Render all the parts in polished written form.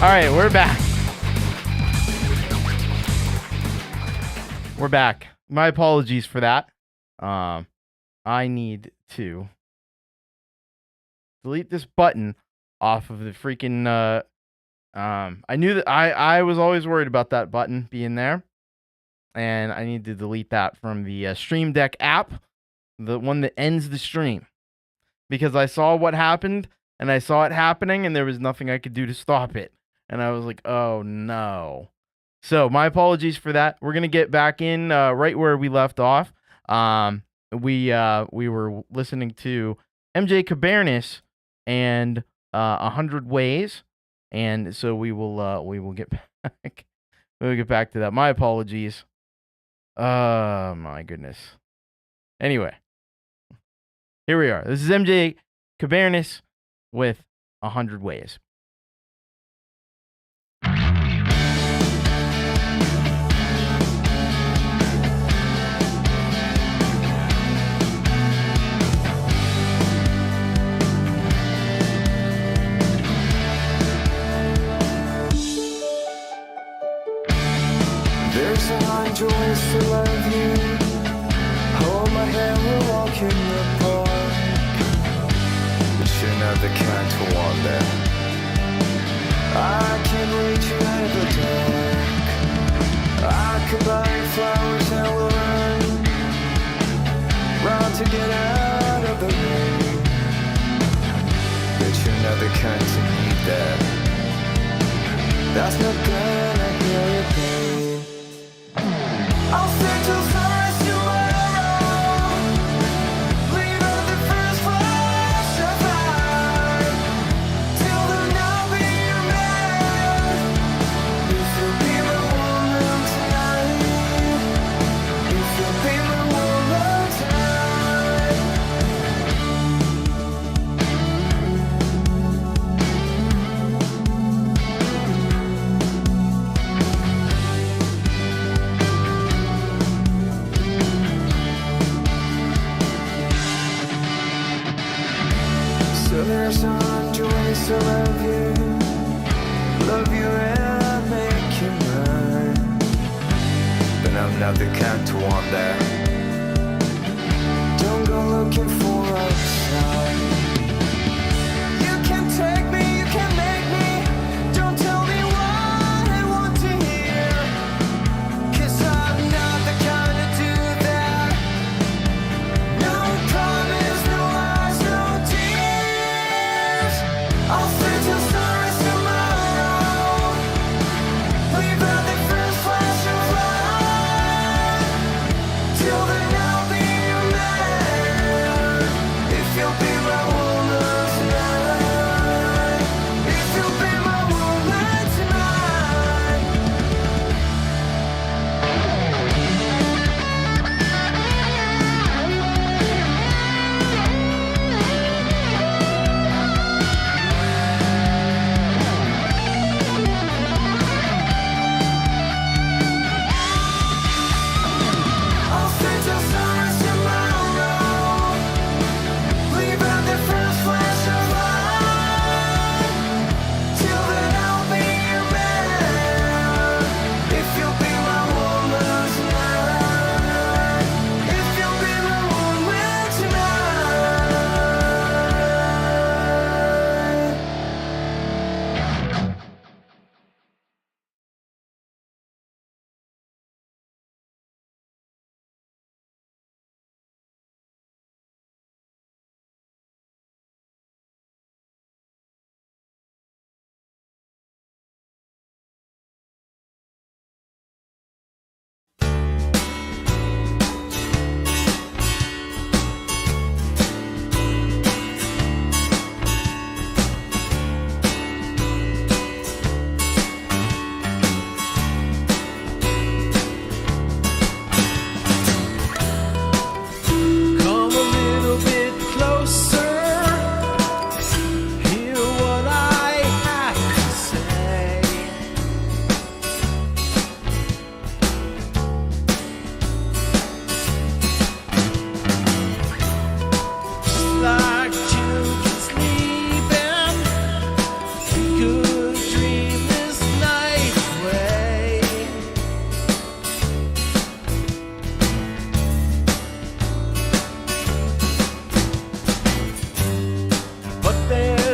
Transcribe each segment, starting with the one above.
All right, we're back. We're back. My apologies for that. I need to delete this button off of the freaking. I knew that I was always worried about that button being there, and I need to delete that from the Stream Deck app, the one that ends the stream, because I saw what happened and I saw it happening, and there was nothing I could do to stop it, and I was like, oh no. So my apologies for that. We're gonna get back in right where we left off. We were listening to MJ Cabernis and 100 Ways, and so we will get back. We'll get back to that. My apologies. Oh my goodness. Anyway, here we are. This is MJ Cabernis with 100 Ways. There's 100 ways to love you. Hold my hand, we'll walk in the park. But you're not the kind to want that. I can reach you in the dark. I could buy you flowers and we'll run to get out of the rain. But you're not the kind to need that. That's not gonna heal your pain. I'll stay till sunrise tomorrow. Leave out the first flash of fire. Till then I'll be your man. If you'll be my woman tonight. If you'll be my woman So there's 100 ways to love you and make you mine. But I'm not the kind to want that. Don't go looking for outside. You can take me, you can make me. Don't tell me what I want to hear. 'Cause I'm not the kind to do that. No promise, no lies, no tears. I'll stay till sunrise tomorrow. Leave out the first flash of light. Till then I'll be your man. If you'll be my woman tonight. If you'll be my woman tonight.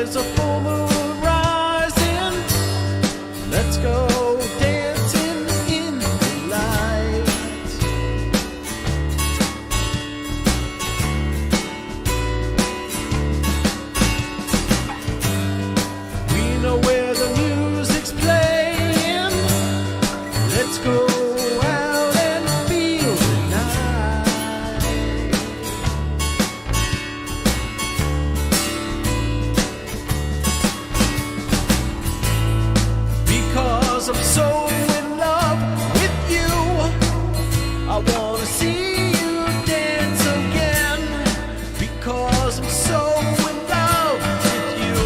there's a full moon rising. Let's go dancing in the light. We know where the music's playing. Let's go out and feel the night. Because I'm so in love with you, I wanna see you dance again. Because I'm so in love with you,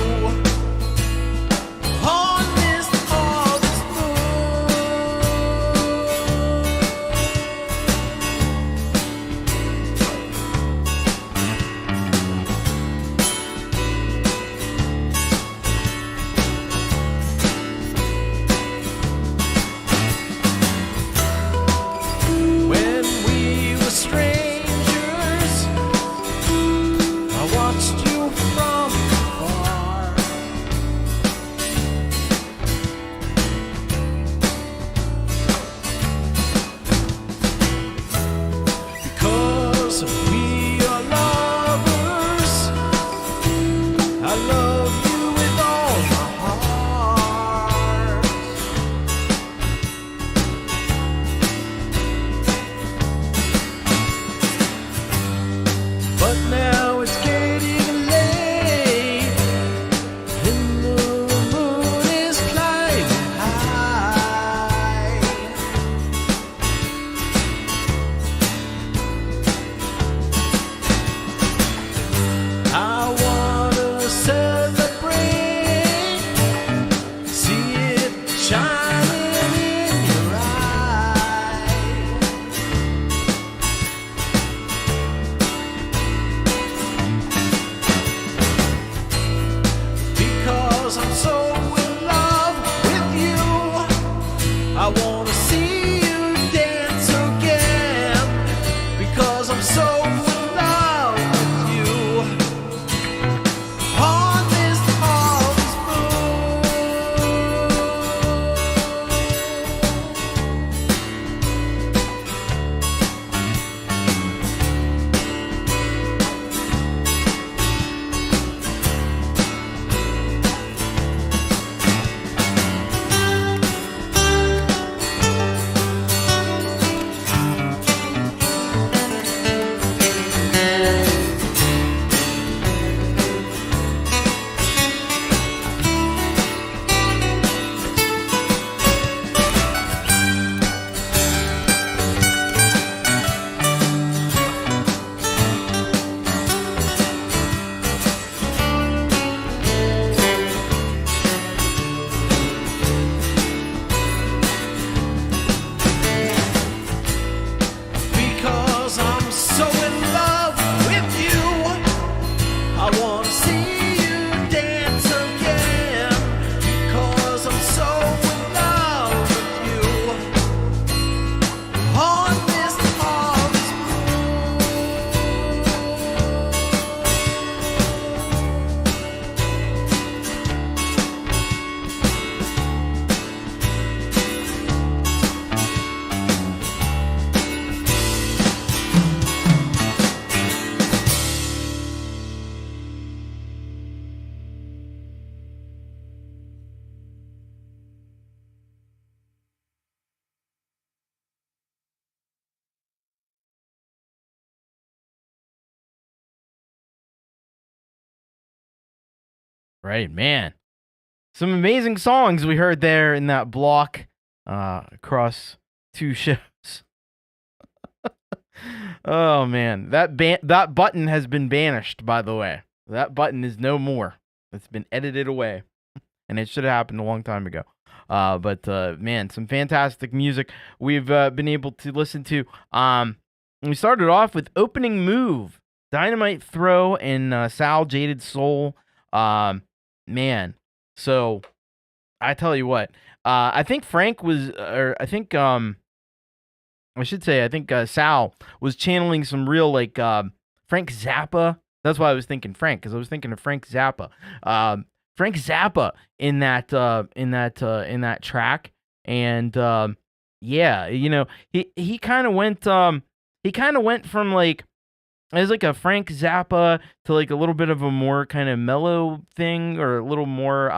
on this August when we were strangers, I watched you from afar. Because we are lovers, I love you with all my heart. But now it's getting late, and the moon is climbing high. I wanna celebrate, see it shining in your eye. Because I'm so in love with you, I wanna see you dance again. Because I'm so in love with you, on this August Because I'm so in love with you, I wanna see you dance again. Because I'm so in love with you, on this August Right, man. Some amazing songs we heard there in that block across two shows. Oh man, that button has been banished, by the way. That button is no more. It's been edited away. And it should have happened a long time ago. But man, some fantastic music we've been able to listen to. We started off with Opening Move, Dynamite Throw, and Sal Jaded Soul. Man, so I tell you what, I think Frank was, or I think I should say, I think Sal was channeling some real like Frank Zappa. That's why I was thinking Frank, because I was thinking of Frank Zappa. Frank Zappa in that track, and yeah, you know, he kind of went from like as like a Frank Zappa to like a little bit of a more kind of mellow thing, or a little more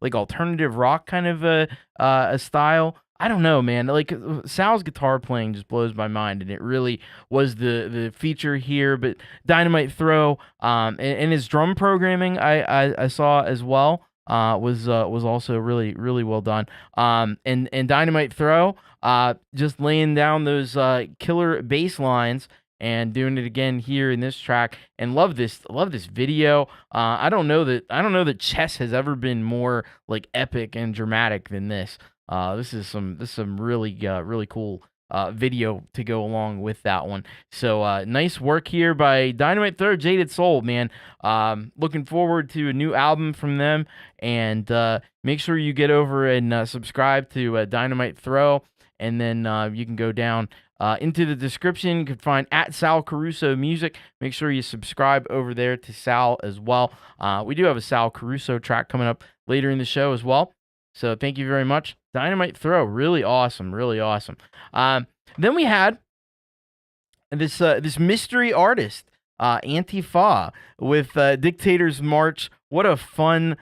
like alternative rock kind of a style. I don't know, man. Like Sal's guitar playing just blows my mind, and it really was the feature here. But Dynamite Throw, and his drum programming, I saw as well, was also really well done. And Dynamite Throw, just laying down those killer bass lines and doing it again here in this track, and love this video. I don't know that chess has ever been more like epic and dramatic than this. This is some really cool video to go along with that one. So nice work here by Dynamite Throw, Jaded Soul, man. Looking forward to a new album from them, and make sure you get over and subscribe to Dynamite Throw, and then you can go down into the description. You can find at Sal Caruso Music. Make sure you subscribe over there to Sal as well. We do have a Sal Caruso track coming up later in the show as well. So thank you very much. Dynamite Throw, really awesome, really awesome. Then we had this mystery artist, Antifa, with Dictator's March. What a fun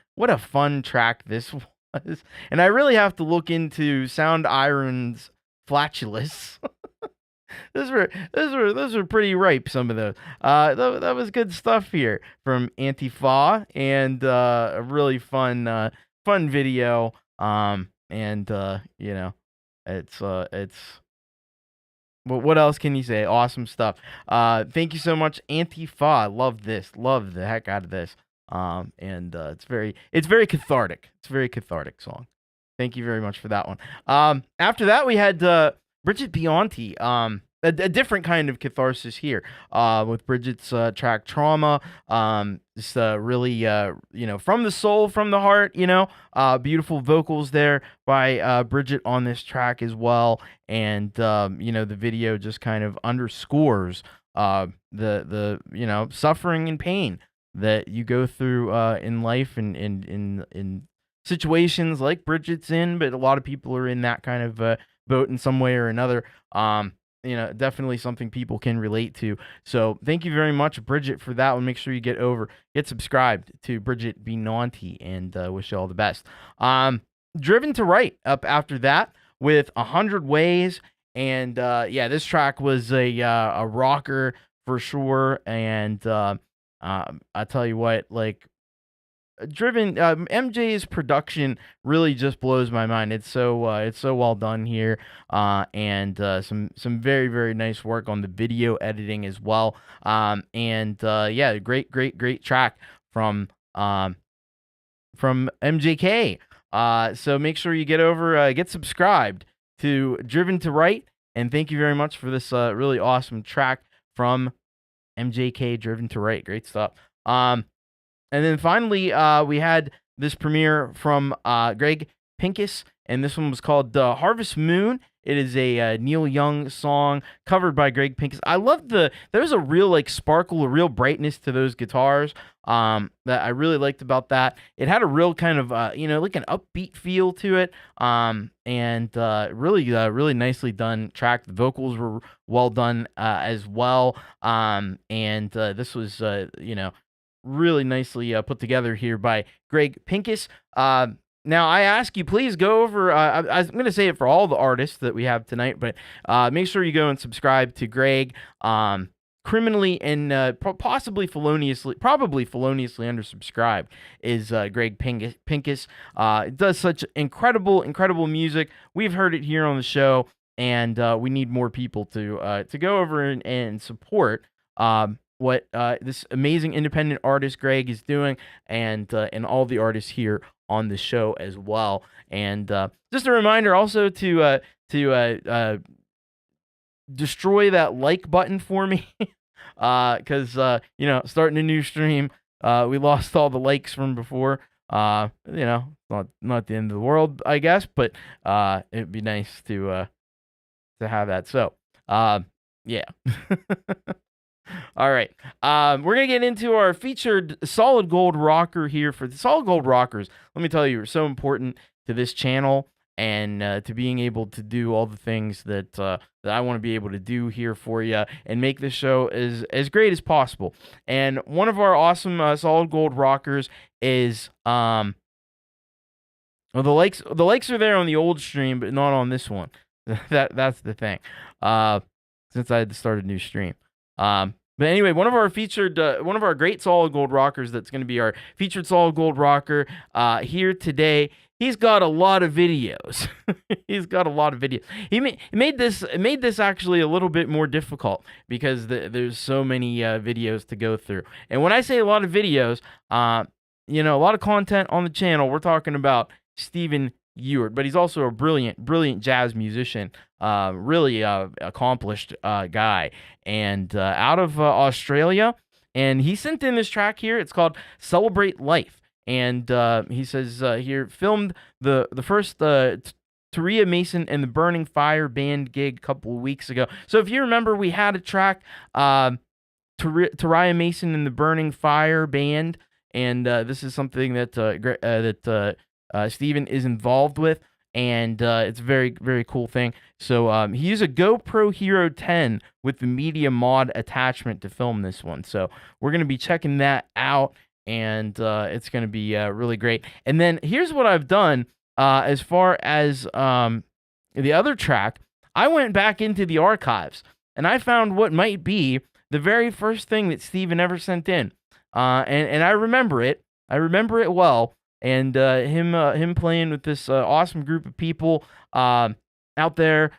track this was. And I really have to look into Sound Iron's Flatulous. Those were pretty ripe, some of those. That was good stuff here from Antifa, and a really fun video. And you know, it's what else can you say? Awesome stuff. Thank you so much, Antifa. Love the heck out of this. And it's very cathartic. It's a very cathartic song. Thank you very much for that one. After that, we had Bridget Bionti. A different kind of catharsis here, with Bridget's track Trauma. Just really, you know, from the soul, from the heart, you know, beautiful vocals there by Bridget on this track as well. And, you know, the video just kind of underscores the you know, suffering and pain that you go through in life, and in situations like Bridget's in, but a lot of people are in that kind of boat in some way or another. You know, definitely something people can relate to. So thank you very much, Bridget, for that one. Make sure you get subscribed to Bridget Bionti, and wish you all the best. Driven to Right up after that with 100 Ways, and yeah, this track was a rocker for sure. And I tell you what, like, Driven, MJ's production really just blows my mind. It's so well done here, and some very nice work on the video editing as well. And yeah, great track from MJK. So make sure you get subscribed to Driven to Right, and thank you very much for this really awesome track from MJK, Driven to Right. Great stuff. And then finally, we had this premiere from Greg Pincus, and this one was called Harvest Moon. It is a Neil Young song covered by Greg Pincus. I love there's a real like sparkle, a real brightness to those guitars that I really liked about that. It had a real kind of, you know, like an upbeat feel to it, and really nicely done track. The vocals were well done as well, and this was, you know, really nicely put together here by Greg Pincus. Now, I ask you, please go over, I'm going to say it for all the artists that we have tonight, but make sure you go and subscribe to Greg. Criminally and probably feloniously undersubscribed is Greg Pincus. It does such incredible music. We've heard it here on the show, and we need more people to go over and support what this amazing independent artist Greg is doing, and all the artists here on the show as well. And just a reminder also to destroy that like button for me, because you know, starting a new stream, we lost all the likes from before. You know, not the end of the world, I guess, but it'd be nice to have that. So yeah. All right. We're going to get into our featured solid gold rocker here. For the solid gold rockers, let me tell you, are so important to this channel and to being able to do all the things that I want to be able to do here for you and make this show as great as possible. And one of our awesome solid gold rockers is well, the likes are there on the old stream, but not on this one. That's the thing. Since I had to start a new stream. But anyway, one of our great solid gold rockers that's going to be our featured solid gold rocker here today. He's got a lot of videos. He's got a lot of videos. He made this actually a little bit more difficult because there's so many videos to go through. And when I say a lot of videos, a lot of content on the channel. We're talking about Stephen Ewart, but he's also a brilliant jazz musician, really accomplished guy, and out of Australia. And he sent in this track here. It's called "Celebrate Life." And he says here, filmed the first Taria Mason and the Burning Fire band gig a couple of weeks ago. So if you remember, we had a track, Taria Mason and the Burning Fire band, and this is something that Steven is involved with, and it's a very, very cool thing. So he used a GoPro Hero 10 with the media mod attachment to film this one. So we're going to be checking that out. And it's going to be really great. And then here's what I've done as far as the other track. I went back into the archives, and I found what might be the very first thing that Steven ever sent in. And I remember it. I remember it well. And him playing with this awesome group of people out there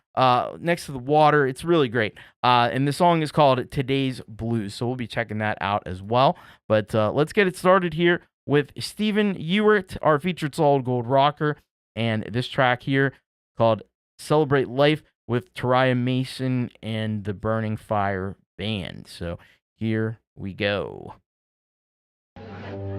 next to the water. It's really great. And the song is called Today's Blues. So we'll be checking that out as well. But let's get it started here with Stephen Ewart, our featured solid gold rocker. And this track here called Celebrate Life with Taria Mason and the Burning Fire Band. So here we go. Celebrate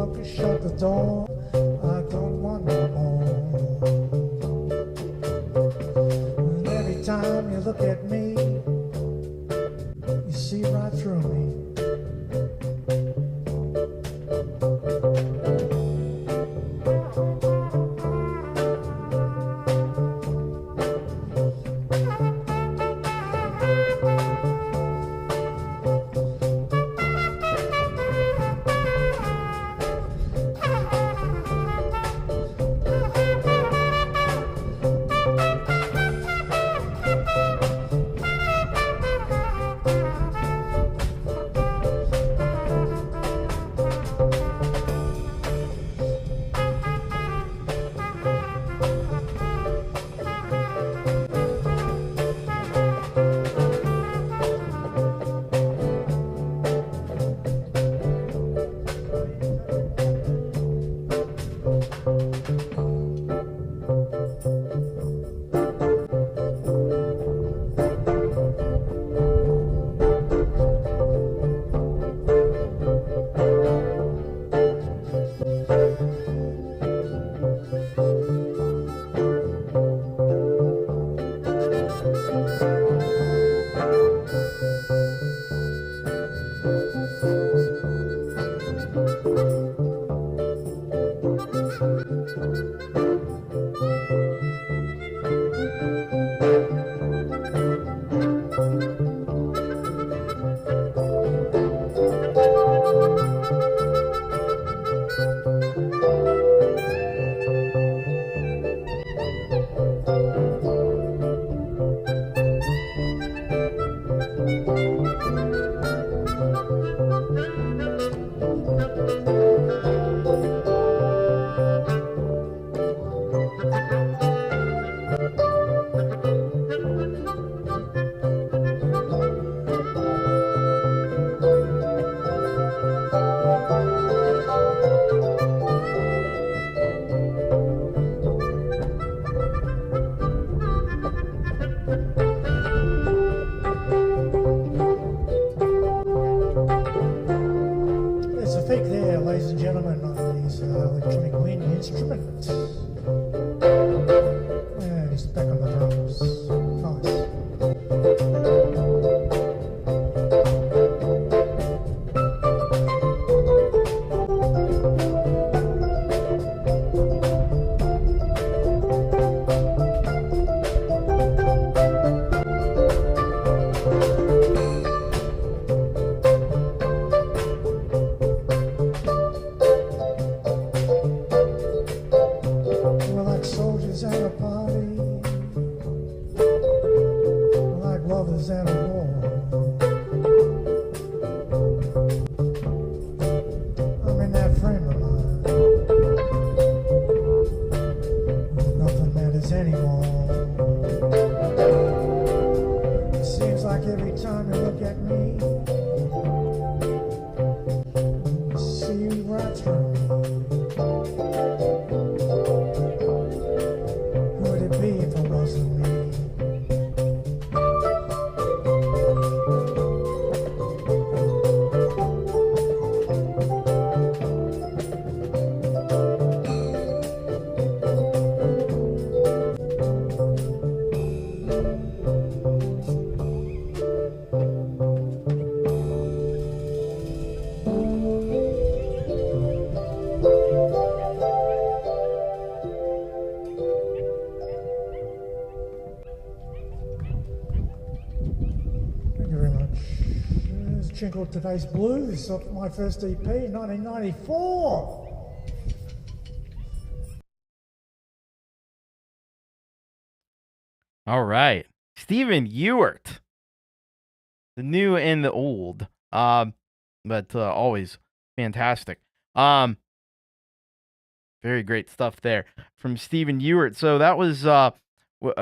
lock, shut the door. I don't want no more. And every time you look at me, you see right through me. Called Today's Blues off my first EP in 1994. All right. Stephen Ewart. The new and the old. But always fantastic. Very great stuff there from Stephen Ewart. So that was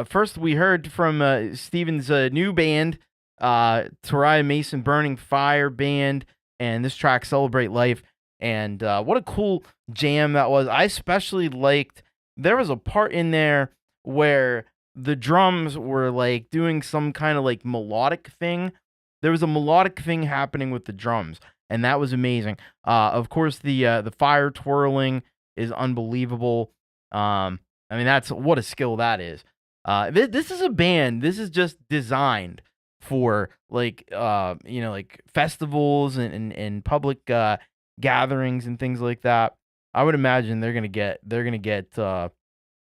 first we heard from Stephen's new band, Tariah Mason Burning Fire Band, and this track Celebrate Life. And what a cool jam that was. I especially liked, there was a part in there where the drums were like doing some kind of like melodic thing. There was a melodic thing happening with the drums, and that was amazing. Of course, the fire twirling is unbelievable. I mean, that's what a skill that is. This is a band. This is just designed for like like festivals and public gatherings and things like that. I would imagine they're gonna get a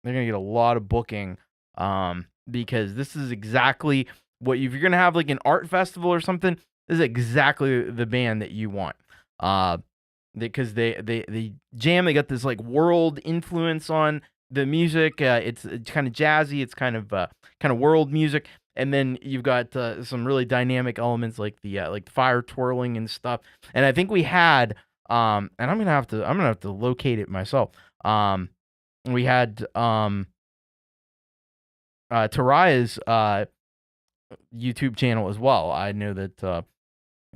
lot of booking because this is exactly what if you're gonna have like an art festival or something. This is exactly the band that you want. Because they jam. They got this like world influence on the music. It's kind of jazzy. It's kind of world music. And then you've got some really dynamic elements like the fire twirling and stuff. And I think we had and I'm gonna have to locate it myself. We had Taraya's YouTube channel as well. I know that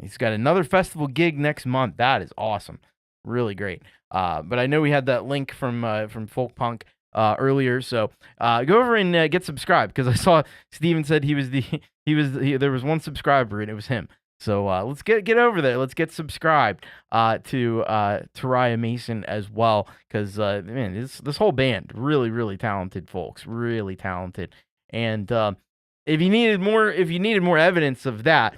he's got another festival gig next month. That is awesome, really great. But I know we had that link from Folkpunk earlier, so go over and get subscribed because I saw Steven said there was one subscriber and it was him. So let's get over there. Let's get subscribed to Taraya Mason as well because man, this whole band really talented folks, really talented. And if you needed more evidence of that,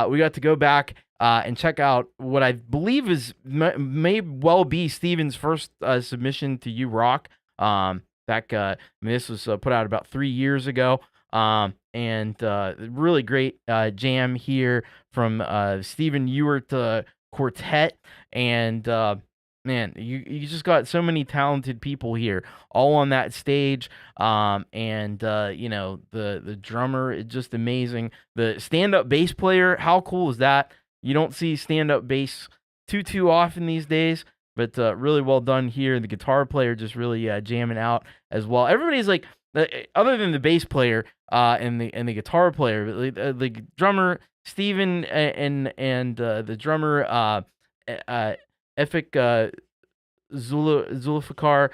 we got to go back and check out what I believe may well be Steven's first submission to You Rock. This was put out about 3 years ago. And really great jam here from Stephen Ewart Quartet. And man, you just got so many talented people here, all on that stage. And the drummer is just amazing. The stand-up bass player, how cool is that? You don't see stand-up bass too often these days. But really well done here. The guitar player just really jamming out as well. Everybody's like, other than the bass player and the guitar player, the drummer Steven and the drummer Efik Zulfikar,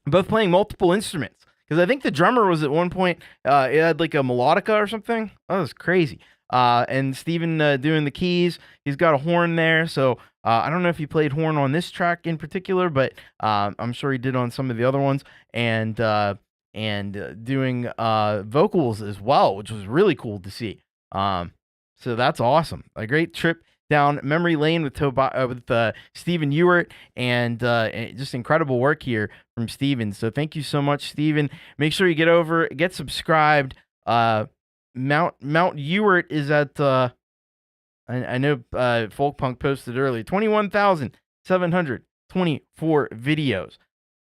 both playing multiple instruments. Because I think the drummer was at one point it had like a melodica or something. That was crazy. And Steven doing the keys. He's got a horn there, so I don't know if he played horn on this track in particular, but I'm sure he did on some of the other ones, and doing vocals as well, which was really cool to see. So that's awesome. A great trip down memory lane with Stephen Ewart, and just incredible work here from Stephen. So thank you so much, Stephen. Make sure you get subscribed. Mount Ewart is at I know Folkpunk posted earlier 21,724 videos,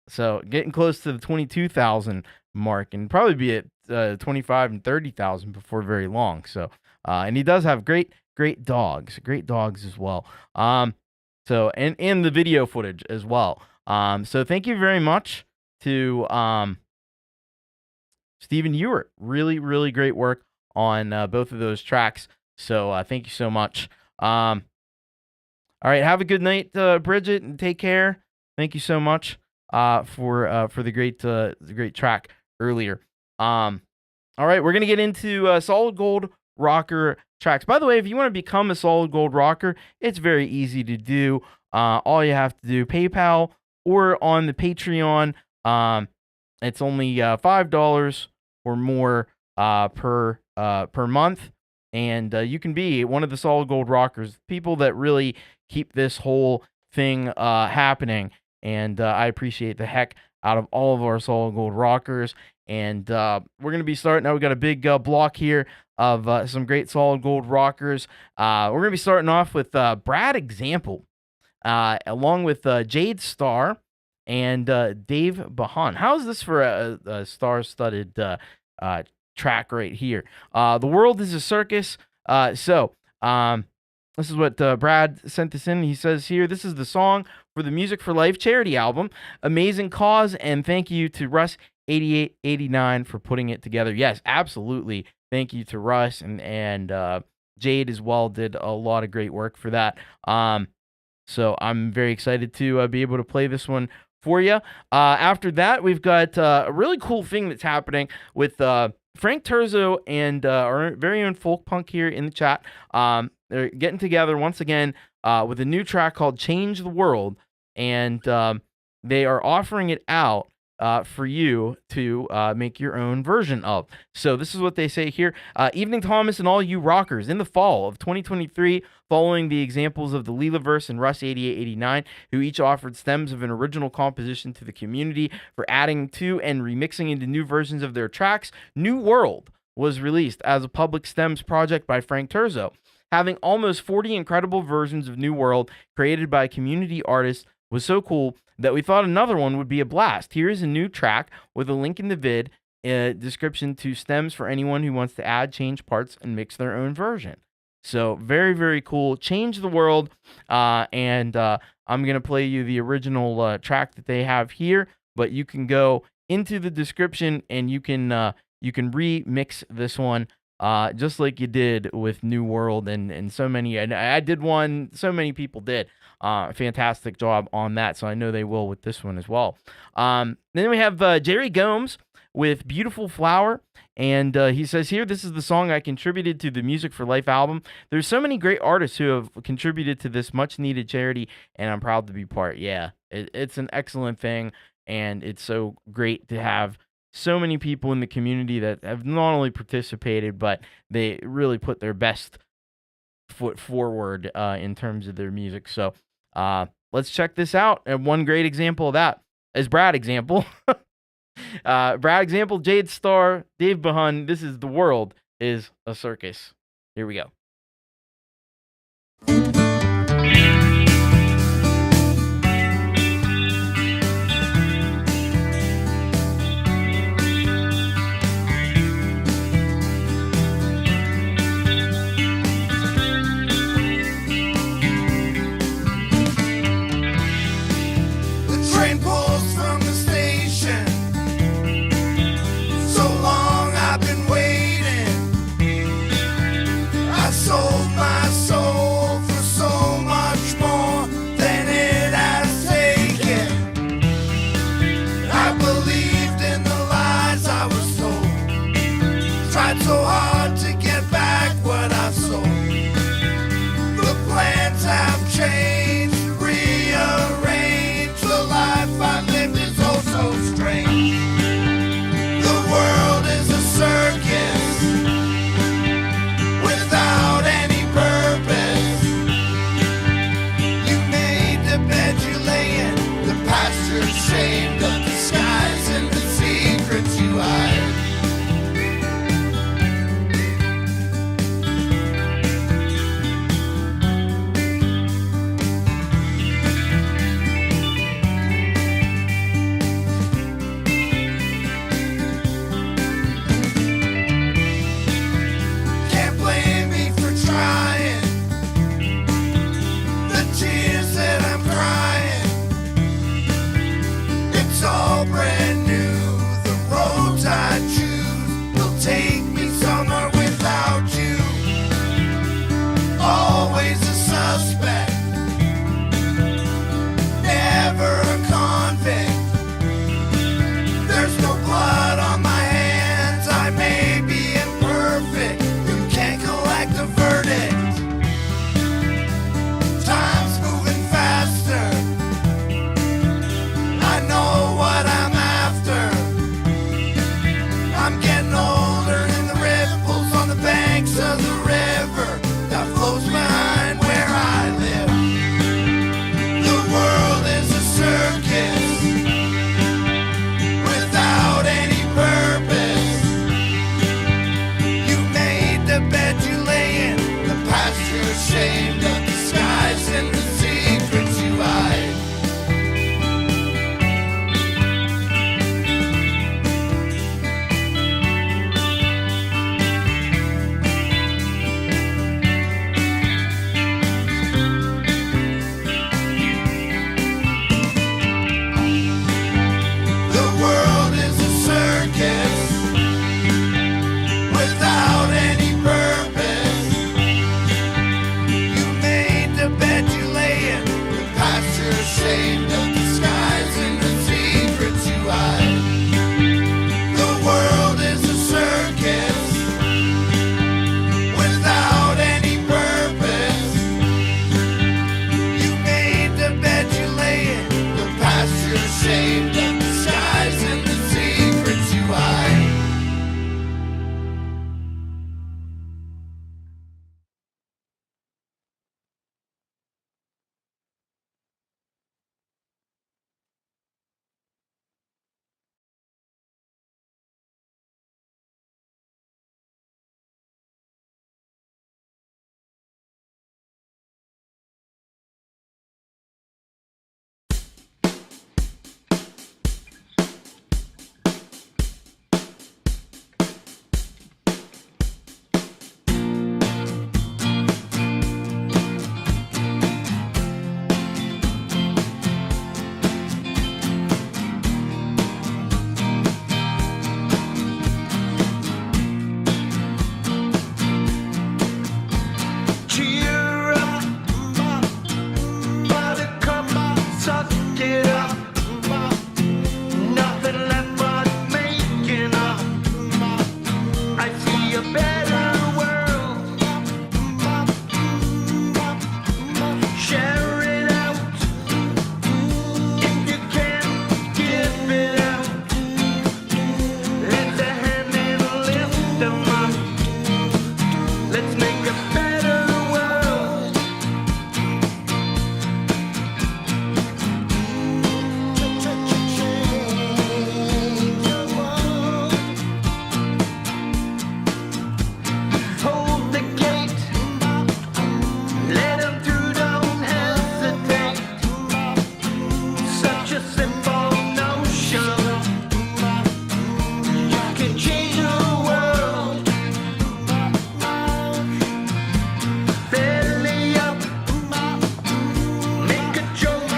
so getting close to the 22,000 mark, and probably be at 25 and 30,000 before very long. So and he does have great dogs as well. So and the video footage as well. So thank you very much to Stephen Ewart. Really great work on both of those tracks. So thank you so much. All right, have a good night, Bridget, and take care. Thank you so much for the great track earlier. All right, we're gonna get into Solid Gold Rocker tracks. By the way, if you want to become a Solid Gold Rocker, it's very easy to do. All you have to do, PayPal or on the Patreon. It's only $5 or more per month, and you can be one of the Solid Gold Rockers, people that really keep this whole thing happening. And I appreciate the heck out of all of our Solid Gold Rockers. And we're going to be starting now. We got a big block here of some great Solid Gold Rockers. We're going to be starting off with Brad Example, along with Jade Star and Dave Bahan. How is this for a star-studded track right here? The world is a circus. So this is what Brad sent us in. He says here, this is the song for the Music for Life charity album. Amazing cause, and thank you to Russ 8889 for putting it together. Yes, absolutely. Thank you to Russ and Jade as well. Did a lot of great work for that. So I'm very excited to be able to play this one for you. After that, we've got a really cool thing that's happening with Frank Terzo and our very own Folkpunk here in the chat. they're getting together once again with a new track called Change the World, and they are offering it out for you to make your own version of. So this is what they say here. Evening Thomas and all you rockers, in the fall of 2023, following the examples of the Leelaverse and Russ 8889, who each offered stems of an original composition to the community for adding to and remixing into new versions of their tracks, New World was released as a public stems project by Frank Terzo. Having almost 40 incredible versions of New World created by community artists was so cool that we thought another one would be a blast. Here is a new track with a link in the vid description to stems for anyone who wants to add, change parts, and mix their own version. So very, very cool. Change the World, and I'm going to play you the original track that they have here, but you can go into the description and you can remix this one just like you did with New World and so many. And I did one, so many people did. Fantastic job on that, so I know they will with this one as well. Then we have Jerry Gomes with Beautiful Flower, and he says here, this is the song I contributed to the Music for Life album. There's so many great artists who have contributed to this much-needed charity, and I'm proud to be part. Yeah, it's an excellent thing, and it's so great to have so many people in the community that have not only participated, but they really put their best foot forward in terms of their music. So let's check this out. And one great example of that is Brad example. Brad example, Jade Star, Dave Bahun. This is The World is a Circus. Here we go. The train pulls from the station. So long I've been waiting. I Share it out. If you can, give it out. Let the hand lift them up. Let's make a better world. Hold the gate. Let them through, don't hesitate. Such a simple notion. You can change the world. Belly up. Make a joke,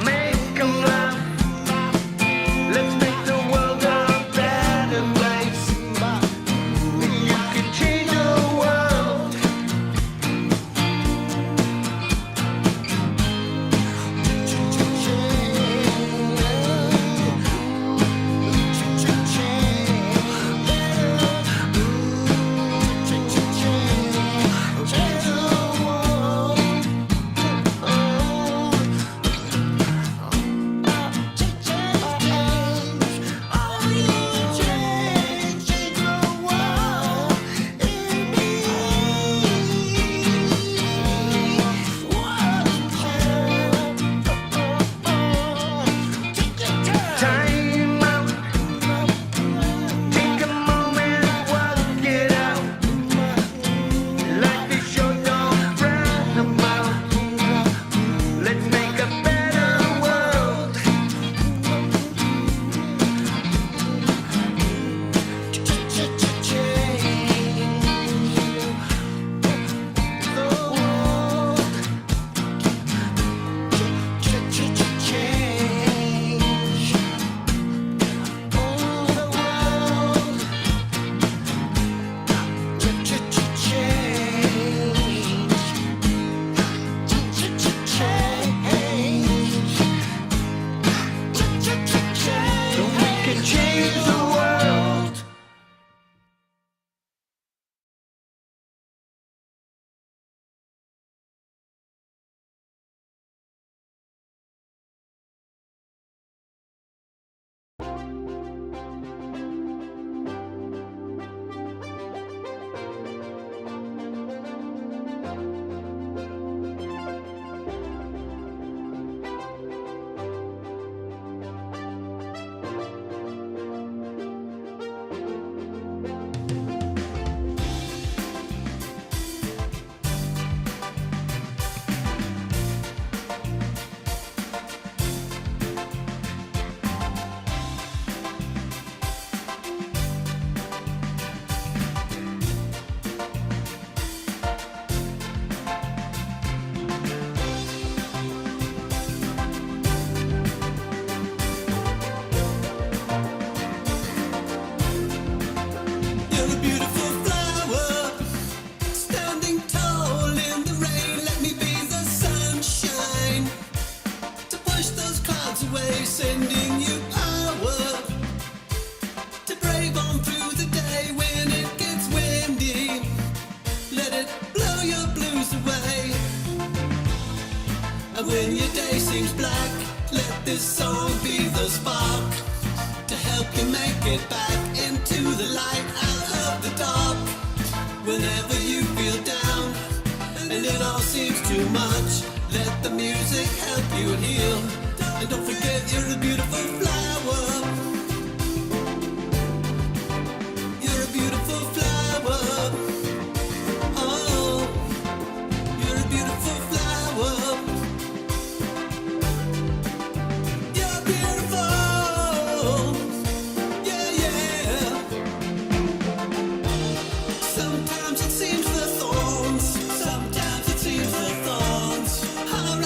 make 'em laugh. Let's make the world a better place. You can change the world. Time out. Take a moment, work it out. Life is short, don't fret about. Let's make a better world. We can change the world. You're a beautiful flower, standing tall in the rain. Let me be the sunshine to push those clouds away, sending you power to brave on through the day when it gets windy. Let it blow your blues away. And when your day seems black, let this song be the spark to help you make it back into the light out of the dark. Whenever you feel down and it all seems too much, let the music help you heal. And don't forget you're a beautiful flower. You're a beautiful flower. Oh, you're a beautiful flower. You're beautiful. Yeah, yeah. Sometimes it seems the thorns. Sometimes it seems the thorns are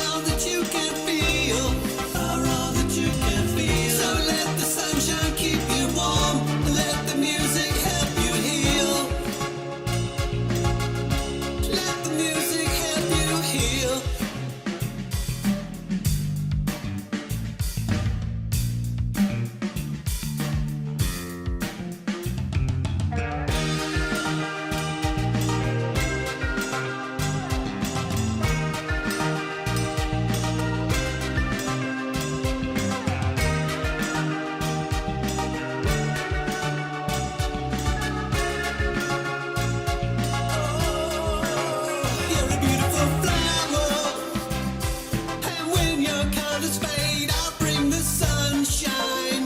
colors fade, I'll bring the sunshine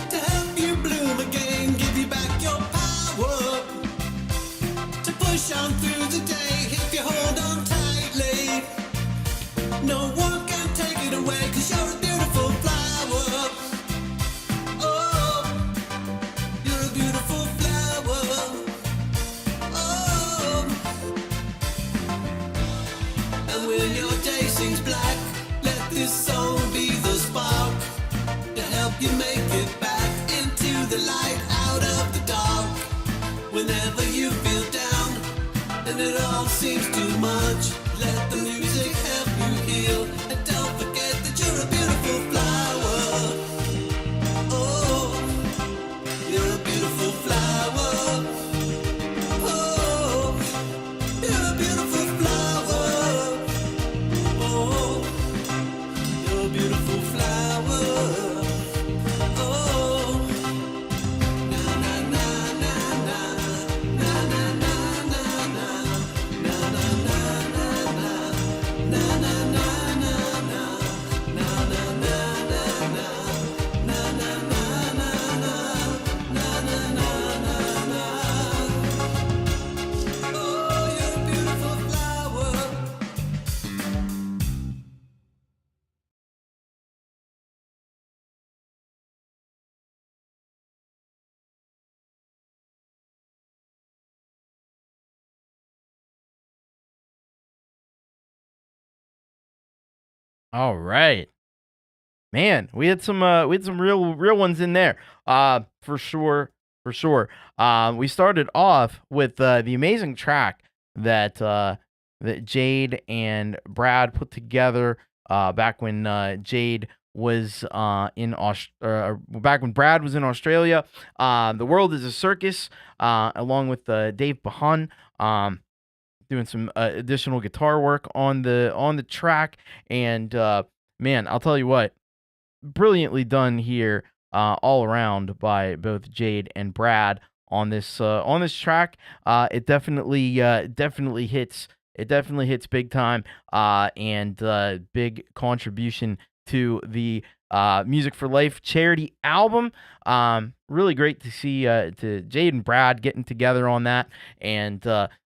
to help you bloom again, give you back your power to push on through the day. If you hold on tightly, no one can take it away, 'cause you're a beautiful flower. Oh, you're a beautiful flower. Oh, and when your day seems black, let this song be the spark to help you make it back into the light, out of the dark. Whenever you feel down and it all seems too much, let the music help you heal. And don't forget that you're a beautiful flower. Oh, you're a beautiful flower. Oh, you're a beautiful flower. Oh, you're a beautiful flower. Oh, na na na na na na na na na na na na na na Oh, you're a beautiful flower. All right. Man, we had some real ones in there. For sure, for sure. We started off with the amazing track that that Jade and Brad put together back when Jade was back when Brad was in Australia. The World is a Circus, along with Dave Bahan, doing some additional guitar work on the track. And man, I'll tell you what, brilliantly done here all around by both Jade and Brad on this track. It definitely hits. It definitely hits big time, and big contribution to the Music for Life charity album. Really great to see to Jade and Brad getting together on that, and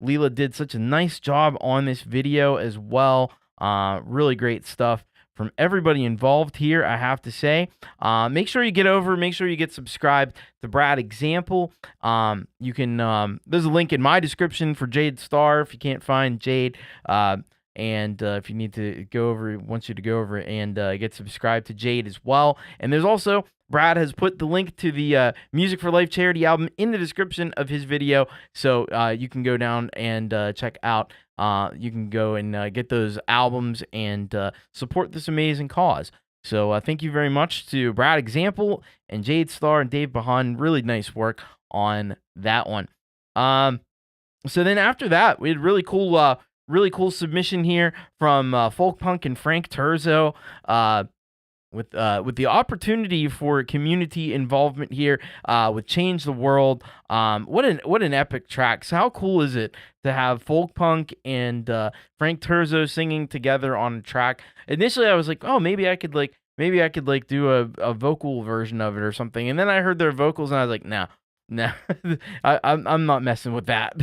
Leela did such a nice job on this video as well. Really great stuff from everybody involved here, I have to say. Make sure you get subscribed to Brad Example. You can, there's a link in my description for Jade Star if you can't find Jade. And if you need to go over, wants you to go over and get subscribed to Jade as well. And there's also, Brad has put the link to the Music for Life charity album in the description of his video, so you can go down and check out. You can go and get those albums and support this amazing cause. So thank you very much to Brad Example and Jade Star and Dave Bahan. Really nice work on that one. So then after that, we had really cool submission here from Folkpunk and Frank Terzo. With the opportunity for community involvement here, with Change the World. What an epic track. So how cool is it to have Folkpunk and Frank Terzo singing together on a track? Initially, I was like, oh, maybe I could do a vocal version of it or something. And then I heard their vocals and I was like, no, I'm not messing with that.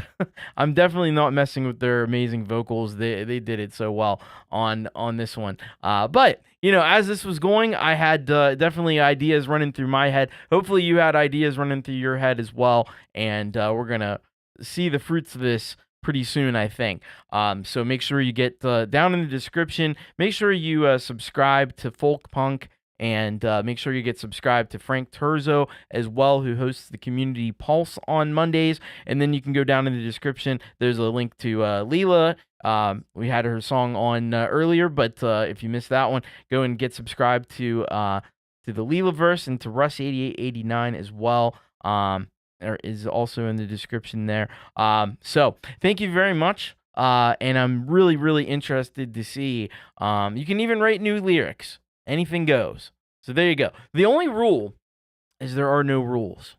I'm definitely not messing with their amazing vocals. They did it so well on this one. But as this was going, I had definitely ideas running through my head. Hopefully you had ideas running through your head as well. And we're gonna see the fruits of this pretty soon, I think. So make sure you get down in the description. Make sure you subscribe to Folkpunk. And make sure you get subscribed to Frank Terzo as well, who hosts the Community Pulse on Mondays. And then you can go down in the description. There's a link to Leela. We had her song on earlier, but if you missed that one, go and get subscribed to the Leelaverse and to Russ8889 as well. There is also in the description there. So thank you very much. And I'm really, really interested to see. You can even write new lyrics. Anything goes. So there you go. The only rule is there are no rules.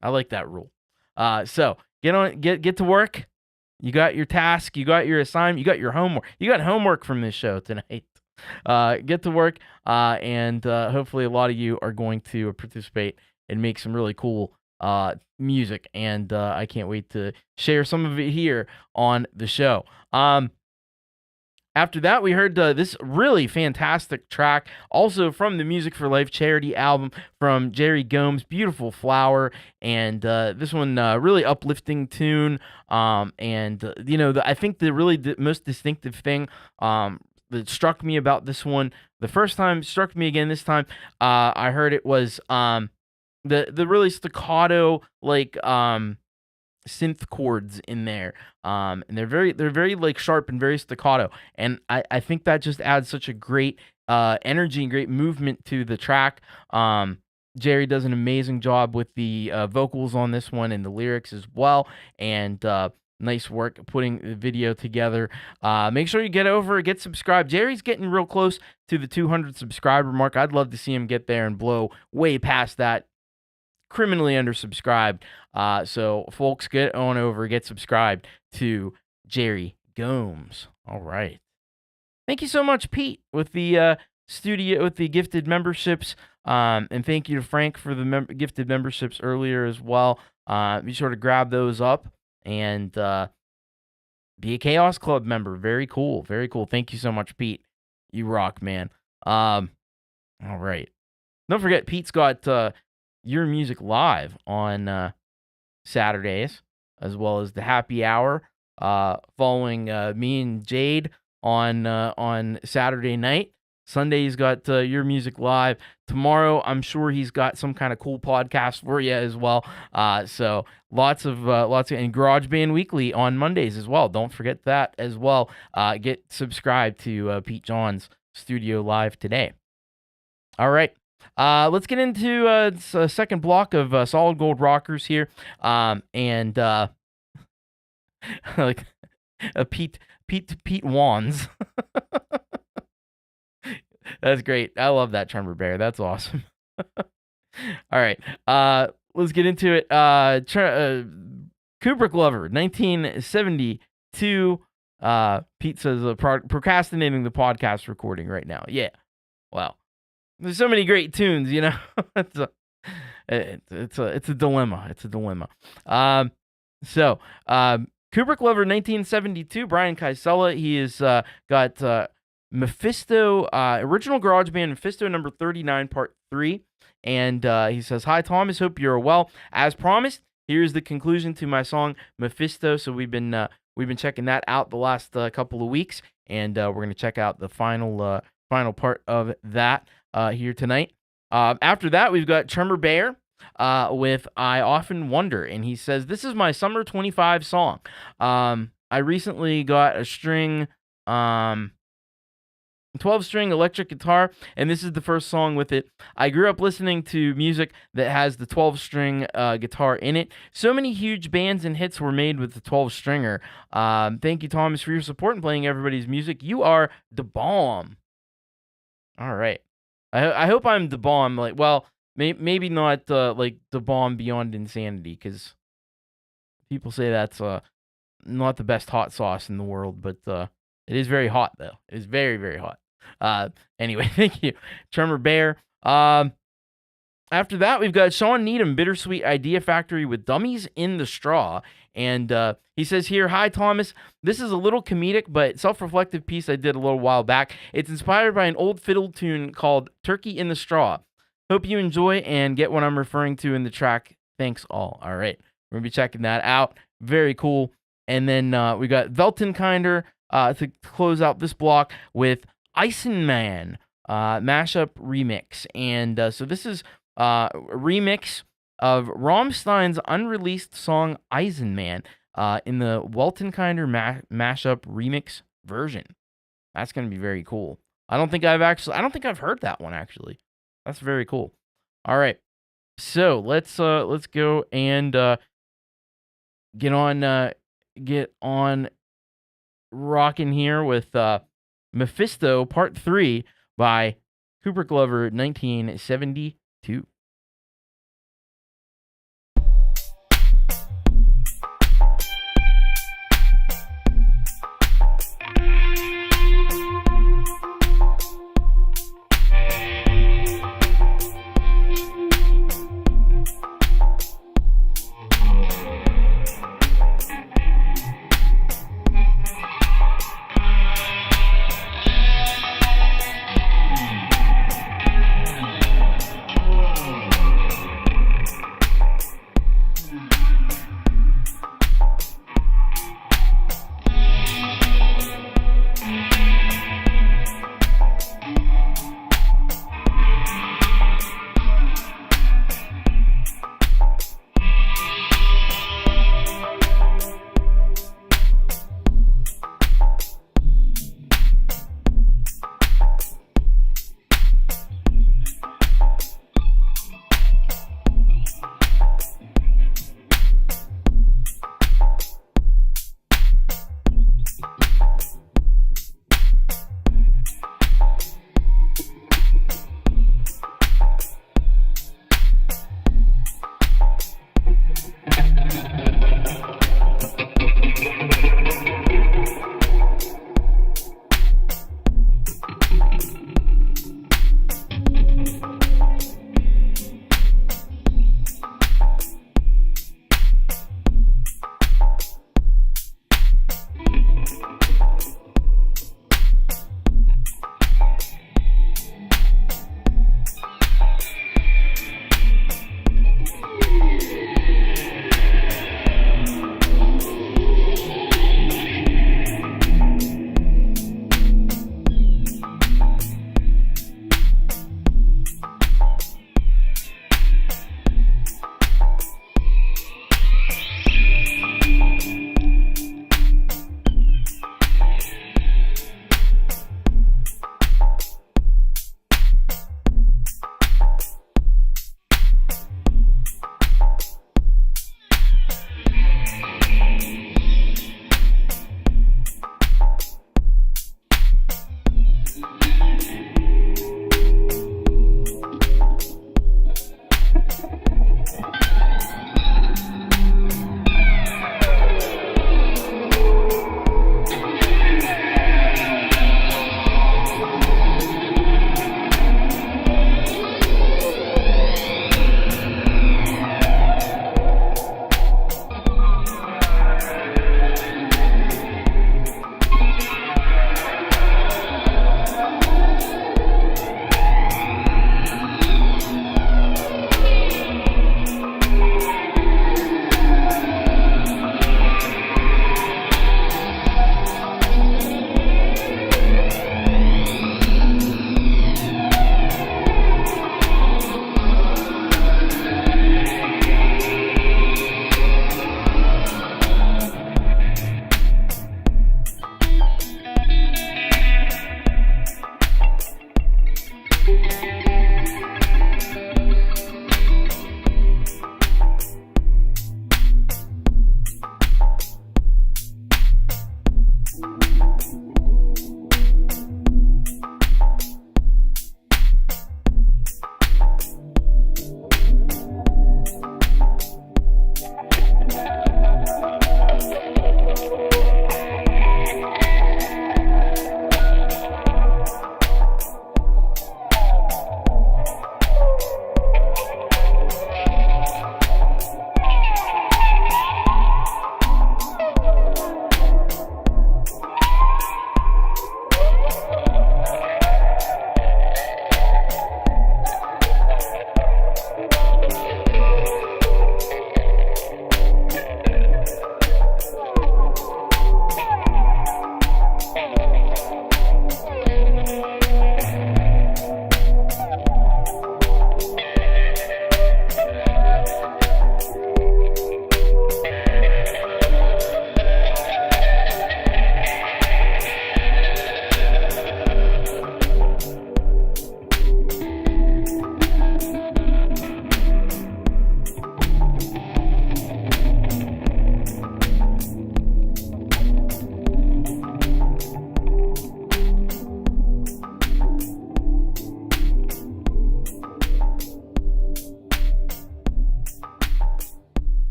I like that rule. So get to work. You got your task. You got your assignment. You got your homework. You got homework from this show tonight. get to work, and hopefully a lot of you are going to participate and make some really cool music, and I can't wait to share some of it here on the show. After that, we heard this really fantastic track, also from the Music for Life charity album from Jerry Gomes, Beautiful Flower, and this one, really uplifting tune, and, I think the really most distinctive thing that struck me about this one, the first time, struck me again this time, I heard it was the really staccato, like, synth chords in there, and they're very like sharp and very staccato, and I think that just adds such a great energy and great movement to the track. Jerry does an amazing job with the vocals on this one and the lyrics as well, and nice work putting the video together. Make sure you get subscribed. Jerry's getting real close to the 200 subscriber mark. I'd love to see him get there and blow way past that. Criminally undersubscribed. So folks, get on over, get subscribed to Jerry Gomes. All right. Thank you so much, Pete, with the gifted memberships. And thank you to Frank for the gifted memberships earlier as well. Be sure to grab those up and be a Chaos Club member. Very cool. Very cool. Thank you so much, Pete. You rock, man. All right. Don't forget, Pete's got Your Music Live on Saturdays, as well as the happy hour following me and Jade on Saturday night. Sunday he's got Your Music Live. Tomorrow I'm sure he's got some kind of cool podcast for you as well. So lots of and Garage Band Weekly on Mondays as well. Don't forget that as well. Get subscribed to Pete John's Studio Live today. All right. Let's get into a second block of Solid Gold Rockers here, and like Pete Wands. That's great. I love that Tremor Bear. That's awesome. All right, let's get into it. Kubricklover, 1972. Pete says procrastinating the podcast recording right now. Yeah, wow. There's so many great tunes, it's a dilemma. It's a dilemma. So Kubricklover, 1972. Brian Kaisela. He has got Mephisto, original Garage Band Mephisto number 39, part 3, and he says, "Hi Thomas, hope you're well. As promised, here's the conclusion to my song Mephisto." So we've been checking that out the last couple of weeks, and we're gonna check out the final part of that here tonight. After that, we've got Tremor Bear with I Often Wonder, and he says, "This is my Summer 25 song. I recently got a 12-string electric guitar, and this is the first song with it. I grew up listening to music that has the 12-string guitar in it. So many huge bands and hits were made with the 12-stringer. Thank you, Thomas, for your support and playing everybody's music. You are the bomb." All right. I hope I'm the bomb. Like, well, maybe not like the bomb beyond insanity, because people say that's not the best hot sauce in the world, but it is very hot though. It is very, very hot. Anyway, thank you, Tremor Bear. After that, we've got Shawn Needham, Bittersweet Idea Factory with Dummies in the Straw. And he says here, "Hi, Thomas. This is a little comedic but self-reflective piece I did a little while back. It's inspired by an old fiddle tune called Turkey in the Straw. Hope you enjoy and get what I'm referring to in the track. Thanks all." All right. We're going to be checking that out. Very cool. And then we got Veltenkinder to close out this block with Eisenman mashup remix. And so this is a remix of Rammstein's unreleased song Eisenman in the Weltenkinder mashup remix version. That's going to be very cool. I don't think I've heard that one actually. That's very cool. All right. So let's go and get on rocking here with Mephisto Part 3 by Kubricklover, 1972.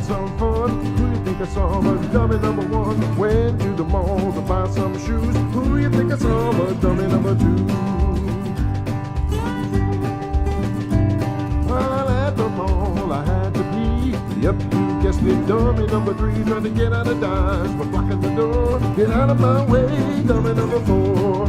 some fun. Who you think I saw but dummy number one? Went to the mall to buy some shoes. Who you think I saw but dummy number two? While at the mall I had to pee. Yep, you guessed it, dummy number three. Trying to get out of Dodge but blocking the door. Get out of my way, dummy number four.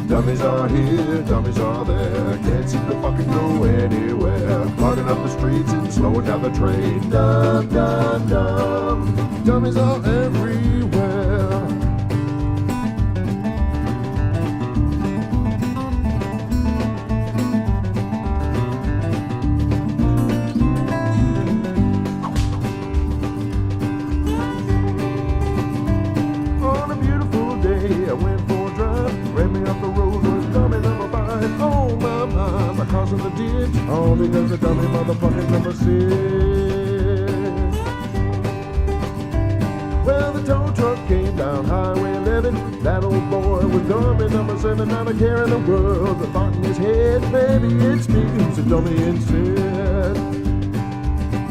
Dummies are here, dummies are there. Can't seem to fucking go anywhere. Clogging up the streets and slowing down the train. Dumb, dumb, dumb. Dummies are everywhere. On a beautiful day, I went for a drive. Ran me up the road with dummy number 5. Oh my, my car's in the ditch. All because the dummy motherfucking number 6. Well, the tow truck came down Highway 11. That old boy was dummy number 7. Not a care in the world. The thought in his head, maybe it's me who's a dummy instead.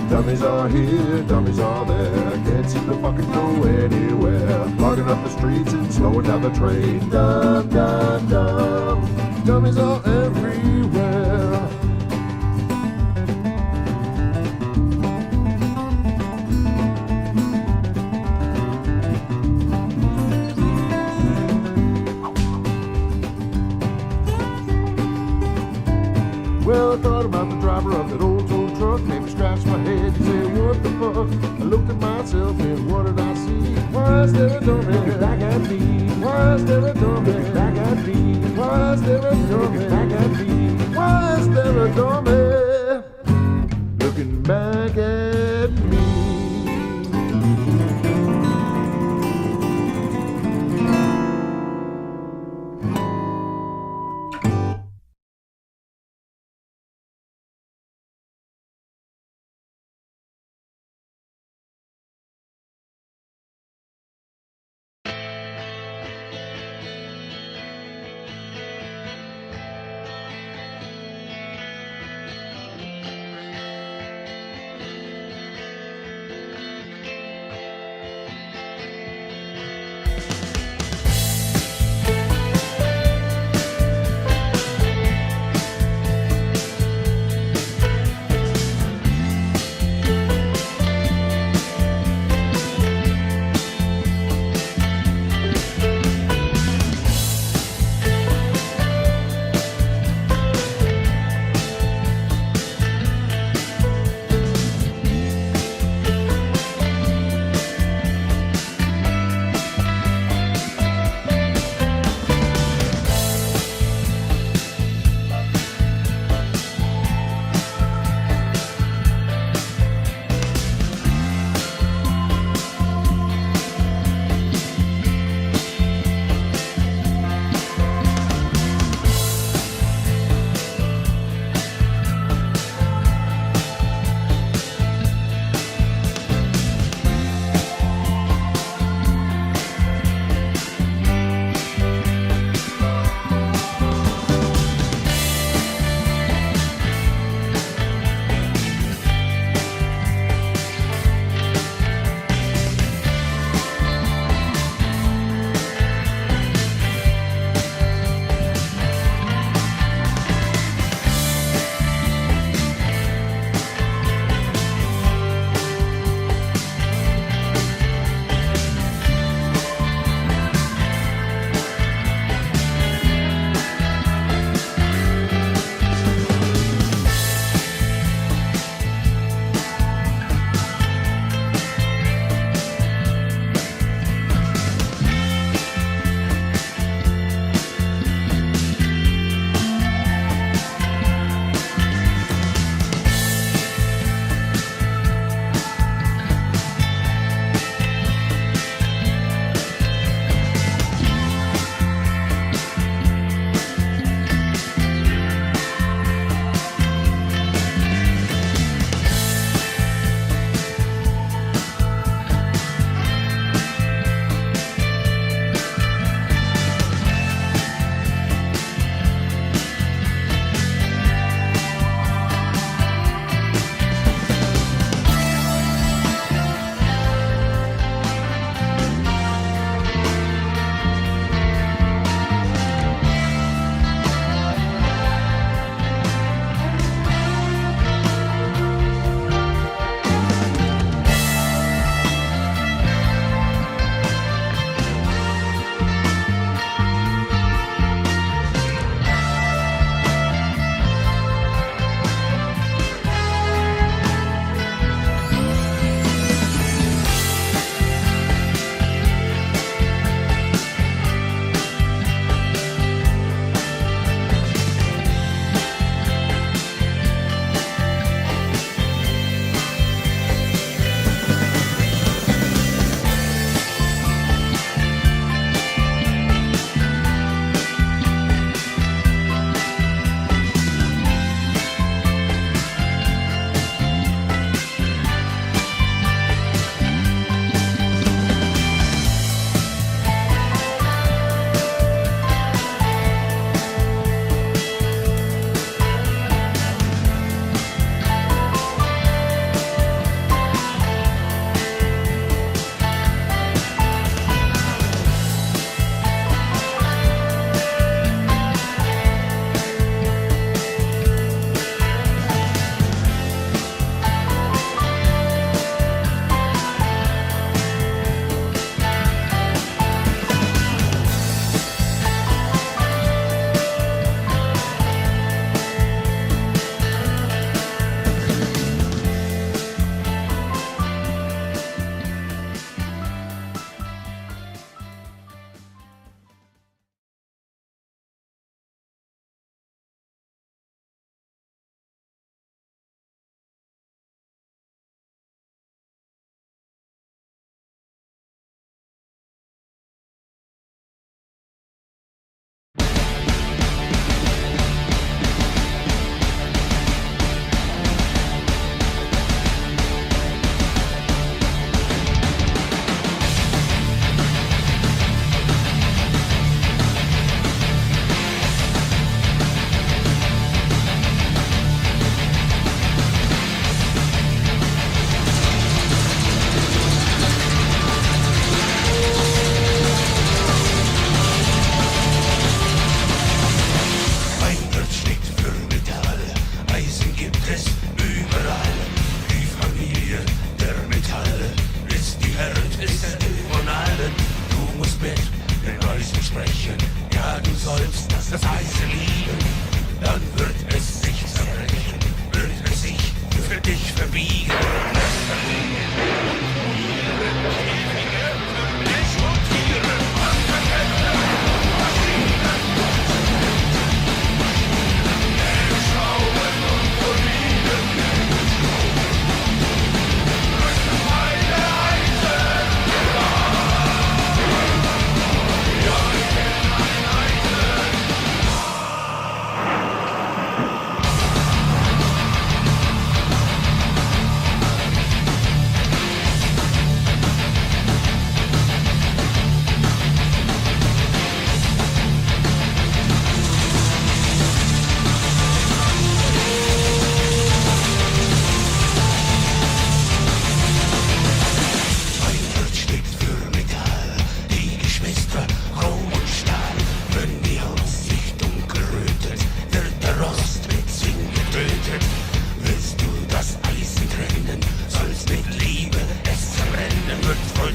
Dummies are here, dummies are there. Can't seem to fucking go anywhere. Clogging up the streets and slowing down the train. Dumb, dumb, dumb. Dummies are everywhere. Well, I thought about the driver of that old tow truck. Made me scratch my head and say, what the fuck? I looked at myself and what did I see? Why is there a dummy back at me? Why is there a dummy back at me? Why is there a dummy back at me? Why is there a dummy looking back at me?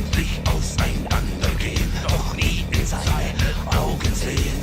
endlich auseinandergehen, doch nie in seine Augen sehen.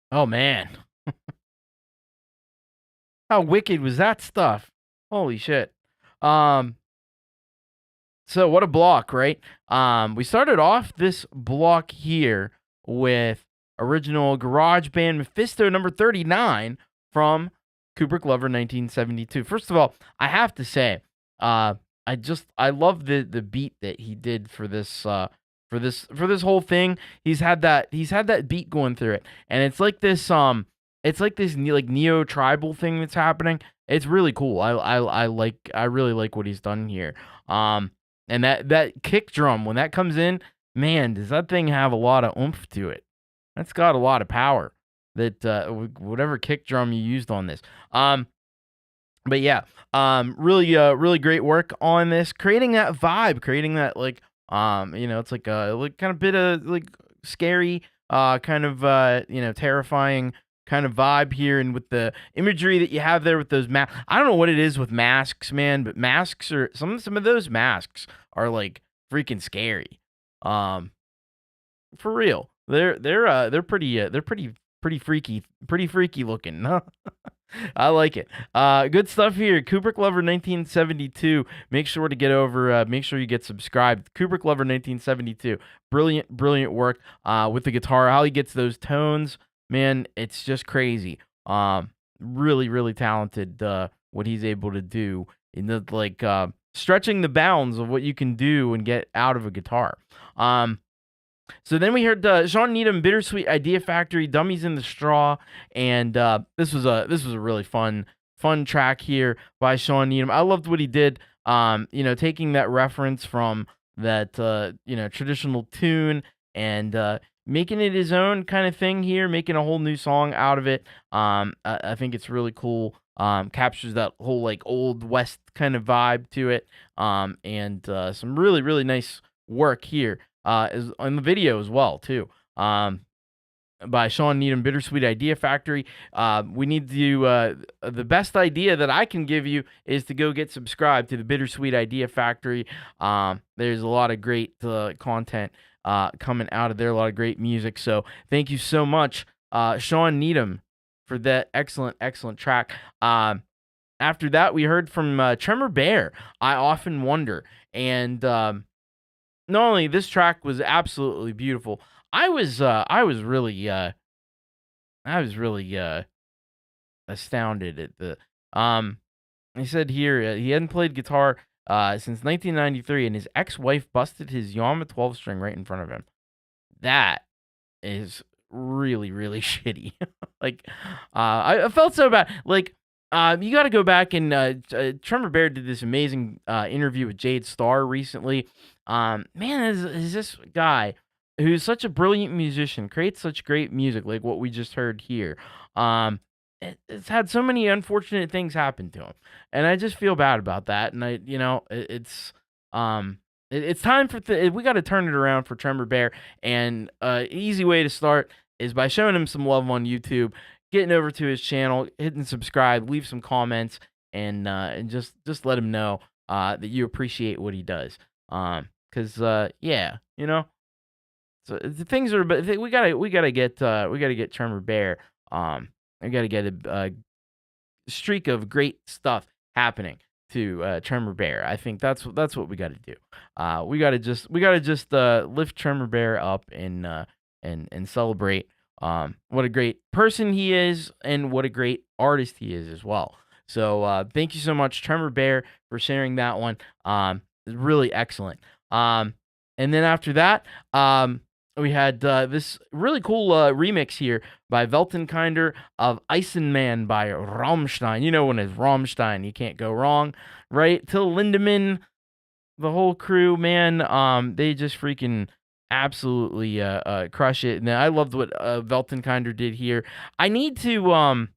Oh man, how wicked was that stuff? Holy shit. Um, so what a block, right? We started off this block here with original Garage Band Mephisto number 39 from Kubricklover 1972. First of all, I have to say, I love the beat that he did for this for this whole thing. He's had that beat going through it, and it's like this like neo tribal thing that's happening. It's really cool. I really like what he's done here. And that kick drum when that comes in, man, does that thing have a lot of oomph to it? That's got a lot of power. That whatever kick drum you used on this. But yeah, really great work on this, creating that vibe, creating that like it's like a kind of bit of like scary, kind of terrifying kind of vibe here, and with the imagery that you have there with those masks. I don't know what it is with masks, man, but masks are some of those masks are like freaking scary. For real, they're pretty freaky looking. I like it. Good stuff here. Kubricklover 1972. Make sure to get over. Make sure you get subscribed. Kubricklover 1972. Brilliant work. With the guitar, how he gets those tones, man, it's just crazy. Really talented. What he's able to do in the stretching the bounds of what you can do and get out of a guitar. So then we heard Shawn Needham, Bittersweet Idea Factory, Dummies in the Straw, and this was a really fun track here by Shawn Needham. I loved what he did. Taking that reference from that traditional tune and making it his own kind of thing here, making a whole new song out of it. I think it's really cool. Captures that whole like old west kind of vibe to it. And some really nice work here. Is on the video as well too. By Shawn Needham, Bittersweet Idea Factory. We need to the best idea that I can give you is to go get subscribed to the Bittersweet Idea Factory. There's a lot of great content coming out of there, a lot of great music. So thank you so much, Shawn Needham, for that excellent track. After that, we heard from Tremor Bear, I Often Wonder, and not only this track was absolutely beautiful, I was really I was really astounded at the he said here he hadn't played guitar since 1993, and his ex-wife busted his Yamaha 12-string right in front of him. That is really, really shitty. Like, I felt so bad. Like, you got to go back and Tremor Bear did this amazing interview with Jade Starr recently. Man, is this guy who's such a brilliant musician, creates such great music, like what we just heard here. It's had so many unfortunate things happen to him, and I just feel bad about that. And it's time for we got to turn it around for Tremor Bear. And easy way to start is by showing him some love on YouTube, getting over to his channel, hitting subscribe, leave some comments, and just let him know that you appreciate what he does. Cause yeah, so the things are, but we gotta get Tremor Bear. I gotta get a streak of great stuff happening to Tremor Bear. I think that's what we gotta do. We gotta just lift Tremor Bear up and celebrate what a great person he is and what a great artist he is as well. So thank you so much, Tremor Bear, for sharing that one. It's really excellent. And then after that, we had this really cool remix here by Weltenkinder of Eisenman by Rammstein. You know, when it's Rammstein, you can't go wrong, right? Till Lindemann, the whole crew, man, they just freaking absolutely crush it. And I loved what Weltenkinder did here. I need to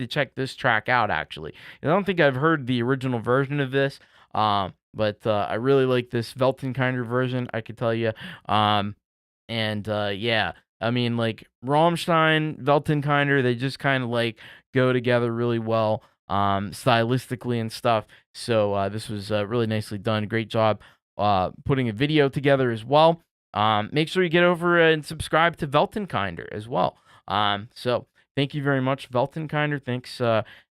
check this track out, actually. I don't think I've heard the original version of this. But I really like this Weltenkinder version, I could tell you. Yeah, I mean, like, Rammstein, Weltenkinder, they just kind of, like, go together really well, stylistically and stuff. So this was really nicely done. Great job putting a video together as well. Make sure you get over and subscribe to Weltenkinder as well. So thank you very much, Weltenkinder. Thanks,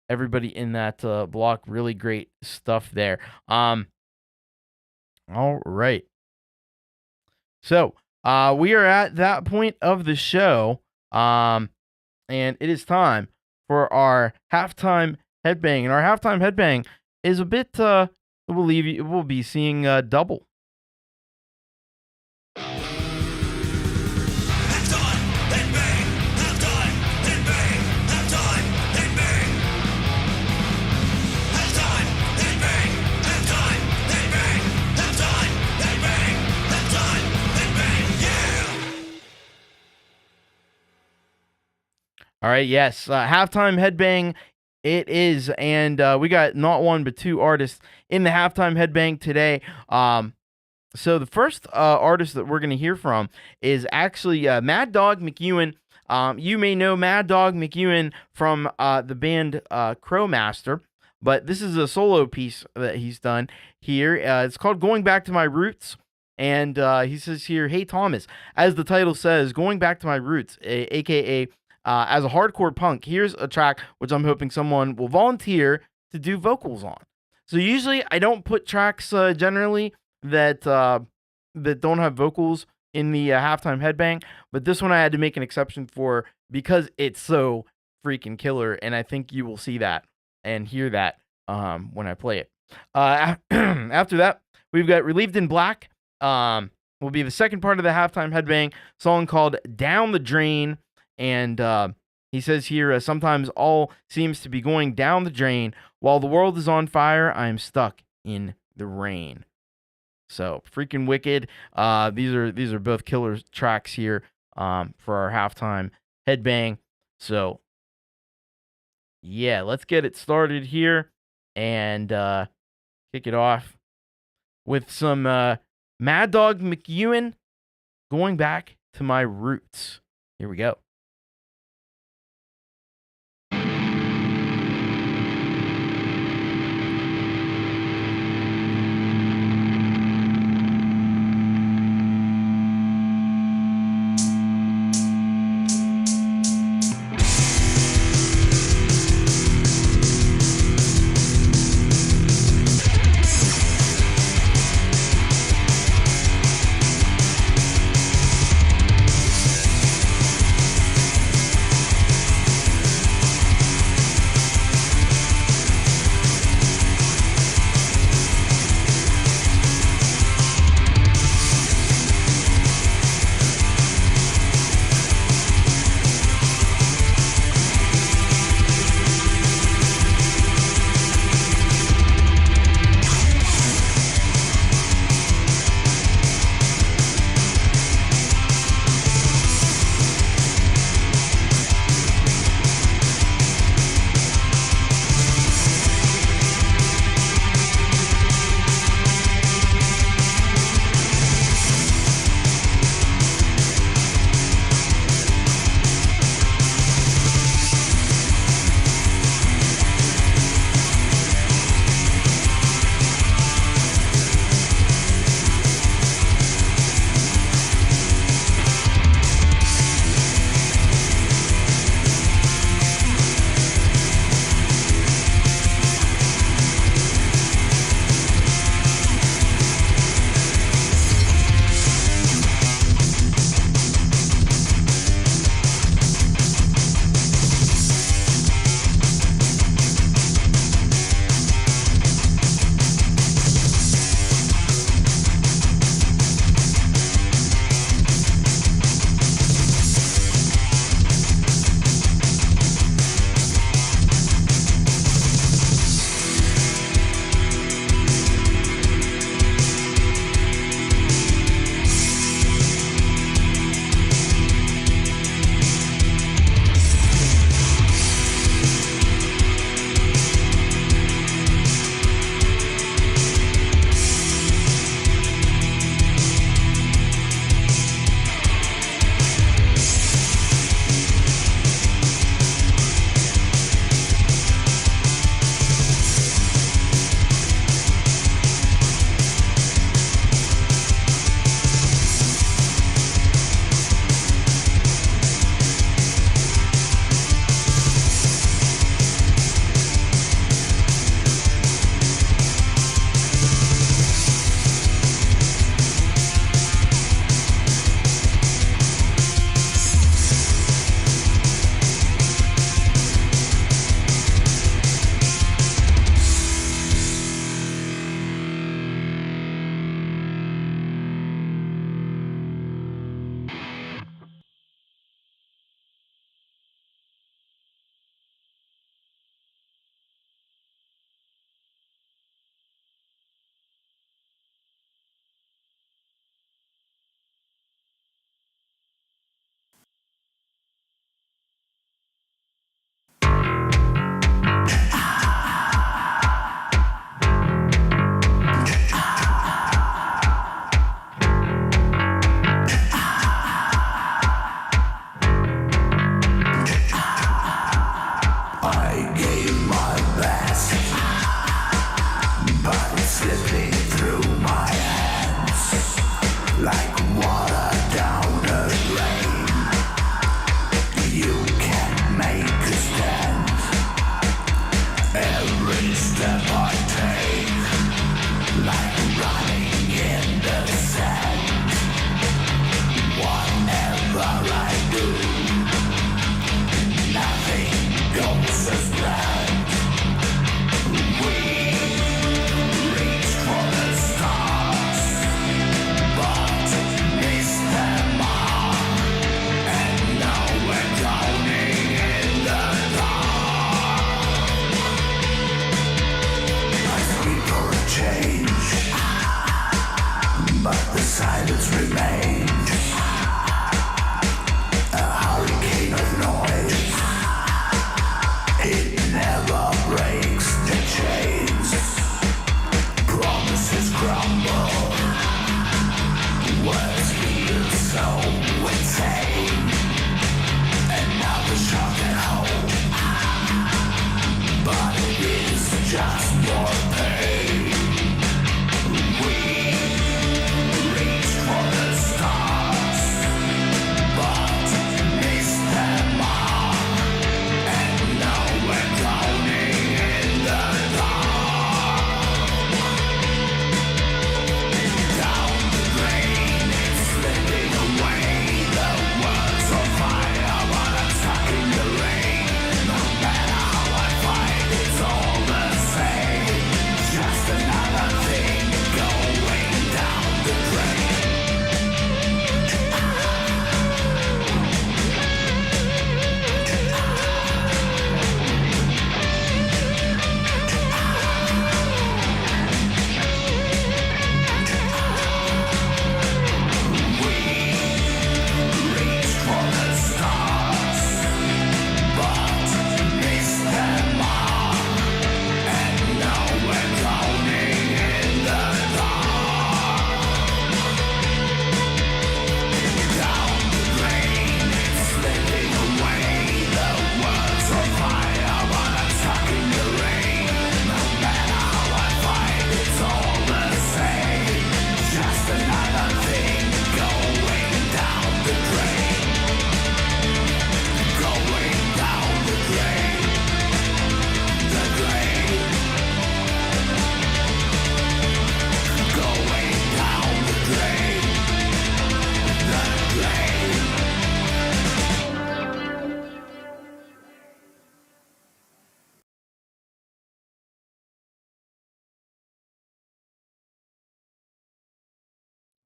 everybody in that block. Really great stuff there. All right. So, we are at that point of the show, and it is time for our halftime headbang. And our halftime headbang is a bit, we'll be seeing double. All right, yes, halftime headbang it is, and we got not one but two artists in the halftime headbang today. So the first artist that we're going to hear from is actually Mad Dog McEwen. You may know Mad Dog McEwen from the band Crowmaster, but this is a solo piece that he's done here. It's called Going Back to My Roots. And he says here, "Hey Thomas, as the title says, going back to my roots, aka as a hardcore punk, here's a track which I'm hoping someone will volunteer to do vocals on." So usually I don't put tracks generally that don't have vocals in the halftime headbang, but this one I had to make an exception for because it's so freaking killer, and I think you will see that and hear that when I play it. After that, we've got Relieved in Black. Will be the second part of the halftime headbang, song called Down the Drain. And he says here, sometimes all seems to be going down the drain. While the world is on fire, I am stuck in the rain. So freaking wicked. These are both killer tracks here for our halftime headbang. So yeah, let's get it started here and kick it off with some Mad Dog McEwen, Going Back to My Roots. Here we go.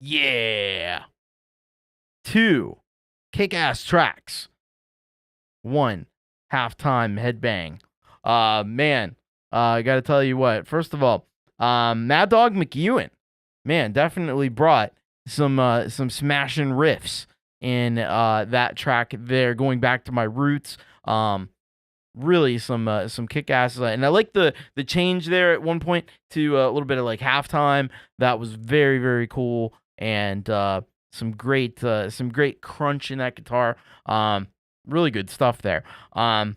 Yeah. 2 kick-ass tracks. 1 halftime headbang. Man, I got to tell you what. First of all, Mad Dog McEwen, man, definitely brought some smashing riffs in that track there, going back to my roots. Really some kick-ass, and I like the change there at one point to a little bit of like halftime. That was very, very cool, and some great crunch in that guitar. Really good stuff there. I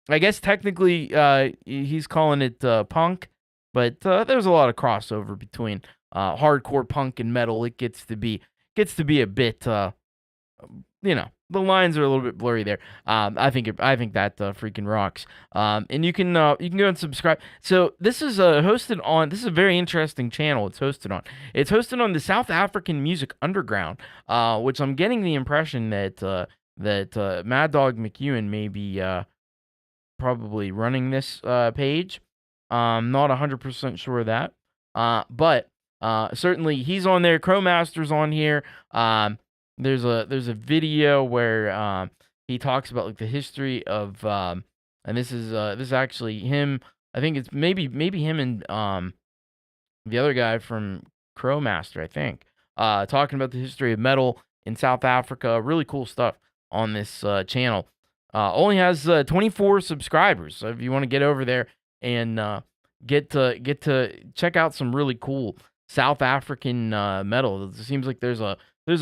guess technically he's calling it punk, but there's a lot of crossover between hardcore punk and metal. It gets to be a bit, the lines are a little bit blurry there. I think that freaking rocks. And you can go and subscribe. So this is hosted on. This is a very interesting channel. It's hosted on the South African Music Underground, which I'm getting the impression that Mad Dog McEwen may be probably running this page. Not 100% sure of that. But certainly he's on there. Crowmaster's on here. There's a video where he talks about like the history of and this is actually him. I think it's maybe him and the other guy from Crowmaster, I think, talking about the history of metal in South Africa. Really cool stuff on this channel. Only has 24 subscribers, so if you want to get over there and get to check out some really cool South African metal. It seems like there's a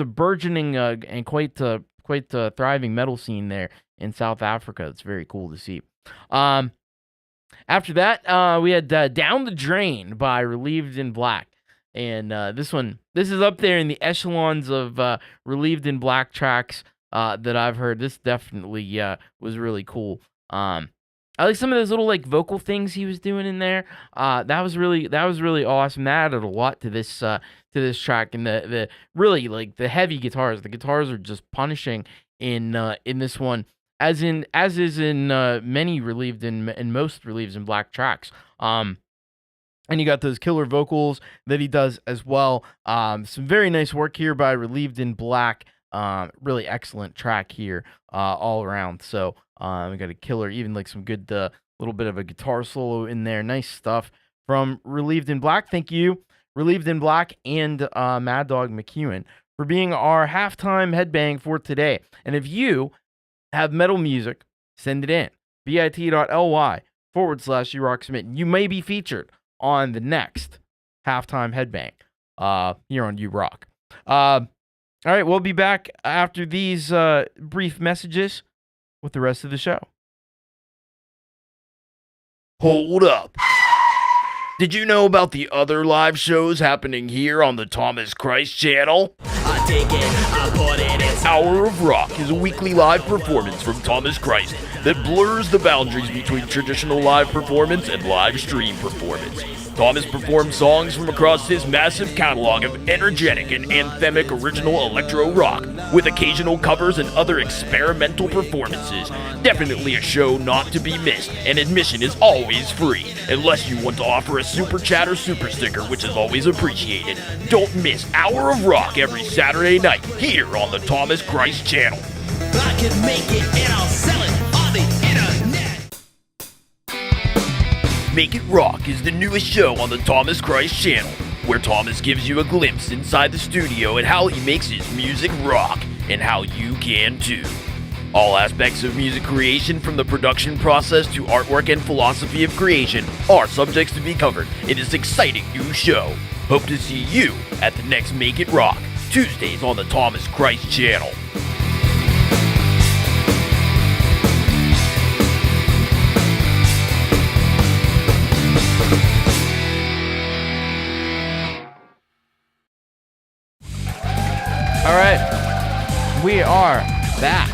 burgeoning and quite thriving metal scene there in South Africa. It's very cool to see. After that, we had Down the Drain by Relieved in Black. And this is up there in the echelons of Relieved in Black tracks that I've heard. This definitely was really cool. I like some of those little like vocal things he was doing in there. That was really awesome. That added a lot to this track, and the really like the heavy guitars. The guitars are just punishing in this one, as is in many relieved and most relieves in Black tracks. And you got those killer vocals that he does as well. Some very nice work here by Relieved in Black. Really excellent track here all around. So we got a killer, even like some good little bit of a guitar solo in there. Nice stuff from Relieved in Black. Thank you, Relieved in Black and Mad Dog McEwen, for being our halftime headbang for today. And if you have metal music, send it in. bit.ly/urocksmitten. You may be featured on the next halftime headbang here on You Rock. All right, we'll be back after these brief messages with the rest of the show. Hold up. Did you know about the other live shows happening here on the Thomas Christ channel? I take it, I put it in. Hour of Rock is a weekly live performance from Thomas Christ that blurs the boundaries between traditional live performance and live stream performance. Thomas performs songs from across his massive catalog of energetic and anthemic original electro rock, with occasional covers and other experimental performances. Definitely a show not to be missed, and admission is always free, unless you want to offer a super chat or super sticker, which is always appreciated. Don't miss Hour of Rock every Saturday night here on the Thomas Christ channel. I can make it and I'll sell it on the internet. Make It Rock is the newest show on the Thomas Christ channel, where Thomas gives you a glimpse inside the studio and how he makes his music rock, and how you can too. All aspects of music creation, from the production process to artwork and philosophy of creation, are subjects to be covered in this exciting new show. Hope to see you at the next Make It Rock, Tuesdays on the Thomas Christ channel. All right, we are back.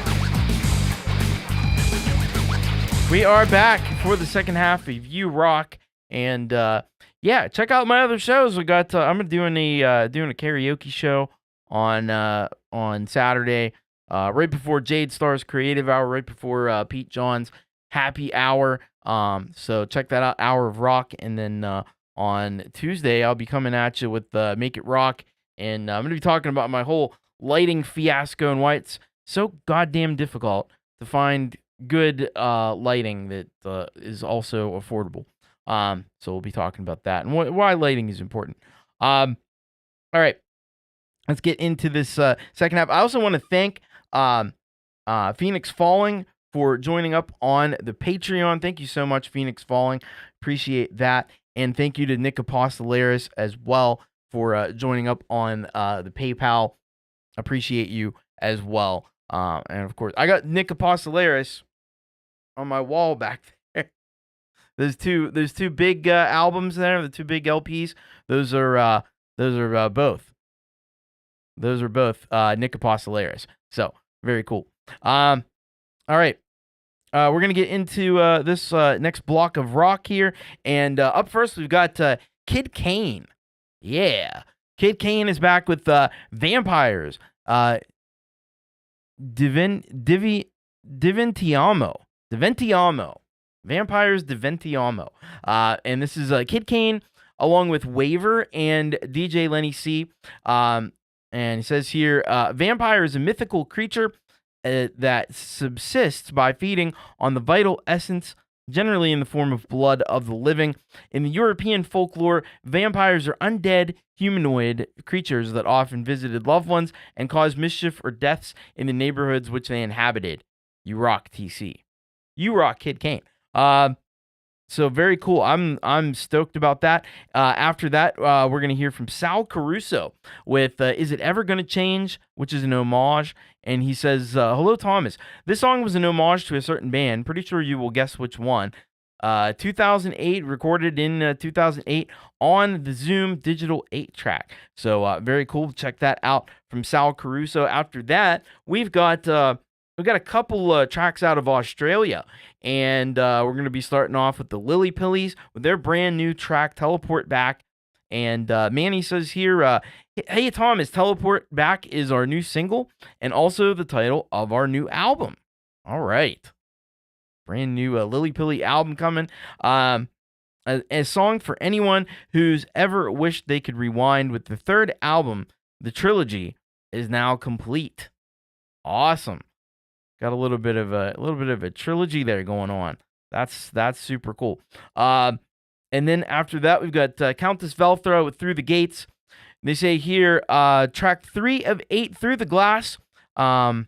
We are back for the second half of You Rock, and yeah, check out my other shows. We got I'm doing a karaoke show on Saturday, right before Jade Star's Creative Hour, right before Pete John's Happy Hour. So check that out, Hour of Rock, and then on Tuesday I'll be coming at you with Make It Rock, and I'm gonna be talking about my whole lighting fiasco and why it's so goddamn difficult to find good lighting that is also affordable. So we'll be talking about that and why lighting is important. All right, let's get into this second half. I also want to thank Fenix Falling for joining up on the Patreon. Thank you so much, Fenix Falling. Appreciate that. And thank you to Nic Apostoleris as well for joining up on the PayPal. Appreciate you as well. And of course, I got Nic Apostoleris on my wall back there. There's two big albums there, the two big LPs. Those are both. Those are both Nic Apostoleris. So very cool. All right. We're gonna get into this next block of rock here, and up first we've got Kid Kane. Yeah, Kid Kane is back with Vampires. Diventiamo. Vampires Diventiamo. And this is Kid Kane along with Waver and DJ Lenny C. And he says here, vampire is a mythical creature that subsists by feeding on the vital essence, generally in the form of blood, of the living. In the European folklore, vampires are undead, humanoid creatures that often visited loved ones and caused mischief or deaths in the neighborhoods which they inhabited. You rock, TC. You rock, Kid Kane. So very cool. I'm stoked about that. After that, we're gonna hear from Sal Caruso with "Is It Ever Gonna Change," which is an homage. And he says, "Hello, Thomas. This song was an homage to a certain band. Pretty sure you will guess which one. 2008, recorded in 2008 on the Zoom Digital 8-track. So very cool. Check that out from Sal Caruso. After that, we've got a couple tracks out of Australia, and we're going to be starting off with the Lily Pillies with their brand new track, Teleport Back. And Manny says here, hey, Thomas, Teleport Back is our new single and also the title of our new album. All right. Brand new Lily Pilly album coming. A song for anyone who's ever wished they could rewind with the third album. The trilogy is now complete. Awesome. Got a little bit of a trilogy there going on. That's super cool. And then after that, we've got Countess Velthro with Through the Gates. They say here, track 3 of 8, Through the Glass, from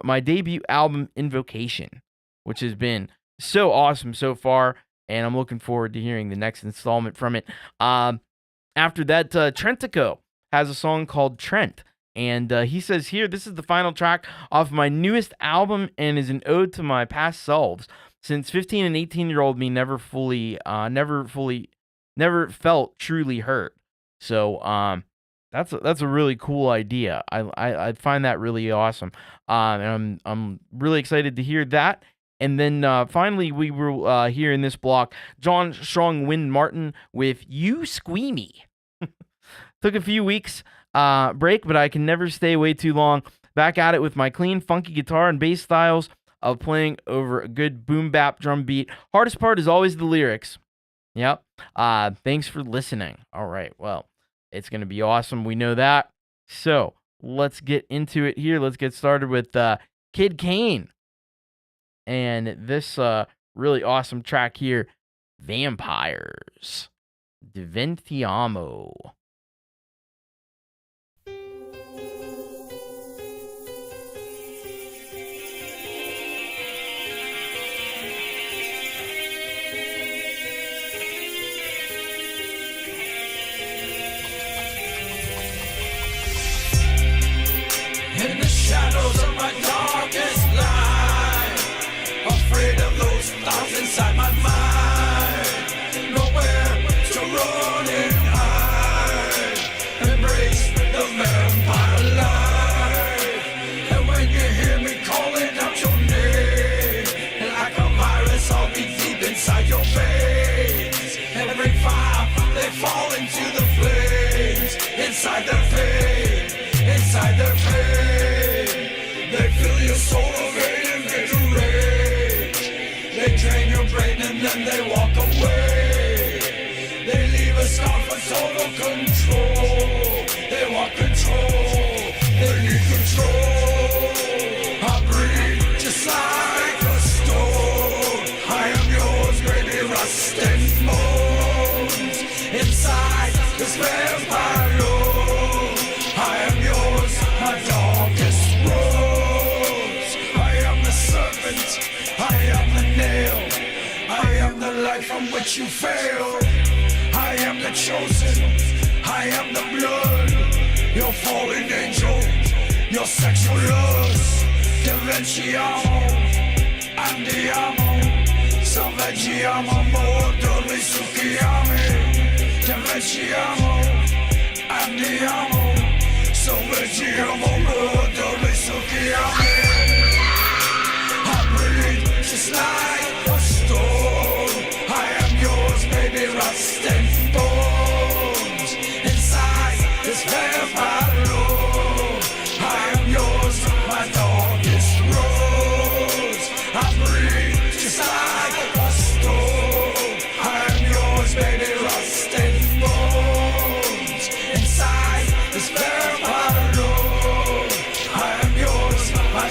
my debut album, Invocation, which has been so awesome so far, and I'm looking forward to hearing the next installment from it. After that, Trentico has a song called Trent, and he says here, this is the final track off my newest album and is an ode to my past selves. Since 15 and 18-year-old me never felt truly hurt. So that's a really cool idea. I find that really awesome. And I'm really excited to hear that. And then finally we will hear in this block John Strong Wind Martin with You Squeamy. Took a few weeks break, but I can never stay away too long. Back at it with my clean, funky guitar and bass styles of playing over a good boom bap drum beat. Hardest part is always the lyrics. Yep. Thanks for listening. All right. Well, it's going to be awesome. We know that. So let's get into it here. Let's get started with Kid Kane. And this really awesome track here, Vampires. Diventiamo. In the shadows of my darkest night, afraid of those thoughts inside my mind, nowhere to run and hide, embrace the vampire life. And when you hear me calling out your name, like a virus I'll be deep inside your veins. Every fire they fall into the flames, inside their pain, inside their pain. They fill your soul of hate and bitter rage. They drain your brain and then they walk away. They leave a scar for total control. They want control. They need control. I breathe just like a stone. I am yours, baby, rust and bones. Inside this vampire love, I am yours, my darkest rose. I am the serpent, I am the nail, I am the light from which you fail. I am the chosen, I am the blood, your fallen angel, your sexual lust. Diventiamo, andiamo, salveggiamo, morto, succhiamo. Diventiamo, andiamo, salveggiamo, morto, succhiamo. I breathe just like a stone. I am yours, baby, rust and bones. Inside this vampire love, I am yours, my darkest rose. I breathe just like a stone. I am yours, baby, rust and bones. Inside this vampire love, I am yours, my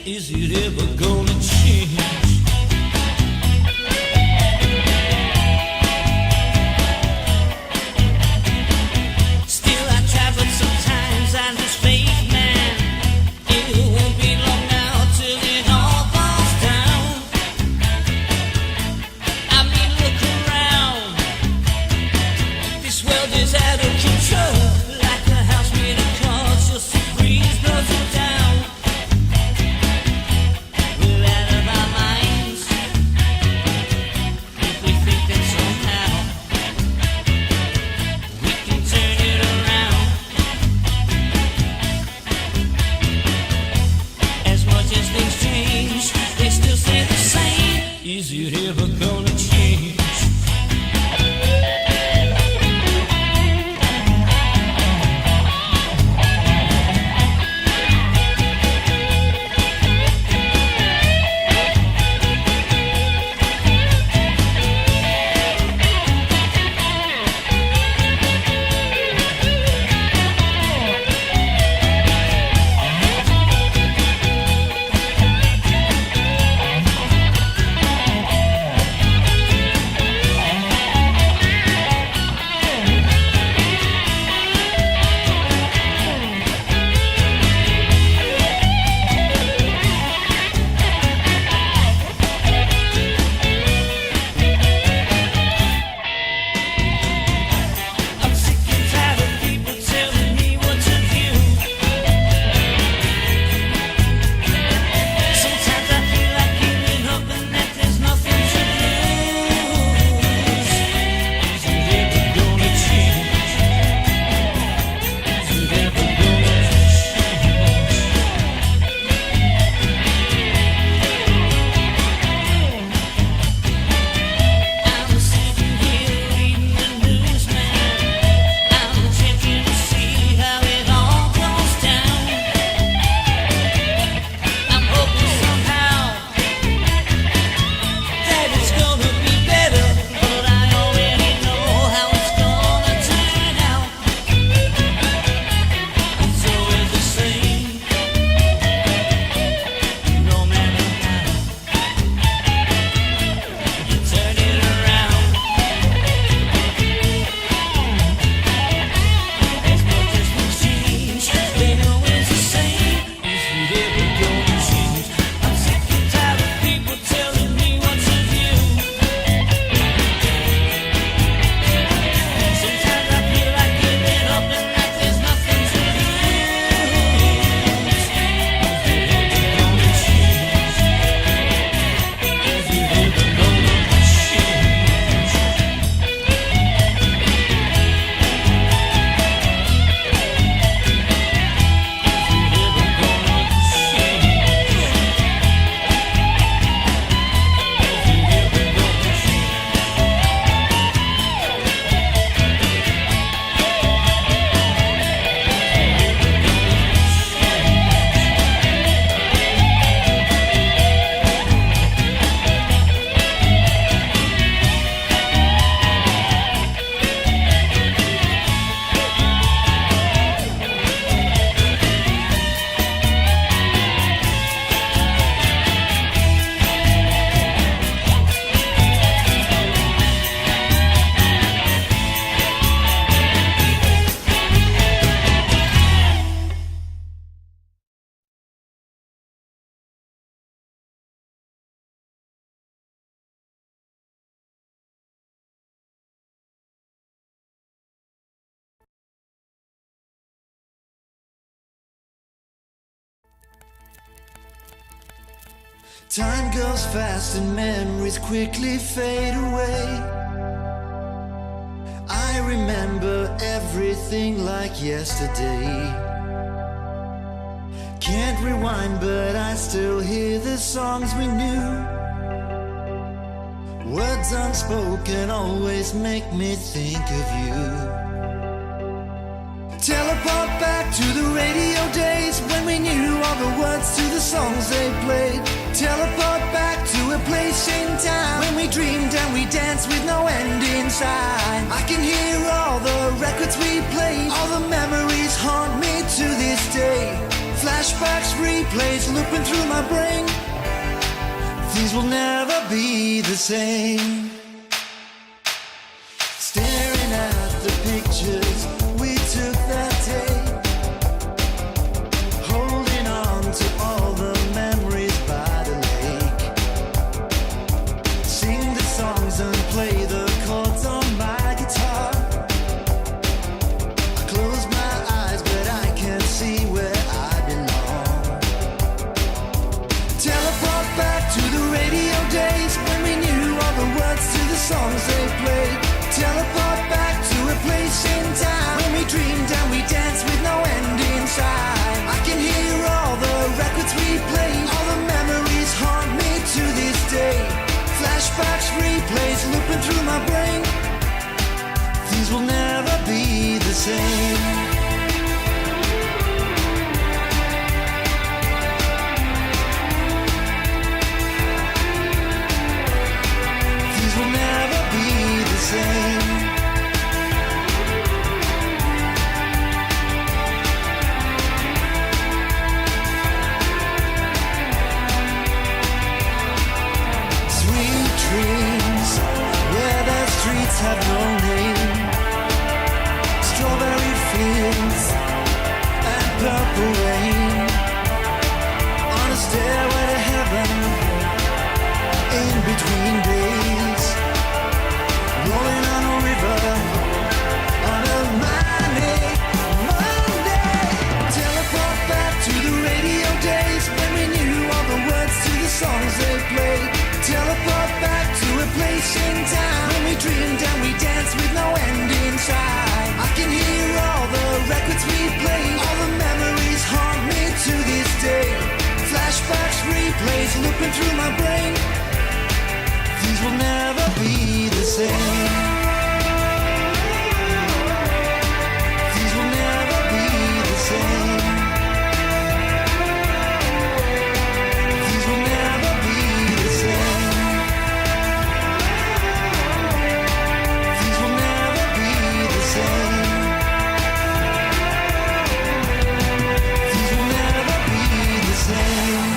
Is it ever gonna change? Still I try, but sometimes I lose faith, man. It won't be long now till it all falls down. I mean, look around. This world is out of control. Like a house made of cards, just a breeze blows it down. We're out of our minds. If we think that somehow we can turn it around. As much as things change, they still stay the same. Is it ever gonna change? I'm sick and tired of people telling me what to do. Sometimes I feel like giving up and that there's nothing to lose. Is it ever gonna change? Is it ever gonna change? I'm sitting here reading the news, man. I'm checking to see how it all goes down. I'm hoping somehow that it's gonna be better, but I already know how it's gonna turn out. It's always the same, no matter how you turn it around. As much as things change, they know it's the same. Is it ever gonna change? I'm sick and tired of people telling me what to do. Sometimes I feel like giving up and that there's nothing to lose. Is it ever gonna change? Is it ever gonna change? Time goes fast and memories quickly fade away. I remember everything like yesterday. Can't rewind, but I still hear the songs we knew. Words unspoken always make me think of you. Teleport back to the radio days when we knew all the words to the songs they played. Teleport back to a place in time when we dreamed and we danced with no end in sight. I can hear all the records we played. All the memories haunt me to this day. Flash Flashbacks, replays, looping through my brain. Things will never be the same. Staring at the pictures we took that day, holding on to all the memories by the lake. Sing the songs and play the chords on my guitar. I close my eyes but I can't see where I belong. Teleport back to the radio days when we knew all the words to the songs they played. Teleport back to a place in time when we dreamed and we danced with no end in sight. I can hear all the records we played. All the memories haunt me to this day. Flashbacks, replays, looping through my brain. Things will never be the same. Things will never be the same. Sweet dreams where the streets have no name. Strawberry fields and purple rain on a stairway to heaven in between days. Rolling on a river on a Monday. Teleport back to the radio days when we knew all the words to the songs they played. Teleport back to a place in time when we dreamed and we danced with no end in sight. I can hear all the records we played. All the memories haunt me to this day. Flashbacks, replays, looping through my brain. Things will never be the same. Things will never be the same. Things will never be the same. Things will never be the same. Things will never be the same.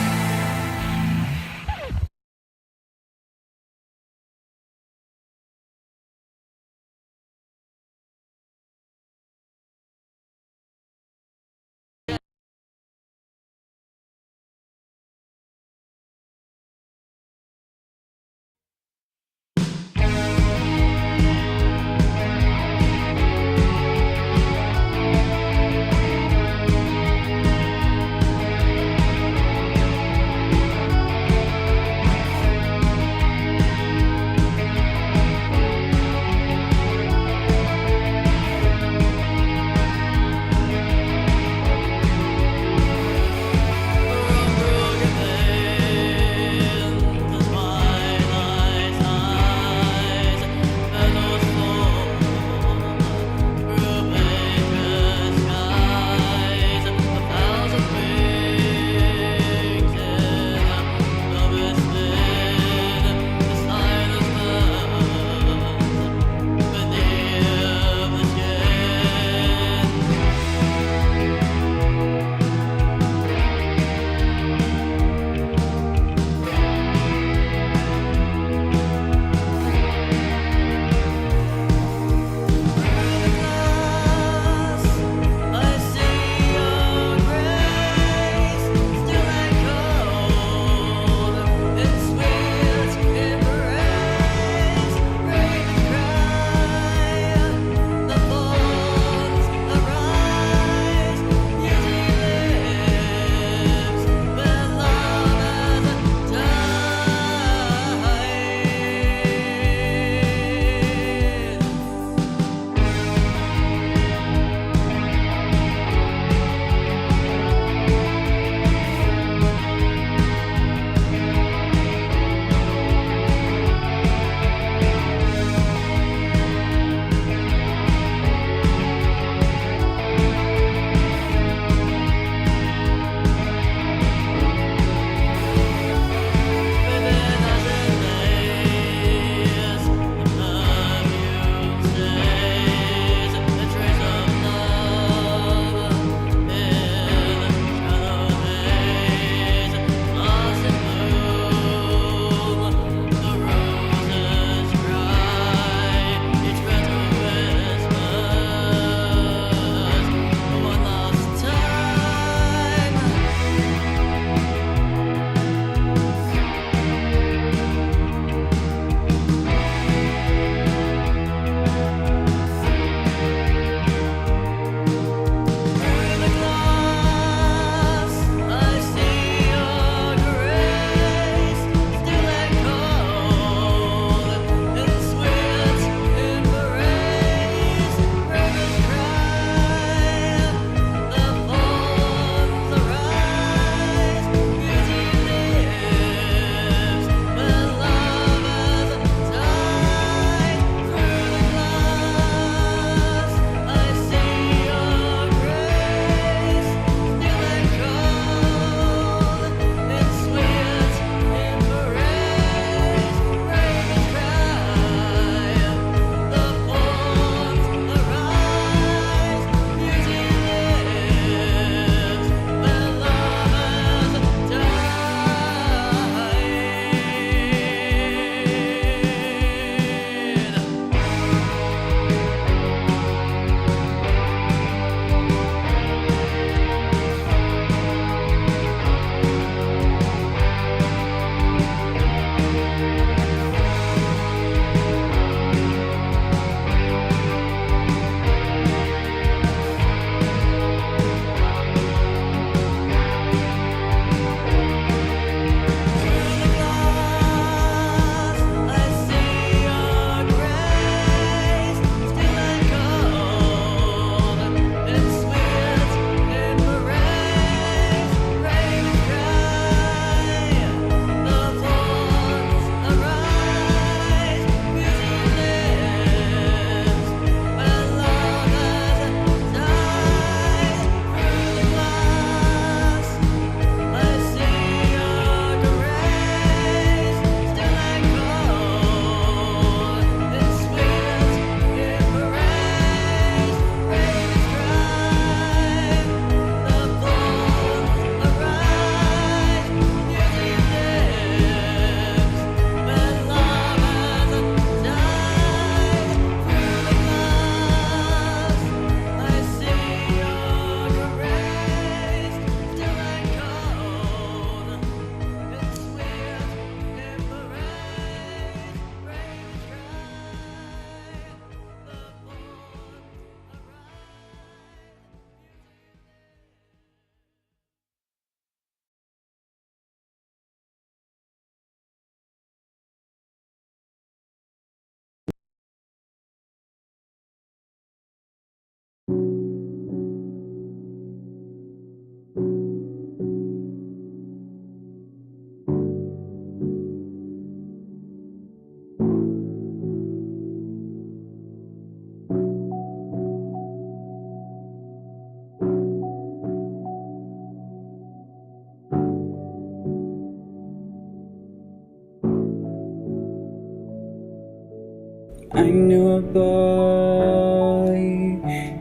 I knew a boy,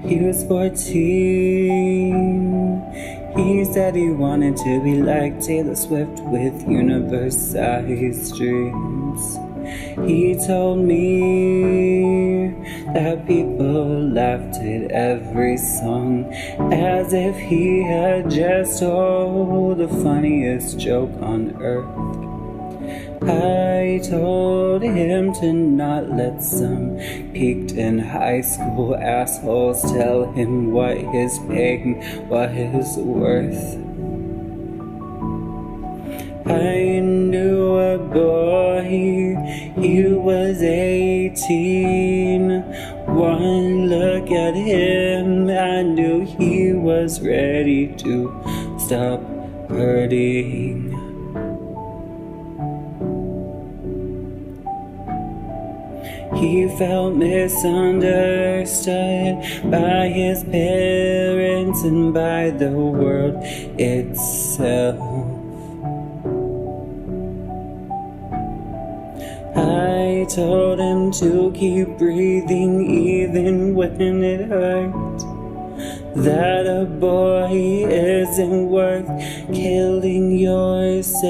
he was 14. He said he wanted to be like Taylor Swift with universe-sized dreams. He told me that people laughed at every song as if he had just told the funniest joke on earth. I told him to not let some peaked in high school assholes tell him what his pain was worth. I knew a boy, he was 18. One look at him, I knew he was ready to stop hurting. He felt misunderstood by his parents and by the world itself. I told him to keep breathing even when it hurt. That a boy isn't worth killing yourself.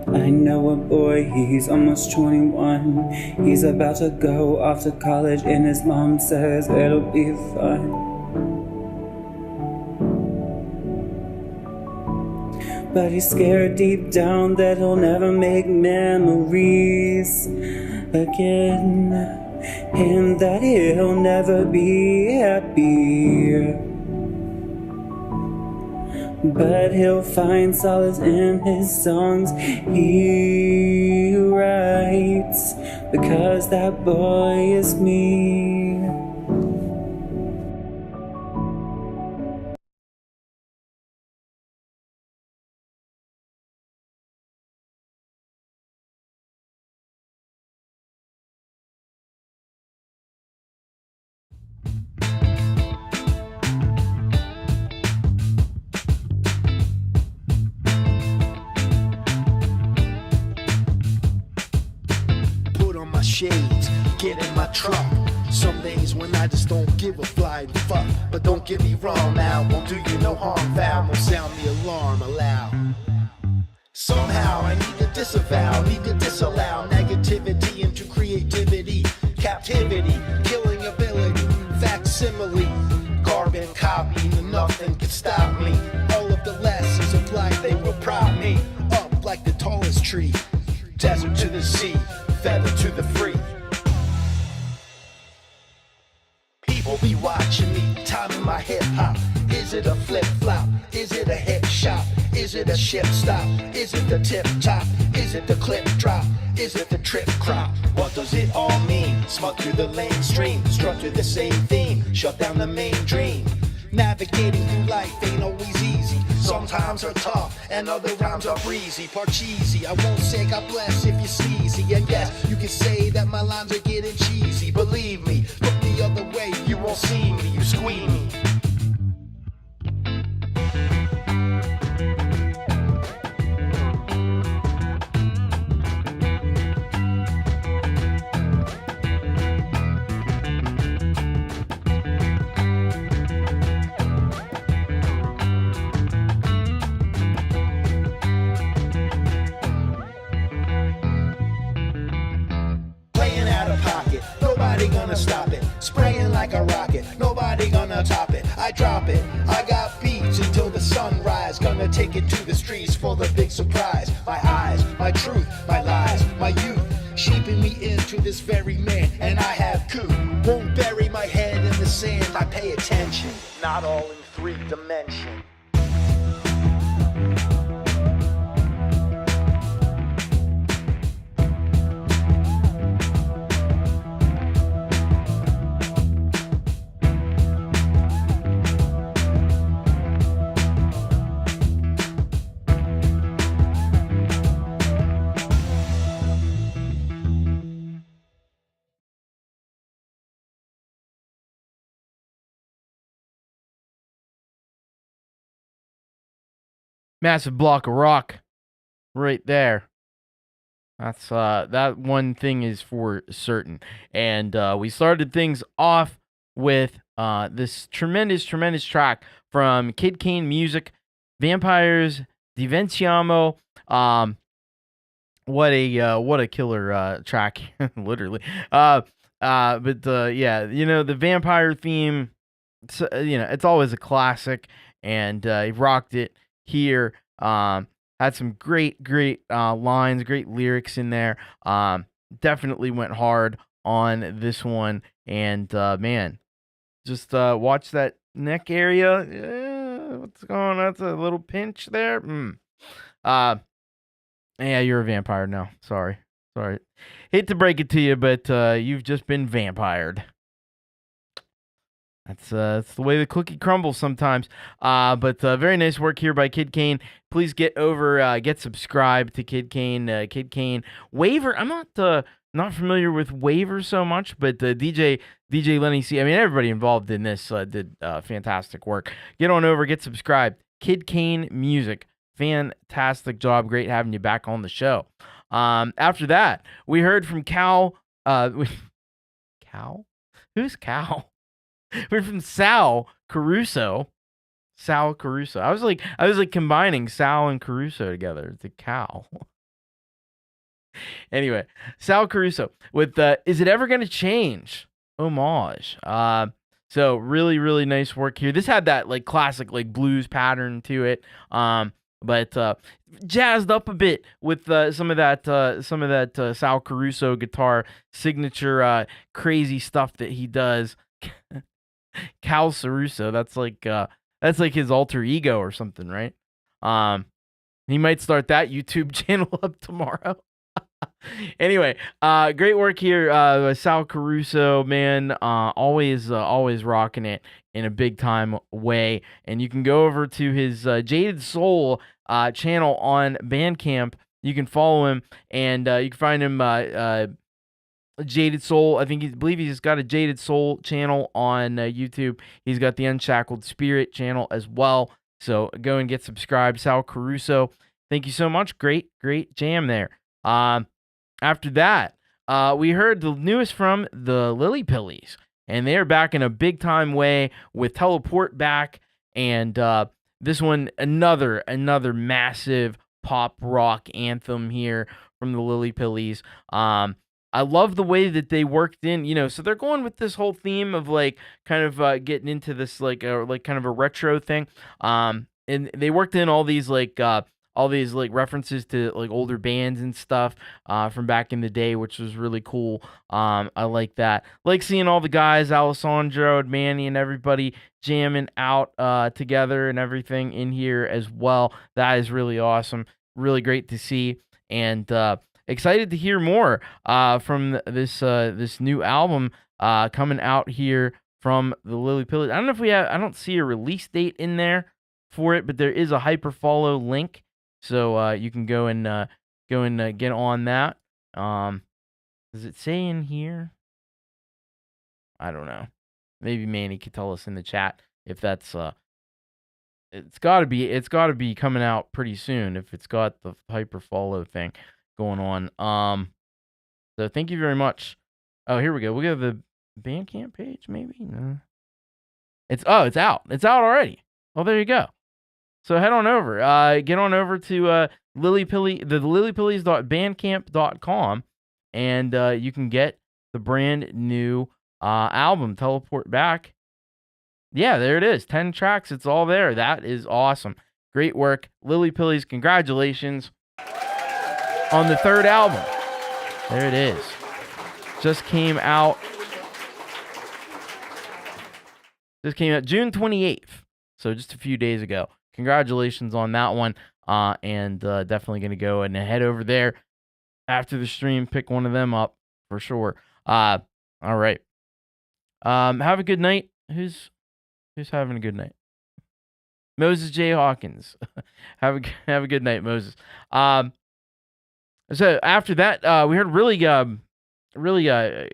I know a boy, he's almost 21. He's about to go off to college and his mom says it'll be fun. But he's scared deep down that he'll never make memories again, and that he'll never be happy. But he'll find solace in his songs he writes, because that boy is me. Put on my shades, get in my truck. Some days when I just don't give a flying fuck. But don't get me wrong now, won't do you no harm. Foul won't sound the alarm aloud. Somehow I need to disavow, need to disallow negativity into creativity, captivity, killing ability, facsimile, carbon copy, nothing can stop me. All of the lessons of life, they will prop me up like the tallest tree. Desert to the sea, feather to the free. People be watching me, timing my hip hop. Is it a flip flop? Is it a hip shop? Is it a ship stop? Is it the tip top? Is it the clip drop? Is it the trip crop? What does it all mean? Smut through the lane stream, struck through the same theme, shut down the main dream. Navigating through life ain't always easy. Sometimes are tough and other rhymes are breezy. Parcheesi, I won't say God bless if you're sleazy. And yes, you can say that my lines are getting cheesy. Believe me, look the other way, you won't see me, you squeeze me. Nobody gonna stop it, spraying like a rocket. Nobody gonna top it, I drop it. I got beats until the sunrise. Gonna take it to the streets for the big surprise. My eyes, my truth, my lies, my youth, shaping me into this very man. And I have coup, won't bury my head in the sand. I pay attention, not all in 3 dimensions. Massive block of rock right there. That's that one thing is for certain. And we started things off with this tremendous track from Kid Kane Music, Vampires Diventiamo. What a killer track, literally. But yeah, the vampire theme, it's always a classic, and he rocked it here. Had some great lines, great lyrics in there. Definitely went hard on this one, and man, just watch that neck area. Yeah, what's going on? That's a little pinch there. Yeah, you're a vampire now. Sorry. Hate to break it to you, but you've just been vampired. That's the way the cookie crumbles sometimes. But very nice work here by Kid Kane. Please get over, get subscribed to Kid Kane. Kid Kane Waver. I'm not familiar with Waver so much, but DJ Lenny C. I mean, everybody involved in this did fantastic work. Get on over, get subscribed. Kid Kane Music. Fantastic job. Great having you back on the show. After that, we heard from Cal. Cal? Who's Cal? We're from Sal Caruso. Sal Caruso. I was like combining Sal and Caruso together. It's a Cal. Anyway, Sal Caruso with Is It Ever Gonna Change? Homage. So really nice work here. This had that like classic like blues pattern to it. But jazzed up a bit with some of that Sal Caruso guitar signature crazy stuff that he does. Cal Caruso, that's like his alter ego or something, right? He might start that YouTube channel up tomorrow. Anyway, great work here, Sal Caruso, man. Always rocking it in a big time way. And you can go over to his Jaded Soul channel on Bandcamp. You can follow him, and you can find him Jaded Soul. I believe he's got a Jaded Soul channel on YouTube. He's got the Unshackled Spirit channel as well. So go and get subscribed. Sal Caruso, thank you so much. Great jam there. After that, we heard the newest from the Lily Pillies, and they're back in a big time way with Teleport back, and this one another massive pop rock anthem here from the Lily Pillies. I love the way that they worked in, so they're going with this whole theme of like kind of getting into this like kind of a retro thing. And they worked in all these references to like older bands and stuff from back in the day, which was really cool. I like that. Like seeing all the guys, Alessandro and Manny and everybody jamming out together and everything in here as well. That is really awesome. Really great to see. And excited to hear more from this new album coming out here from the Lily Pillies. I don't know if I don't see a release date in there for it, but there is a hyperfollow link, so you can go and get on that. Does it say in here? I don't know. Maybe Manny could tell us in the chat if that's it's got to be coming out pretty soon if it's got the hyperfollow thing going on. So thank you very much. Oh, here we go. We got the Bandcamp page, maybe? No. It's out. It's out already. Well, there you go. So head on over. Get on over to lilypillies.bandcamp.com, and you can get the brand new album, Teleport Back. Yeah, there it is. 10 tracks. It's all there. That is awesome. Great work. Lily Pillies, congratulations on the third album. There it is. Just came out June 28th. So just a few days ago. Congratulations on that one. And definitely going to go and head over there after the stream, pick one of them up for sure. All right. Have a good night. Who's having a good night? Moses J. Hawkins. have a good night, Moses. So after that, we heard really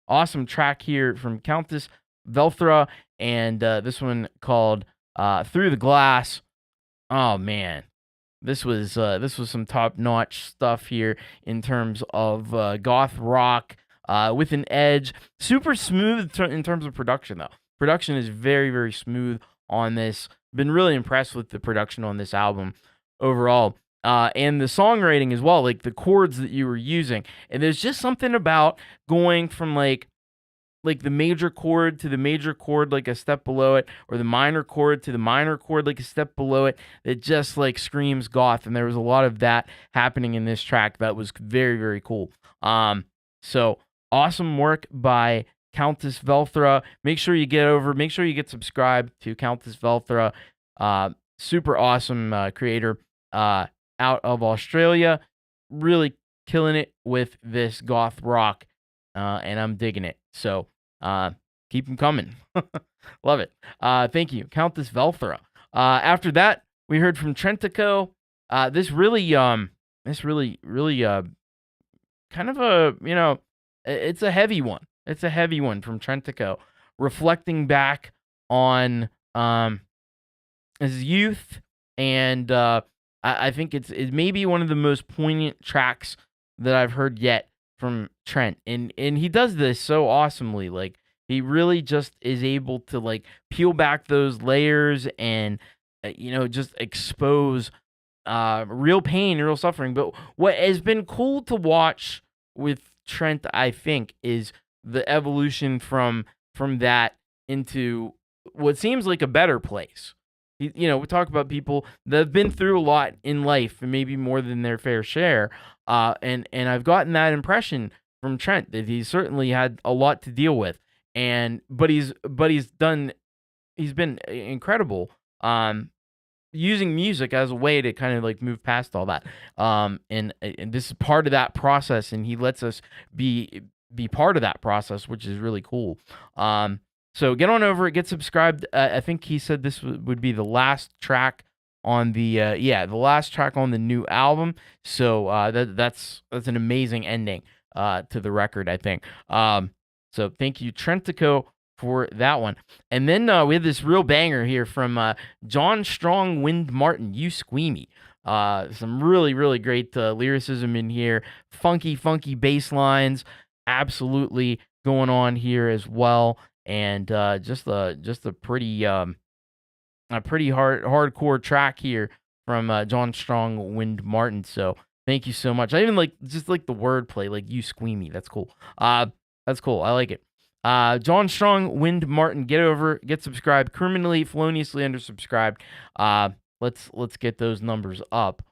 awesome track here from Countess Velthra, and this one called Through the Glass. Oh man, this was some top notch stuff here in terms of goth rock with an edge. Super smooth in terms of production though. Production is very very smooth on this. Been really impressed with the production on this album overall. And the songwriting as well, like the chords that you were using. And there's just something about going from like the major chord to the major chord like a step below it, or the minor chord to the minor chord like a step below it, that just like screams goth. And there was a lot of that happening in this track that was very very cool. So awesome work by Countess Velthra. Make sure you get subscribed to Countess Velthra. Super awesome creator out of Australia, really killing it with this goth rock, and I'm digging it. So keep them coming. Love it. Thank you, Countess Velthra. After that, we heard from Trentico. This really kind of a, it's a heavy one. It's a heavy one from Trentico, reflecting back on his youth, and I think it may be one of the most poignant tracks that I've heard yet from Trent, and he does this so awesomely. Like, he really just is able to like peel back those layers and just expose real pain, real suffering. But what has been cool to watch with Trent, I think, is the evolution from that into what seems like a better place. We talk about people that have been through a lot in life, and maybe more than their fair share. And I've gotten that impression from Trent, that he's certainly had a lot to deal with. But he's been incredible. Using music as a way to kind of like move past all that. And this is part of that process, and he lets us be part of that process, which is really cool. So get on over it, get subscribed. I think he said this would be the last track on the last track on the new album. So that's an amazing ending to the record, I think. So thank you, Trentico, for that one. And then we have this real banger here from John Strong Wind Martin, You Squeamy. Some really, really great lyricism in here. Funky bass lines, absolutely going on here as well. And just a pretty hardcore track here from John Strong Wind Martin. So thank you so much. I even like the wordplay, like You Squeamy. That's cool. That's cool. I like it. John Strong Wind Martin, get subscribed. Criminally, feloniously undersubscribed. Let's get those numbers up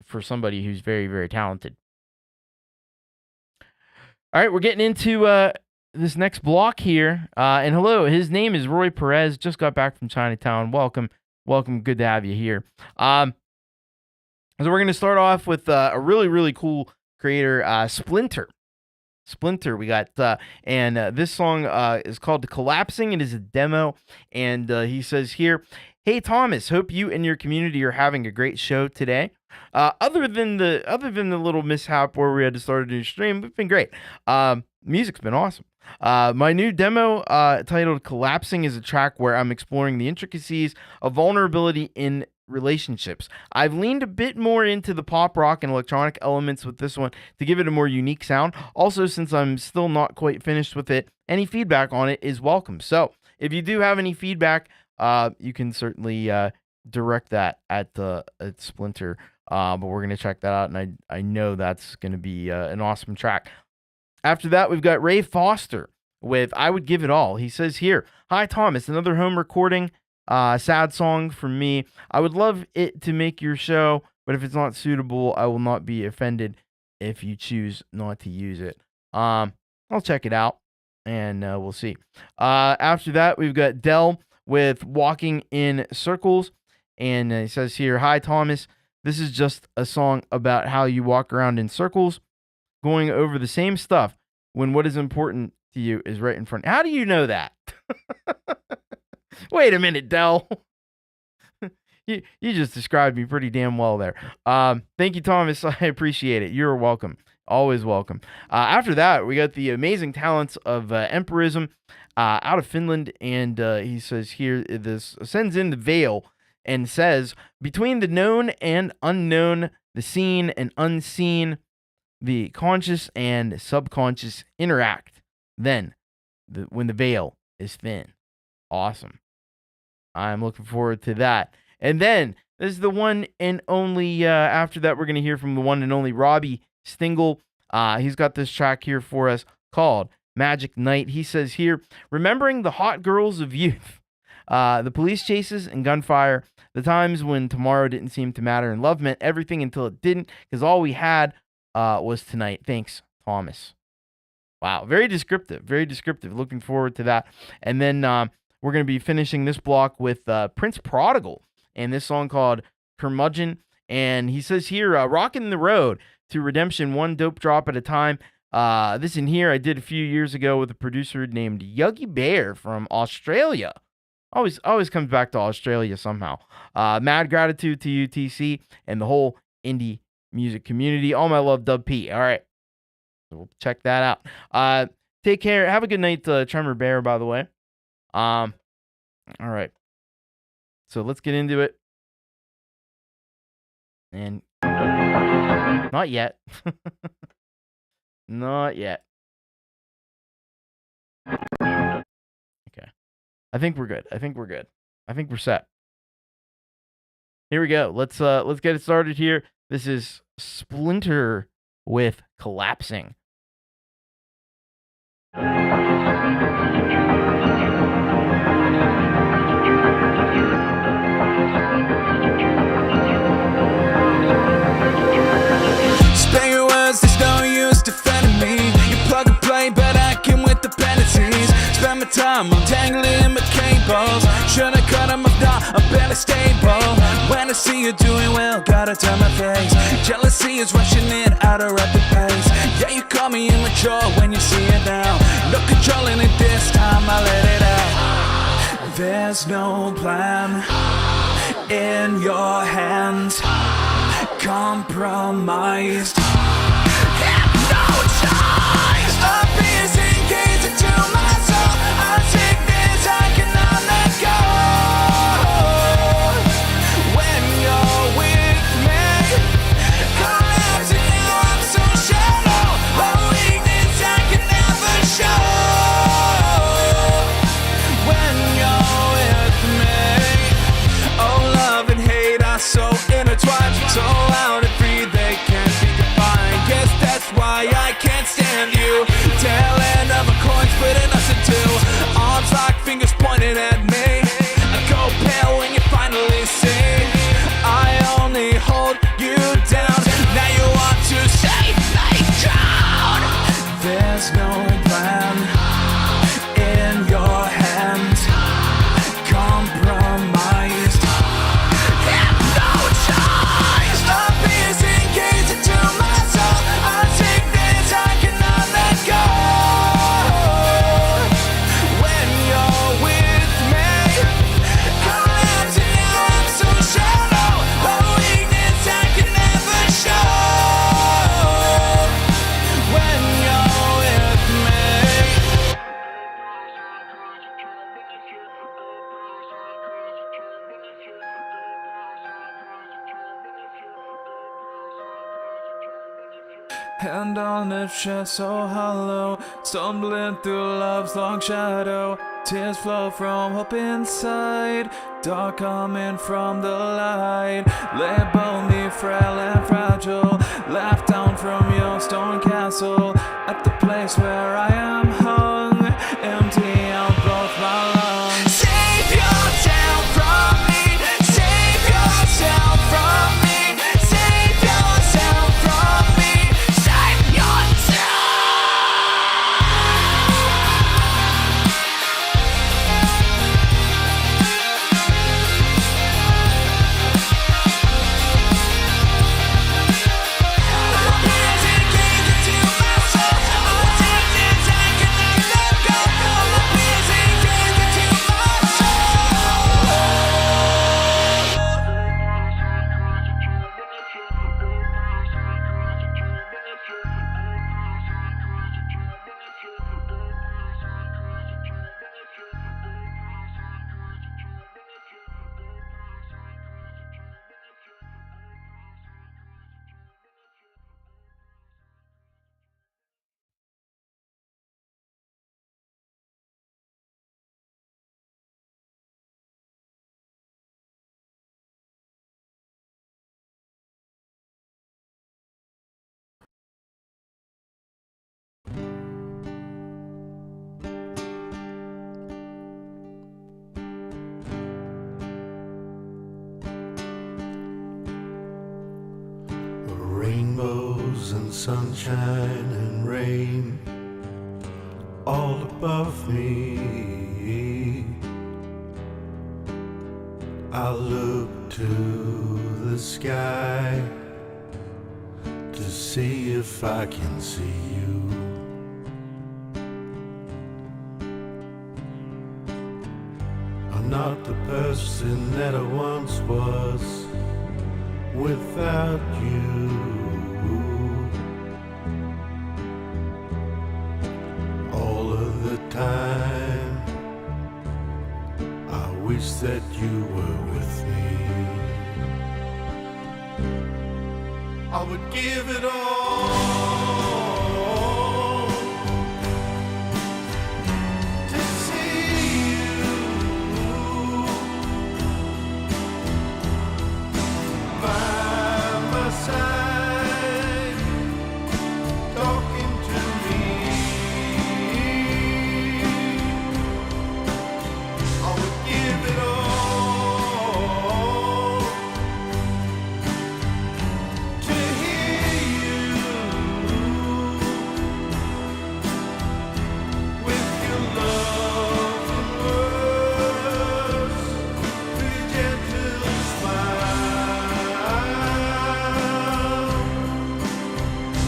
for somebody who's very, very talented. All right, we're getting into this next block here. And hello, his name is Roy Perez. Just got back from Chinatown. Welcome. Good to have you here. So we're going to start off with a really, really cool creator, Splinter. We got, and this song is called Collapsing. It is a demo, and he says here, "Hey Thomas, hope you and your community are having a great show today. Other than the little mishap where we had to start a new stream, it's been great. Music's been awesome. My new demo titled Collapsing is a track where I'm exploring the intricacies of vulnerability in relationships. I've leaned a bit more into the pop rock and electronic elements with this one to give it a more unique sound. Also, since I'm still not quite finished with it, any feedback on it is welcome. So if you do have any feedback, you can certainly direct that at Splinter. But we're going to check that out, and I know that's going to be an awesome track. After that, we've got Ray Foster with I Would Give It All. He says here, "Hi Thomas, another home recording. Sad song from me. I would love it to make your show, but if it's not suitable, I will not be offended if you choose not to use it." I'll check it out, and we'll see. After that, we've got Dell with Walking in Circles, and he says here, "Hi Thomas, this is just a song about how you walk around in circles, going over the same stuff when what is important to you is right in front." How do you know that? Wait a minute, Dell. you just described me pretty damn well there. Thank you, Thomas. I appreciate it. You're welcome. Always welcome. After that, we got the amazing talents of Empirism out of Finland, and he says here, this sends in the veil. and says, between the known and unknown, the seen and unseen, the conscious and subconscious interact. Then, when the veil is thin. Awesome. I'm looking forward to that. And then, this is the one and only, after that, we're going to hear from the one and only Robbie Stingle. He's got this track here for us called Magic Night. He says here, remembering the hot girls of youth, the police chases and gunfire, the times when tomorrow didn't seem to matter and love meant everything until it didn't, because all we had was tonight. Thanks, Thomas. Wow, very descriptive, very descriptive. Looking forward to that. And then we're going to be finishing this block with Prince Prodigal and this song called Curmudgeon. And he says here, rocking the road to redemption, one dope drop at a time. This in here I did a few years ago with a producer named Yuggy Bear from Australia. Always comes back to Australia somehow. Mad gratitude to UTC and the whole indie music community. All my love, Dub P. All right. So we'll check that out. Take care. Have a good night, Tremor Bear, by the way. All right. So let's get into it. And not yet. Not yet. Okay. I think we're good. I think we're set. Here we go. Let's get it started here. This is Splinter with Collapsing. Spare your words, there's no use defending me. You plug and play, but I came with the penalties. Spend my time untangling my cables. Should've cut them off, now I'm barely stable. When I see you doing well, gotta turn my face. Jealousy is rushing in at a rapid pace. Yeah, you call me immature when you see it now. No controlling it this time, I let it out. There's no plan in your hands. Compromised, hypnotized. A piercing gaze into my soul. A sickness I cannot let go. When you're with me, collapsing now I'm so shallow. A weakness I can never show. When you're with me, oh love and hate are so intertwined, so loud and free they can't be defined. Guess that's why I can't stand you. Tail end of a coin splitting us in two. Arms like fingers pointed at me. I go pale when you finally see I only hold you down. Now you want to save me drown. There's no plan in your hands. Compromised, hypnotized. A piercing gaze into my soul. A sickness I cannot let go. When you're with me, collapsing now I'm so shallow. A weakness I can never show. When you're with me. Hand on the chest so hollow, stumbling through love's long shadow. Tears flow from hope inside, dark coming from the light. Label me frail and fragile, laugh down from your stone castle. At the place where I am hung, empty out both my lungs. Save yourself from me, save yourself from me, save yourself from me, save yourself. A piercing gaze into my soul. A sickness I and sunshine and rain all above me. I look to the sky to see if I can see you. I'm not the person that I once was without you. All of the time I wish that you were with me. I would give it all to see you by my side, talking to me. I would give it all to hear you with your loving words, with your gentle smile.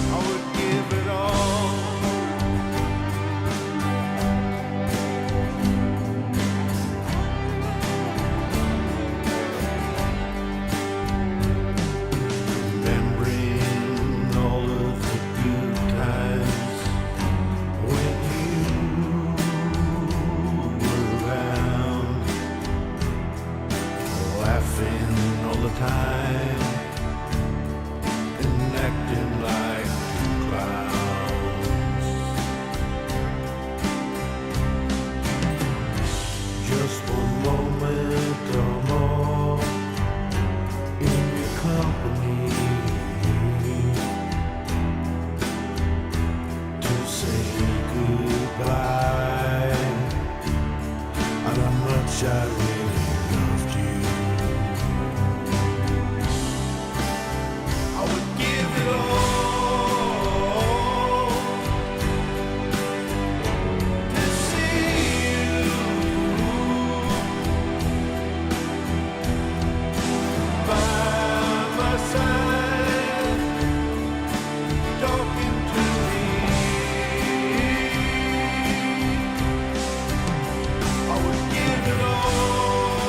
I would give it all. Remembering all of the good times when you were around, laughing all the time and acting like clowns. Just one moment or more in your company to say goodbye, and how much I really loved you. I would give it all to see you by my side, talking to me. I would give it all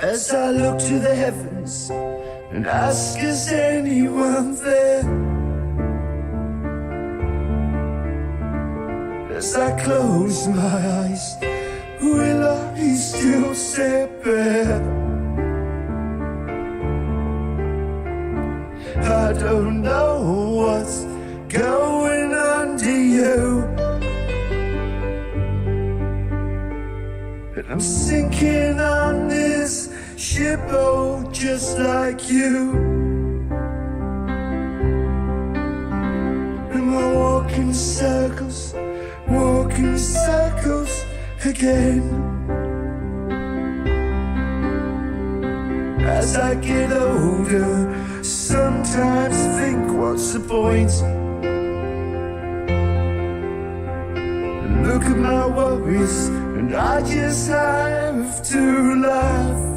As I look to the heavens and ask, is anyone there? As I close my eyes, will I still stay bare? I don't know what's going under you, but I'm sinking on this ship, oh, just like you. Am I walking circles again? As I get older, sometimes think, what's the point? Look at my worries, and I just have to laugh.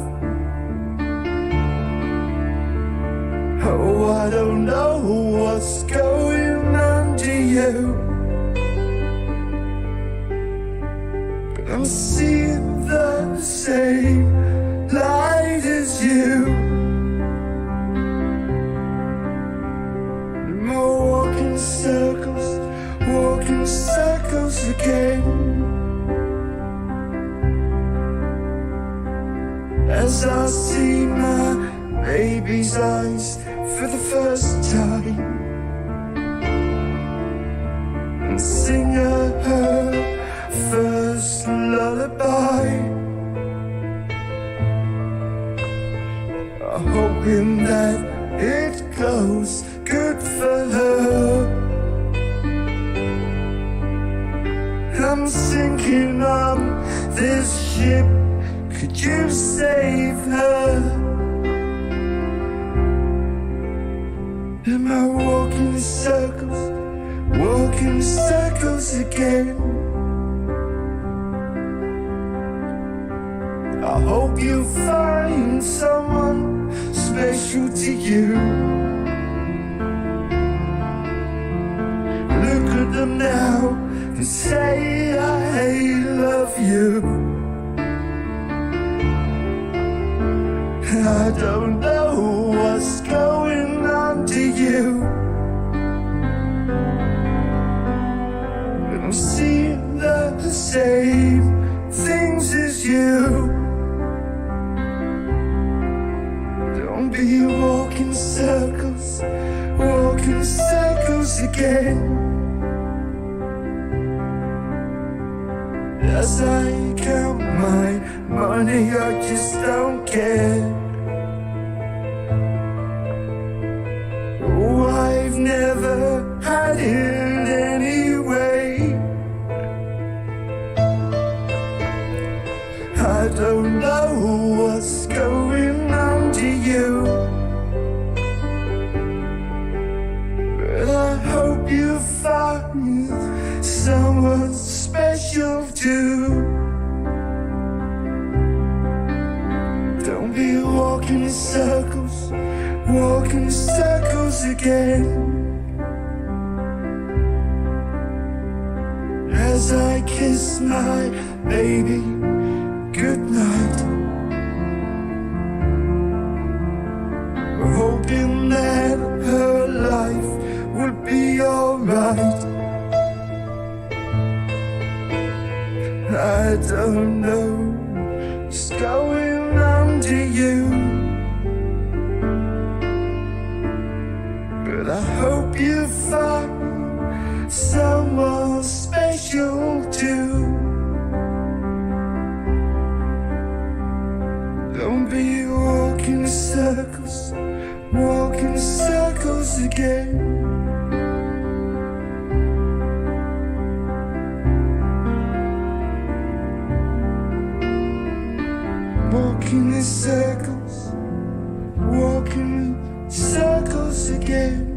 Oh, I don't know what's going under you, but I'm seeing the same light as you. And we're walking circles again. As I see my baby's eyes for the first time, and sing her first lullaby, hoping that it goes good for her. I'm sinking on this ship, could you save her? Am I walking circles again? I hope you find someone special to you. Look at them now and say I love you. I don't know what's going on to you, but I'm seeing the same things as you. Don't be walking circles again. As I count my money, I just don't care. Oh, I've never had it anyway. I don't know what's going on to you, but I hope you find someone special too. Don't be walking circles again. As I kiss my baby goodnight, hoping that her life will be alright. I don't know what's going on to you, but I hope you find someone special too. Don't be walking circles again. Walking in circles again.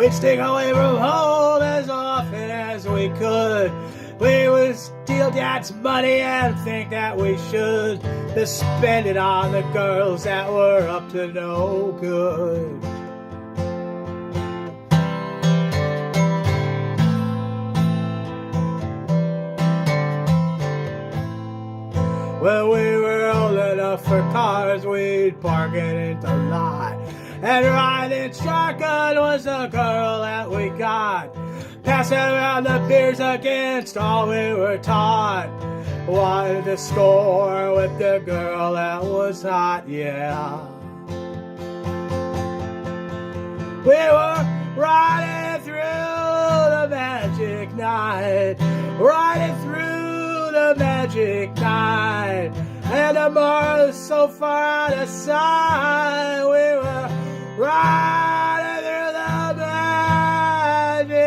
We'd stick away from home as often as we could. We would steal Dad's money and think that we should just spend it on the girls that were up to no good. When we were old enough for cars, we'd park it in the lot. And riding shotgun was the girl that we got. Passing around the beers against all we were taught. Wanted to score with the girl that was hot, yeah. We were riding through the magic night. Riding through the magic night. And the Mars so far out of sight. We were riding through the magic night.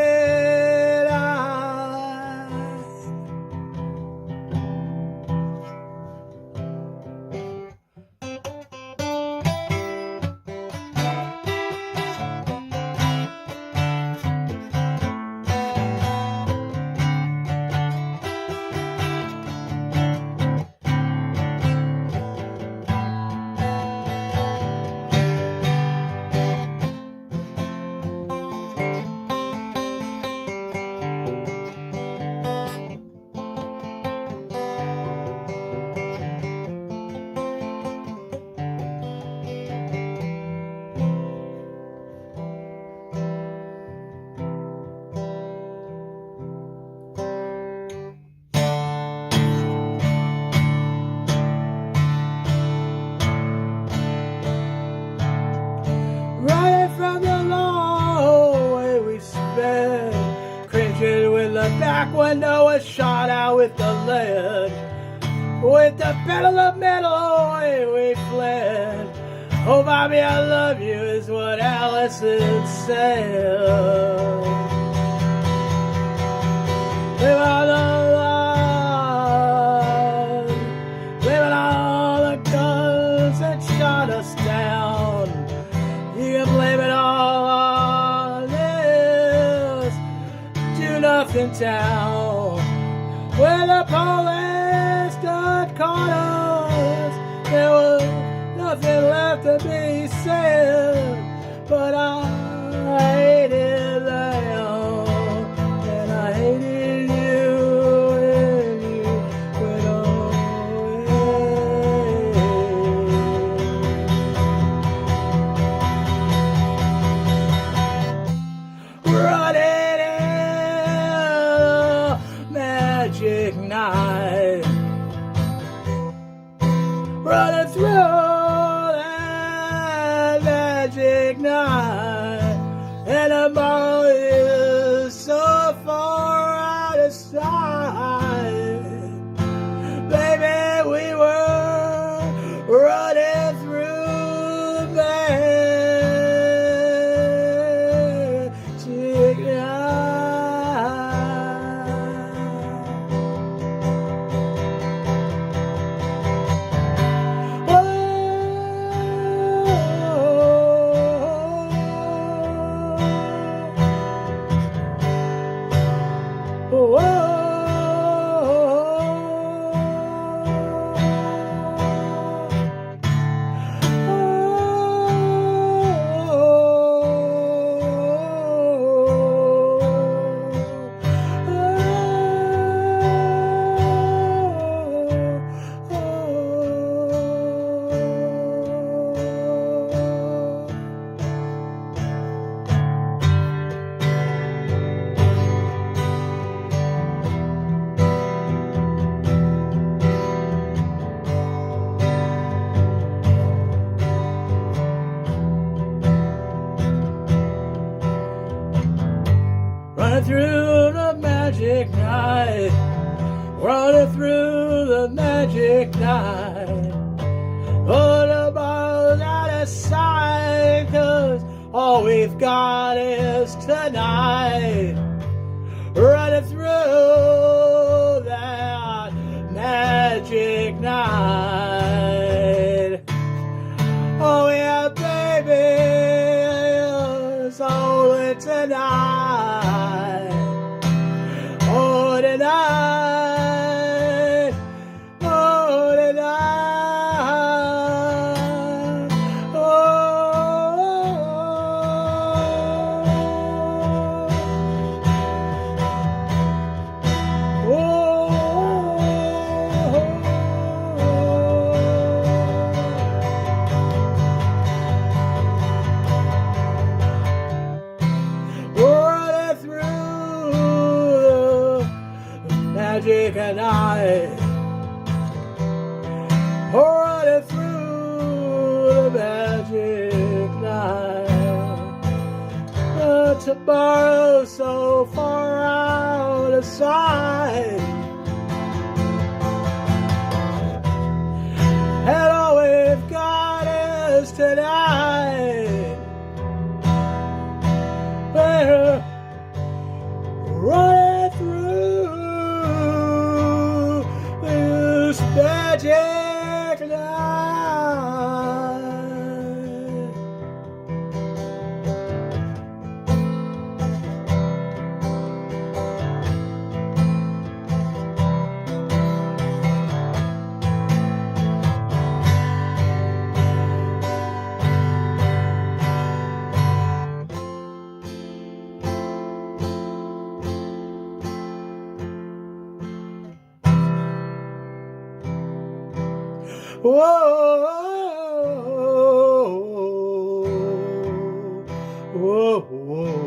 Running from the long way we sped, cringing when the back window was shot out with the lead. With the pedal of metal away we fled. Oh, Bobby, I love you is what Allison said. Live on the line, living all the guns that shot us down. You can blame it all on this do-nothing town. When the police got caught us, there was nothing left to be said. But I hated them, and I hated you, and you went away. Running in the magic night, running through that magic night, and the mall is so far out of sight. Baby, we were running through magic night. Running through the magic night, running through the magic night. Oh, the ball's out of sight, 'cause all we've got is tonight. Running through that magic night. Oh yeah, baby, it's only tonight. magic night. Running through the magic night. But tomorrow's so far out of sight. And all we've got is tonight. We're running through this magic night. Whoa, whoa, whoa.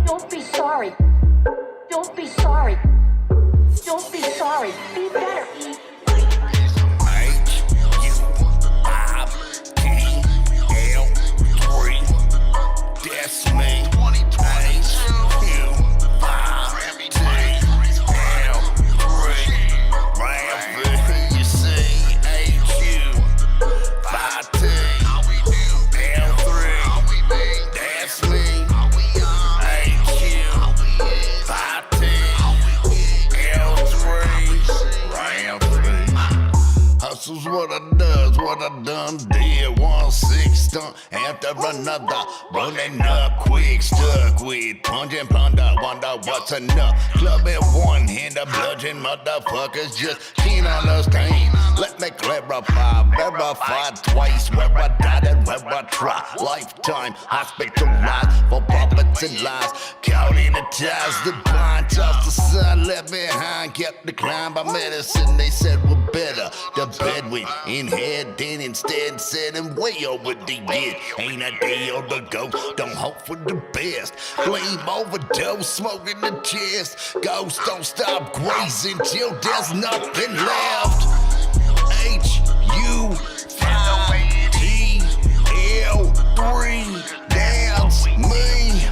Don't be sorry. Don't be sorry. Don't be sorry. Be better. That's me. Hustle's what I does, what I done did. 1-6 stunt after another, running up quick, stuck with punching ponder, wonder what's enough. Club at one hand, the bludgeon motherfuckers just can't understand. Let me clarify, verify twice where I died and where I try. Lifetime hospitalized for puppets and lies. Caught in the ties, the blind tossed aside, left behind, kept declined by medicine. They said we're better. The bedouin in head, then instead said him way over the edge. Ain't a day or the go, don't hope for the best. Blame overdose, smoking the chest. Ghosts don't stop grazing till there's nothing left. HU5TL3, that's me.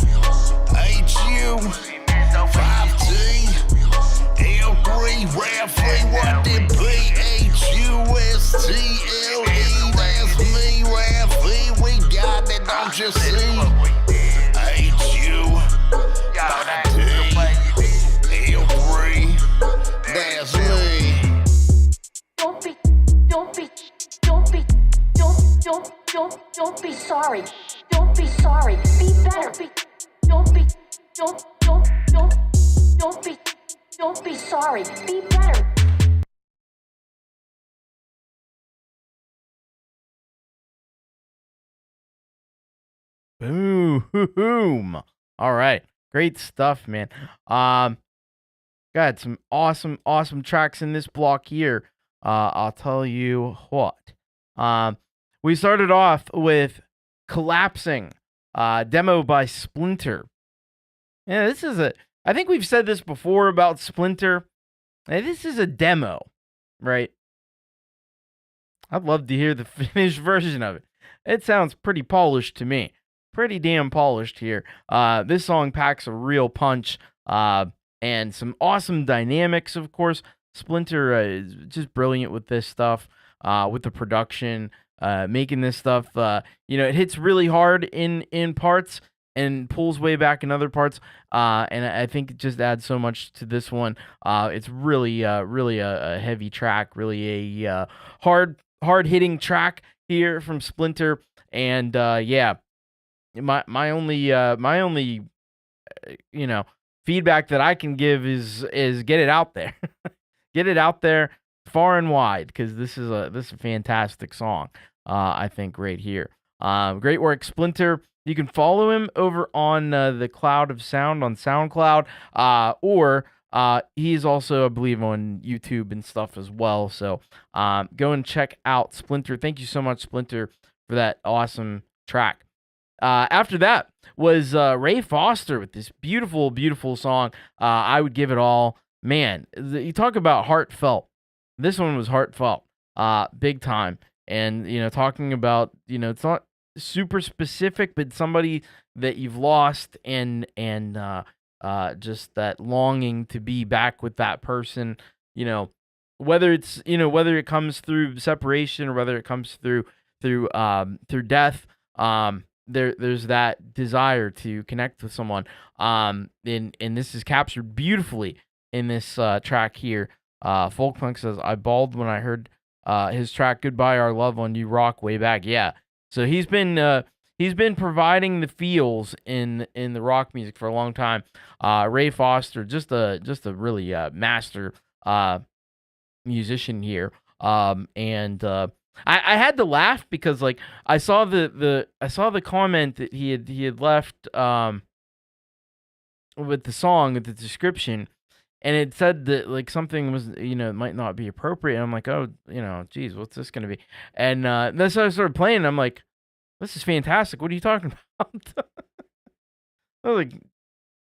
HU5TL3, roughly what it be. HUSTLE, that's me. Roughly, we got it, don't you see? HU5TL3, that's me. Don't be sorry. Don't be sorry. Be better. Don't be sorry. Be better. Boom. All right. Great stuff, man. Got some awesome tracks in this block here. I'll tell you what. We started off with Collapsing, demo by Splinter. Yeah, this is I think we've said this before about Splinter. This is a demo, right? I'd love to hear the finished version of it. It sounds pretty polished to me. Pretty damn polished here. This song packs a real punch and some awesome dynamics, of course. Splinter is just brilliant with this stuff, with the production, making this stuff. It hits really hard in parts and pulls way back in other parts. And I think it just adds so much to this one. It's really a heavy track, really a hard hard-hitting track here from Splinter, and yeah, my only feedback that I can give is get it out there. Get it out there far and wide, because this is a fantastic song. I think right here. Great work, Splinter. You can follow him over on the Cloud of Sound on SoundCloud, or he's also, I believe, on YouTube and stuff as well. So go and check out Splinter. Thank you so much, Splinter, for that awesome track. After that was Ray Foster with this beautiful, beautiful song. I Would Give It All. Man, you talk about heartfelt. This one was heartfelt, big time. And, talking about, it's not super specific, but somebody that you've lost and just that longing to be back with that person, whether it's, whether it comes through separation or whether it comes through death, there's that desire to connect with someone. And this is captured beautifully in this track here. Folkpunk says, I bawled when I heard his track Goodbye Our Love on You Rock way back. Yeah. So he's been providing the feels in the rock music for a long time. Ray Foster, just a really master musician here. And I had to laugh because I saw the comment that he had left with the song, with the description, and it said that something was it might not be appropriate. And I'm like, oh, geez, what's this gonna be? And then so I started playing. And I'm like, this is fantastic. What are you talking about? I was like,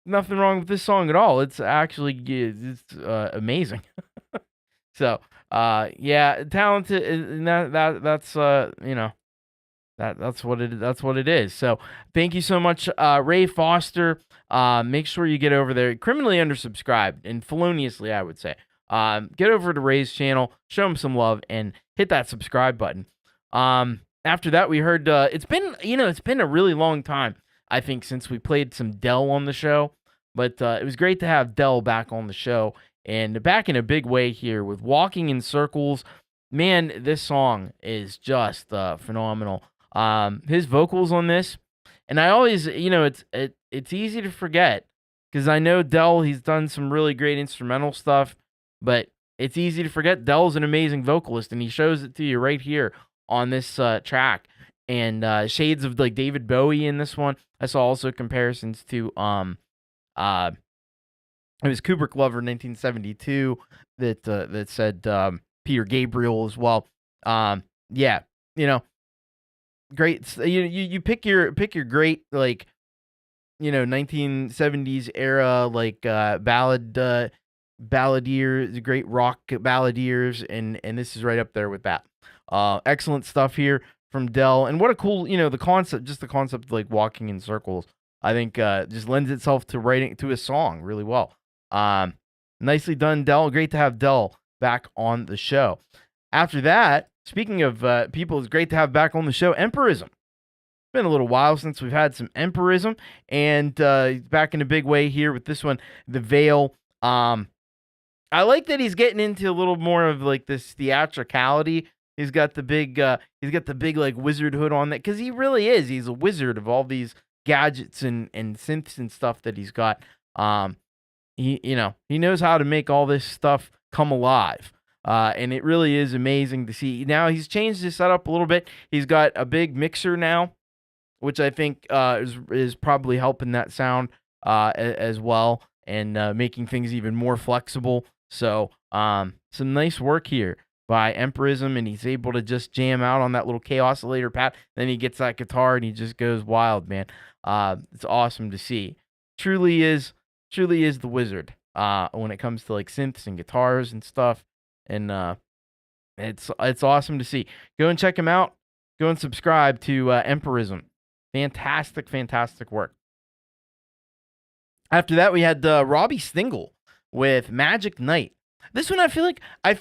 nothing wrong with this song at all. It's actually it's amazing. So yeah, talented, and that's that's what it is. So thank you so much, Ray Foster. Make sure you get over there. Criminally undersubscribed and feloniously, I would say. Get over to Ray's channel, show him some love, and hit that subscribe button. After that, we heard it's been a really long time, I think, since we played some Dell on the show. But it was great to have Dell back on the show, and back in a big way here with Walking in Circles. Man, this song is just phenomenal. His vocals on this, and I always, it's easy to forget because I know Dell, he's done some really great instrumental stuff, but it's easy to forget Dell's an amazing vocalist, and he shows it to you right here on this track. And shades of David Bowie in this one. I saw also comparisons to it was Kubricklover 1972 that said Peter Gabriel as well. Yeah, great. You pick your great 1970s era balladeers, great rock balladeers, and this is right up there with that. Excellent stuff here from Dell, and what a cool the concept of walking in circles. I think just lends itself to writing to a song really well. Nicely done, Dell. Great to have Dell back on the show. After that, speaking of people, it's great to have back on the show Empirism. It's been a little while since we've had some Empirism, and back in a big way here with this one, The Veil. I like that he's getting into a little more of this theatricality. He's got the big wizard hood on that, because he really is. He's a wizard of all these gadgets and synths and stuff that he's got. He knows how to make all this stuff come alive. And it really is amazing to see. Now he's changed his setup a little bit. He's got a big mixer now, which I think is probably helping that sound as well, and making things even more flexible. So some nice work here by Empirism, and he's able to just jam out on that little K-oscillator pad. Then he gets that guitar and he just goes wild, man. It's awesome to see. Truly is the wizard when it comes to synths and guitars and stuff. And it's awesome to see. Go and check him out. Go and subscribe to Empirism. Fantastic work. After that, we had Robbie Stingle with Magic Night. This one, I feel like I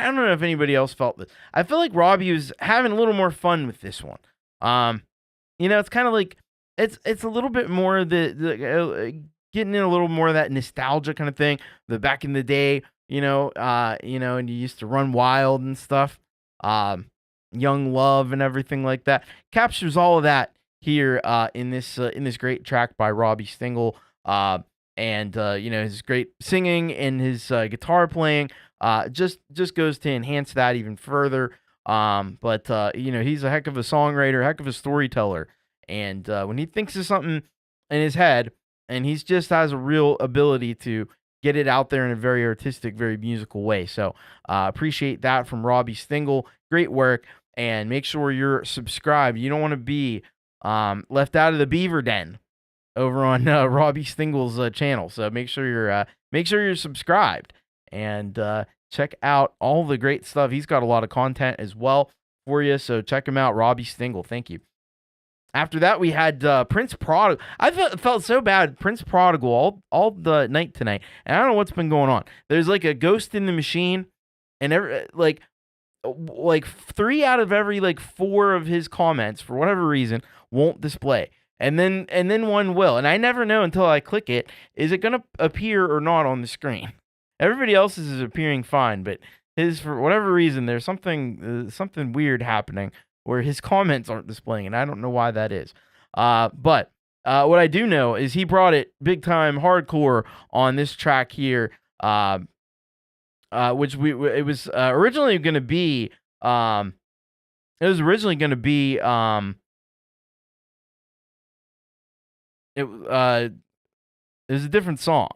don't know if anybody else felt this. I feel like Robbie was having a little more fun with this one. It's kind of it's a little bit more the getting in a little more of that nostalgia kind of thing. The back in the day, and you used to run wild and stuff. young love and everything like that. Captures all of that here in this great track by Robbie Stingle. And his great singing and his guitar playing just goes to enhance that even further. But he's a heck of a songwriter, heck of a storyteller. And when he thinks of something in his head, and he's just has a real ability to get it out there in a very artistic, very musical way. So appreciate that from Robbie Stingle. Great work. And make sure you're subscribed. You don't want to be left out of the beaver den over on Robbie Stingle's channel. So make sure you're subscribed and check out all the great stuff. He's got a lot of content as well for you. So check him out, Robbie Stingle. Thank you. After that, we had Prince Prodigal. I felt so bad. Prince Prodigal all the night tonight, and I don't know what's been going on. There's like a ghost in the machine, and like 3 out of every 4 of his comments, for whatever reason, won't display. And then one will. And I never know until I click it, is it going to appear or not on the screen? Everybody else's is appearing fine, but his, for whatever reason, there's something weird happening where his comments aren't displaying, and I don't know why that is. But what I do know is he brought it big time hardcore on this track here, which it was originally going to be it was a different song.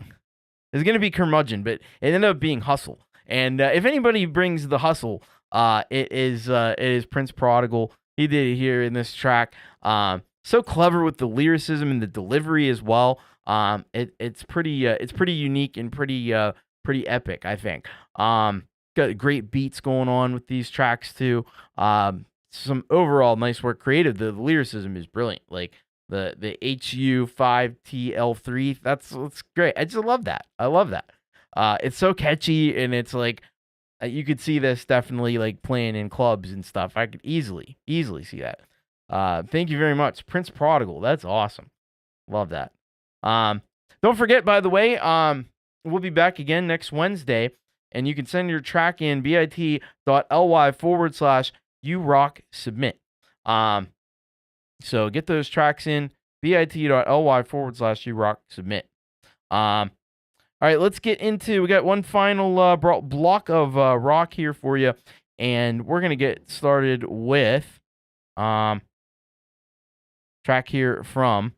It was going to be Curmudgeon, but it ended up being Hustle. And if anybody brings the hustle, it is Prince Prodigal. He did it here in this track. So clever with the lyricism and the delivery as well. It's pretty unique and pretty epic, I think. Got great beats going on with these tracks too. Some overall nice work. Creative. The lyricism is brilliant. Like the HU5TL3. That's great. I just love that. I love that. It's so catchy, and it's like you could see this definitely like playing in clubs and stuff. I could easily see that. Thank you very much, Prince Prodigal. That's awesome. Love that. Don't forget, by the way, we'll be back again next Wednesday, and you can send your track in bit.ly/urocksubmit. So get those tracks in bit.ly/urocksubmit. All right, let's get into, we got one final block of rock here for you, and we're going to get started with track here from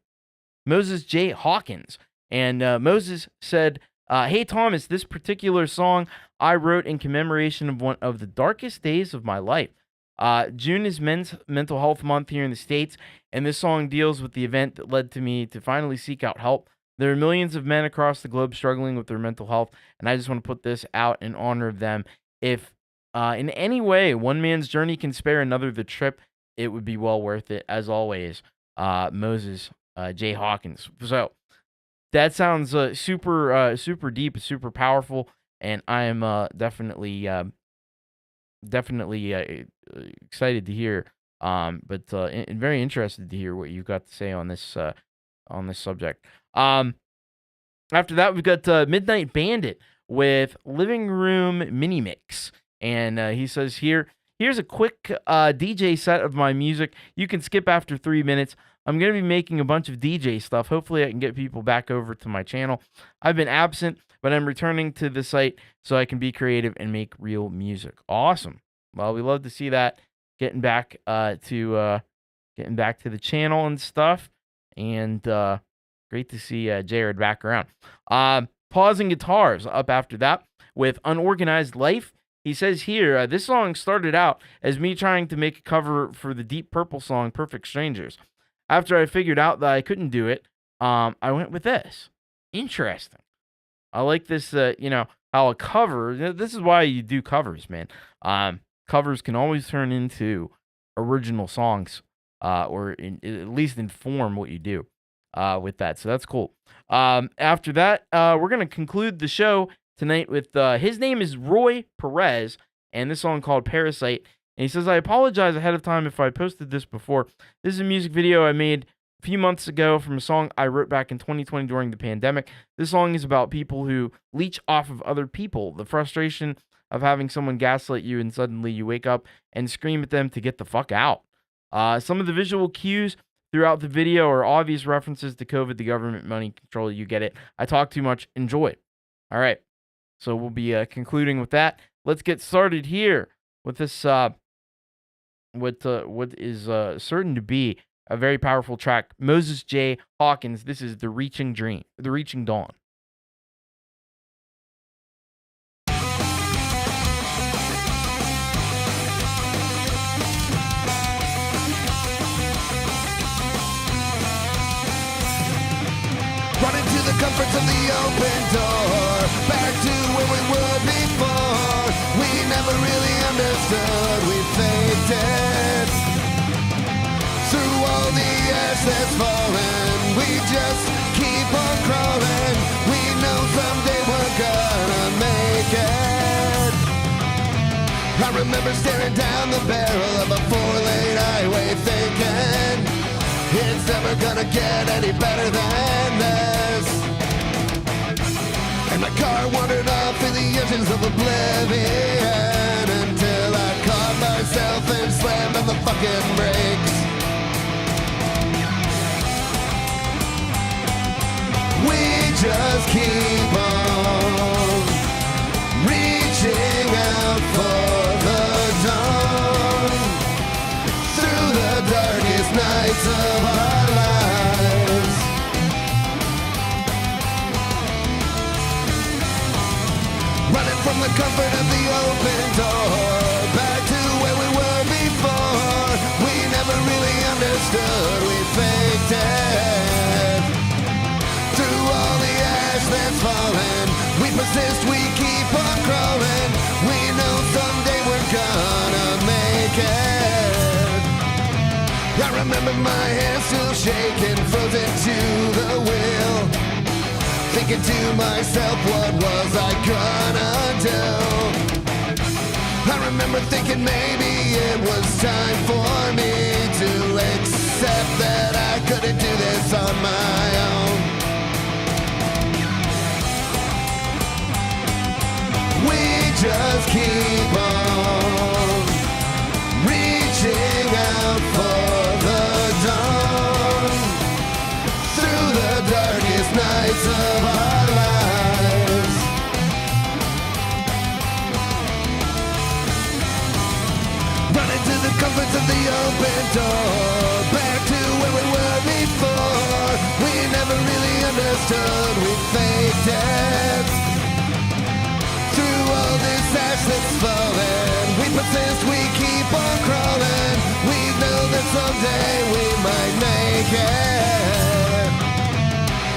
Moses J. Hawkins. And Moses said, hey, Thomas, this particular song I wrote in commemoration of one of the darkest days of my life. June is Men's Mental Health Month here in the States, and this song deals with the event that led to me to finally seek out help. There are millions of men across the globe struggling with their mental health, and I just want to put this out in honor of them. If in any way one man's journey can spare another the trip, it would be well worth it. As always, Moses J. Hawkins. So that sounds super deep, super powerful, and I am definitely excited to hear, but and very interested to hear what you've got to say on this subject. After that, we've got Midnight Bandit with Living Room Mini Mix. And he says here's a quick DJ set of my music. You can skip after 3 minutes. I'm going to be making a bunch of DJ stuff. Hopefully I can get people back over to my channel. I've been absent, but I'm returning to the site so I can be creative and make real music. Awesome. Well, we love to see that. Getting back to the channel and stuff. And great to see Jared back around. Pausing Guitars up after that with Unorganized Life. He says here, this song started out as me trying to make a cover for the Deep Purple song Perfect Strangers. After I figured out that I couldn't do it, I went with this. Interesting. I like this, how a cover, this is why you do covers, man. Covers can always turn into original songs, or at least inform what you do with that. So that's cool. After that, we're going to conclude the show tonight with his name is Roy Perez, and this song called Parasite. And he says, I apologize ahead of time if I posted this before. This is a music video I made a few months ago from a song I wrote back in 2020 during the pandemic. This song is about people who leech off of other people. The frustration of having someone gaslight you and suddenly you wake up and scream at them to get the fuck out. Some of the visual cues throughout the video are obvious references to COVID, the government, money control. You get it. I talk too much. Enjoy. All right. So we'll be concluding with that. Let's get started here with this, what is certain to be a very powerful track. Moses J. Hawkins. This is The Reaching Dawn. Running to the comforts of the open door, back to where we were before. We never really understood, we faked it. Through all the ash that's fallen, we just keep on crawling. We know someday we're gonna make it. I remember staring down the barrel of a 4-lane highway thinking, it's never gonna get any better than this. And my car wandered off in the engines of oblivion until I caught myself and slammed on the fucking brakes. We just keep on reaching out for the dawn through the darkest nights of our lives. Running from the comfort of the open door, back to where we were before. We never really understood, we faked it. Through all the ash that's fallen, we persist, we keep on crawling. We know someday we're gonna make it. I remember my hands still shaking, frozen to the wheel, thinking to myself, what was I gonna do? I remember thinking maybe it was time for me to accept that I couldn't do this on my own. We just keep on reaching out for the dawn through the darkest nights of our lives. Running to the comforts of the open door, back to where we were before. We never really understood, we faked it. Through all this ash that's falling, we persist, we keep on crawling. We know that someday we might make it.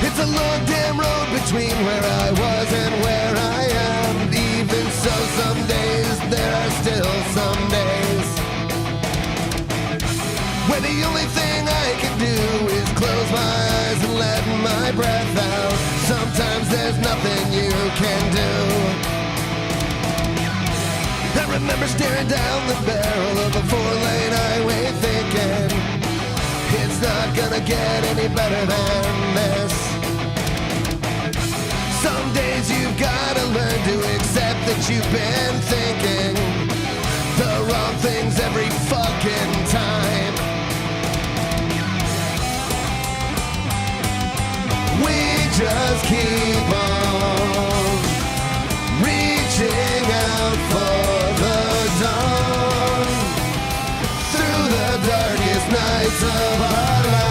It's a long damn road between where I was and where I am. Even so, some days, there are still some days where the only thing I can do is close my eyes and let my breath out. Sometimes there's nothing you can do. I remember staring down the barrel of a 4-lane highway thinking, it's not gonna get any better than this. Some days you've gotta learn to accept that you've been thinking the wrong things every fucking time. We just keep on reaching out for the dawn through the darkest nights of our lives.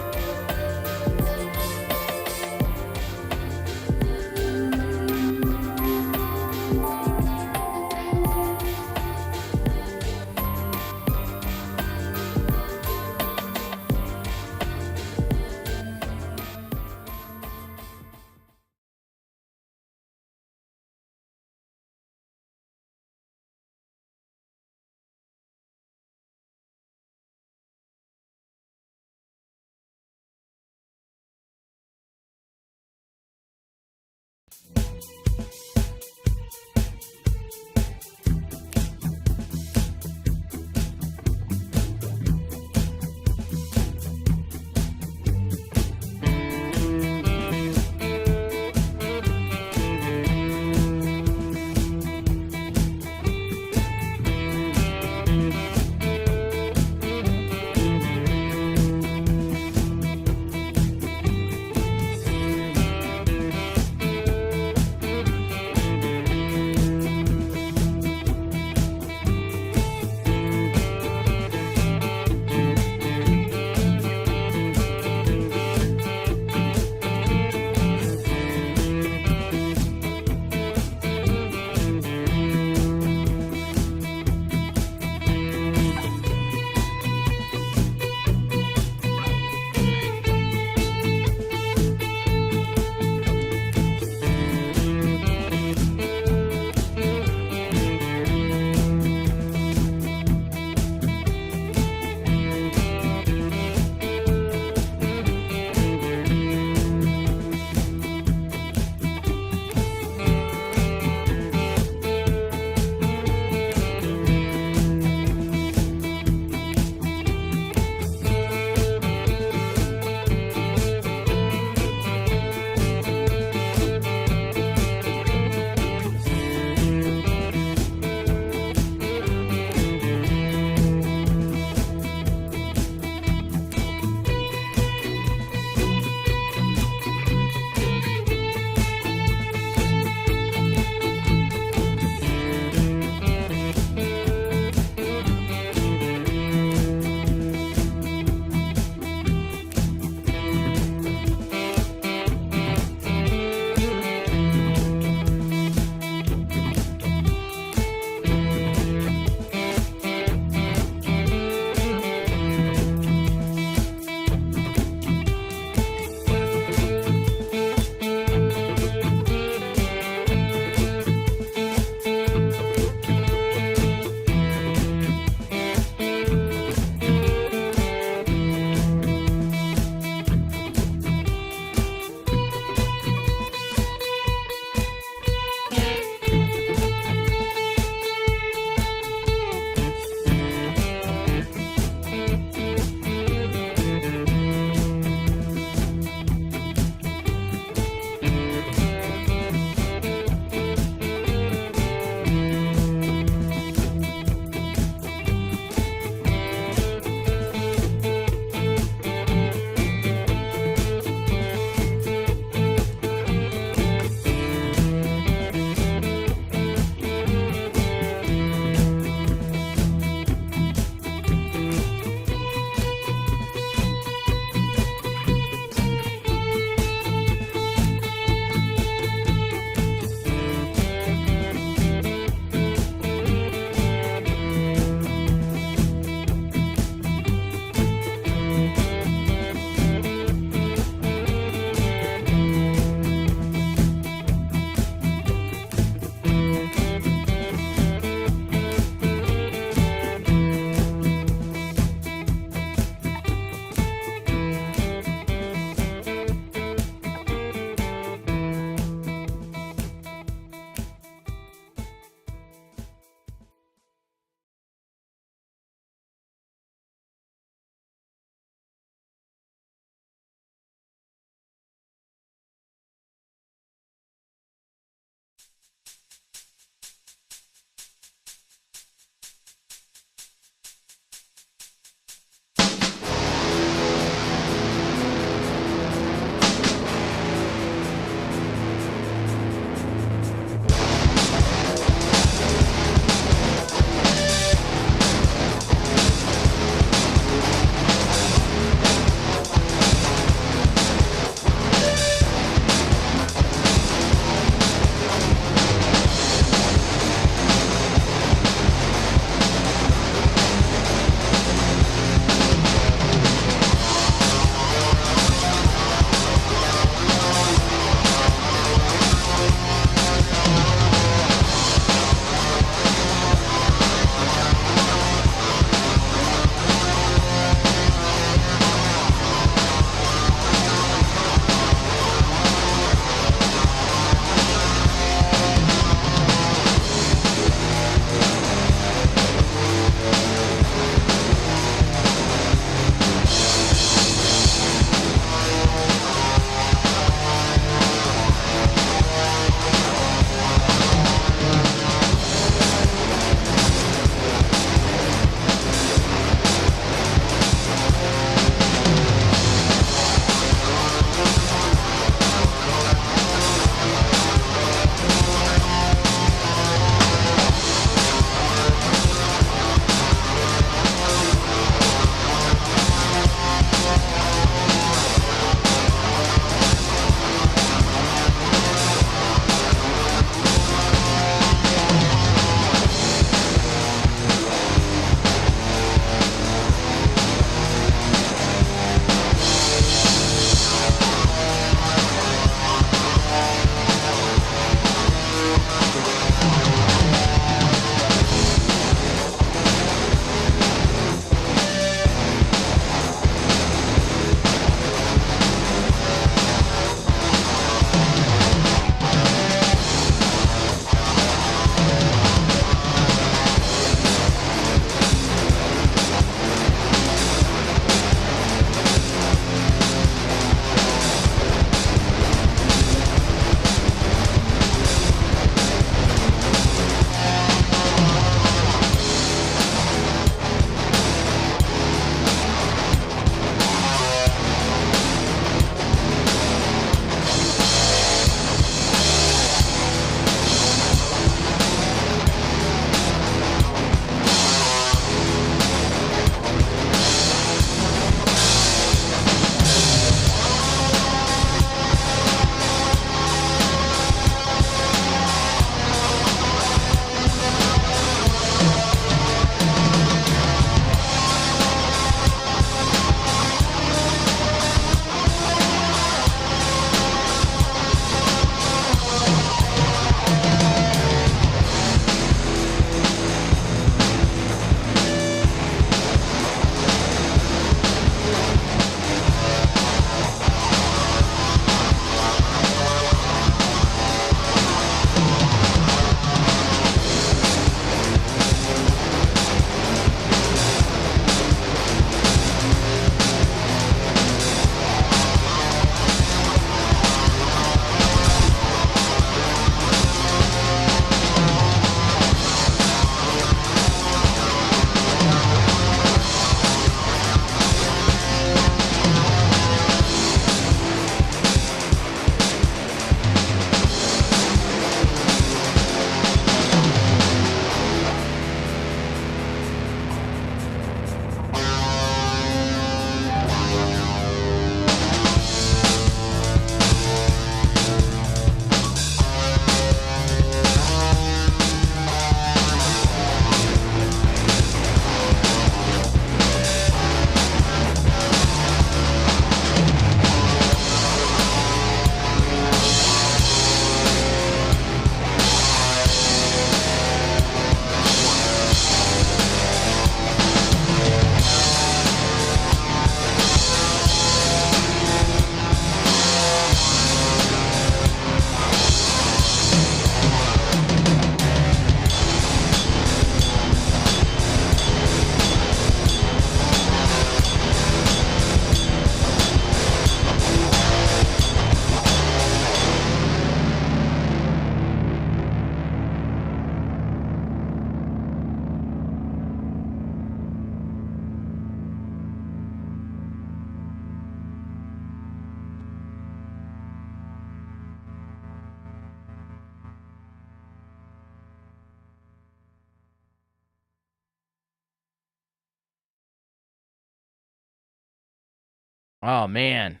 Oh man,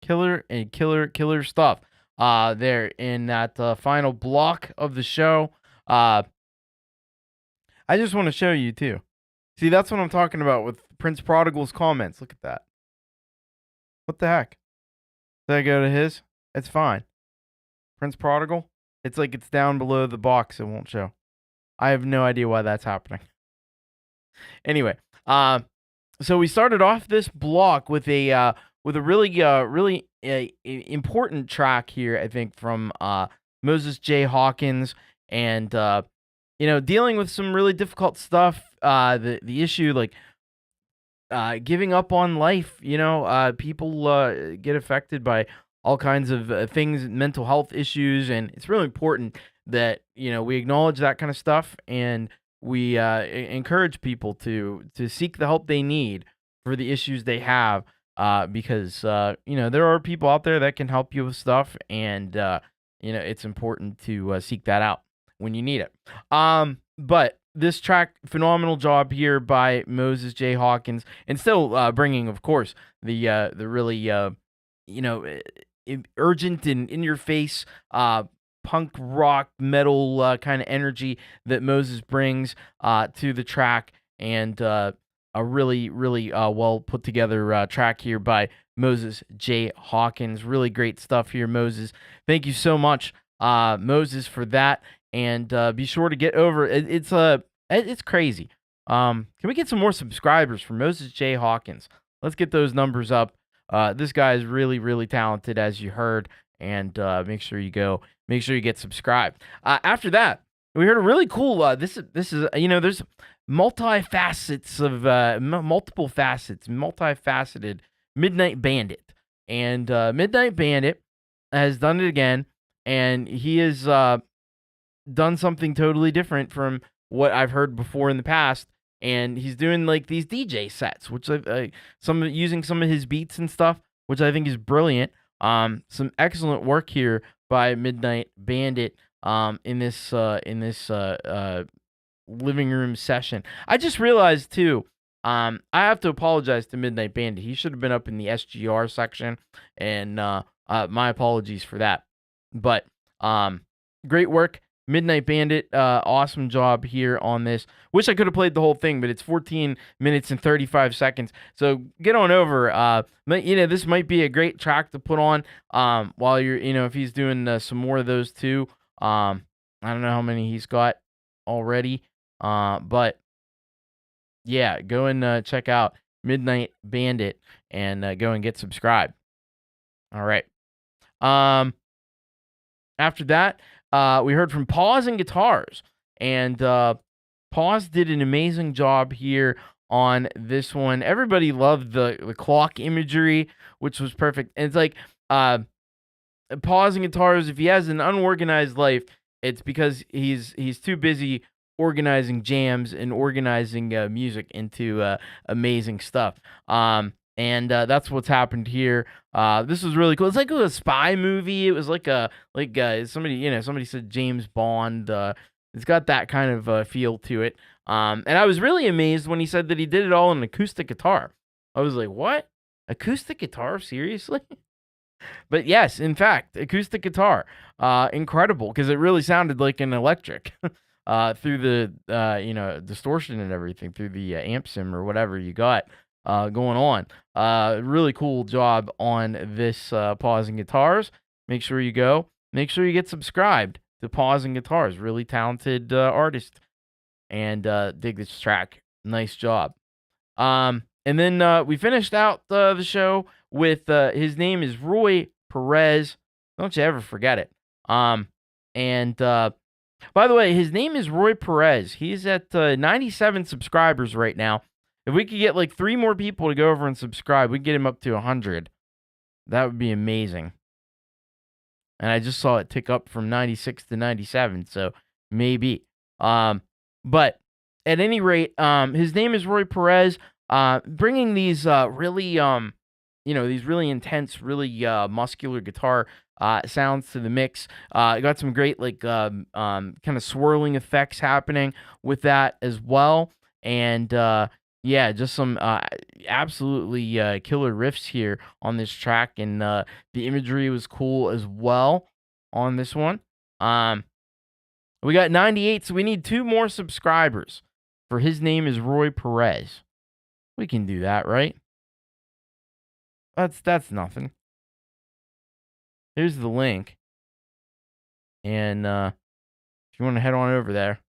killer stuff. There in that final block of the show. I just want to show you too. See, that's what I'm talking about with Prince Prodigal's comments. Look at that. What the heck? Did I go to his? It's fine. Prince Prodigal. It's like it's down below the box. It won't show. I have no idea why that's happening. Anyway, so we started off this block with a really important track here. I think from Moses J. Hawkins, and dealing with some really difficult stuff. The issue like giving up on life. People get affected by all kinds of things, mental health issues, and it's really important that we acknowledge that kind of stuff, and we encourage people to seek the help they need for the issues they have, because there are people out there that can help you with stuff, and it's important to seek that out when you need it. But this track, phenomenal job here by Moses J. Hawkins, and still bringing, of course, the really urgent and in your face punk rock metal kind of energy that Moses brings to the track, and a really well put together track here by Moses J. Hawkins. Really great stuff here, Moses. Thank you so much, Moses, for that. And be sure to get over it. It's crazy. Can we get some more subscribers for Moses J. Hawkins? Let's get those numbers up. This guy is really talented, as you heard, and make sure you get subscribed. After that, we heard a really cool. This is there's multiple facets, multifaceted Midnight Bandit, and Midnight Bandit has done it again, and he has done something totally different from what I've heard before in the past. And he's doing like these DJ sets, which using some of his beats and stuff, which I think is brilliant. Some excellent work here by Midnight Bandit in this living room session. I just realized too, I have to apologize to Midnight Bandit. He should have been up in the SGR section, and my apologies for that. But great work, Midnight Bandit. Awesome job here on this. Wish I could have played the whole thing, but it's 14 minutes and 35 seconds. So get on over. This might be a great track to put on while you're, if he's doing some more of those too. I don't know how many he's got already, but yeah, go and check out Midnight Bandit and go and get subscribed. All right. After that, we heard from Pause and Guitars, and Pause did an amazing job here on this one. Everybody loved the clock imagery, which was perfect. And it's like Pause and Guitars, if he has an unorganized life, it's because he's too busy organizing jams and organizing music into amazing stuff. And that's what's happened here. This was really cool. It's like a spy movie. It was like somebody said James Bond. It's got that kind of feel to it. And I was really amazed when he said that he did it all on acoustic guitar. I was like, what? Acoustic guitar? Seriously? But yes, in fact, acoustic guitar. Incredible, because it really sounded like an electric through the distortion and everything, through the amp sim or whatever you got going on. Really cool job on this Pause and Guitars. Make sure you get subscribed to Pause and Guitars. Really talented artist, and dig this track. Nice job. And then we finished out the show with his name is Roy Perez. Don't you ever forget it. And by the way, his name is Roy Perez. He's at 97 subscribers right now. If we could get like 3 more people to go over and subscribe, we'd get him up to 100. That would be amazing. And I just saw it tick up from 96 to 97, so maybe. But at any rate, his name is Roy Perez, bringing these really intense, really muscular guitar sounds to the mix. Got some great kind of swirling effects happening with that as well. And yeah, just some absolutely killer riffs here on this track, and the imagery was cool as well on this one. We got 98, so we need 2 more subscribers. For his name is Roy Perez. We can do that, right? That's nothing. Here's the link, and if you want to head on over there,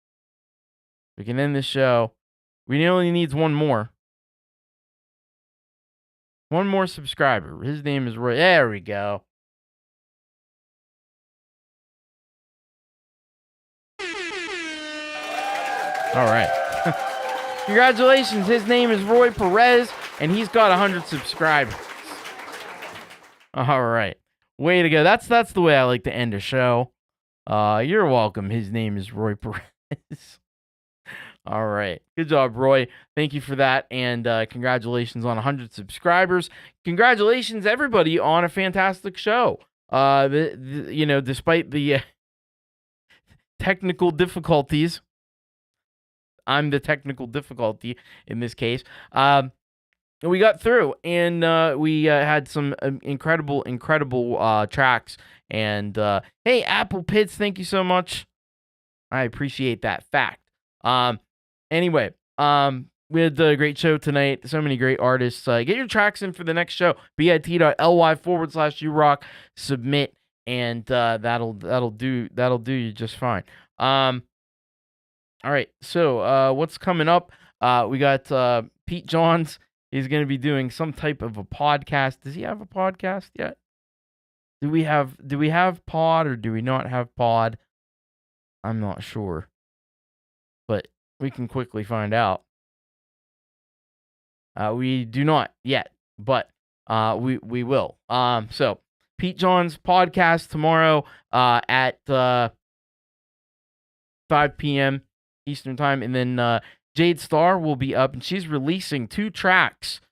we can end this show. We only needs 1 more. 1 more subscriber. His name is Roy. There we go. All right. Congratulations. His name is Roy Perez, and he's got 100 subscribers. All right. Way to go. That's the way I like to end a show. You're welcome. His name is Roy Perez. All right. Good job, Roy. Thank you for that, and congratulations on 100 subscribers. Congratulations, everybody, on a fantastic show. Despite the technical difficulties, I'm the technical difficulty in this case. We got through, and we had some incredible tracks. And hey, Apple Pits, thank you so much. I appreciate that fact. Anyway, we had a great show tonight. So many great artists. Get your tracks in for the next show. bit.ly/urock. Submit, and that'll do you just fine. All right, so what's coming up? We got Pete Johns. He's going to be doing some type of a podcast. Does he have a podcast yet? Do we have pod, or do we not have pod? I'm not sure, but we can quickly find out. We do not yet, but we will. So Pete Johns podcast tomorrow at 5 p.m. Eastern time, and then Jade Starr will be up, and she's releasing 2 tracks.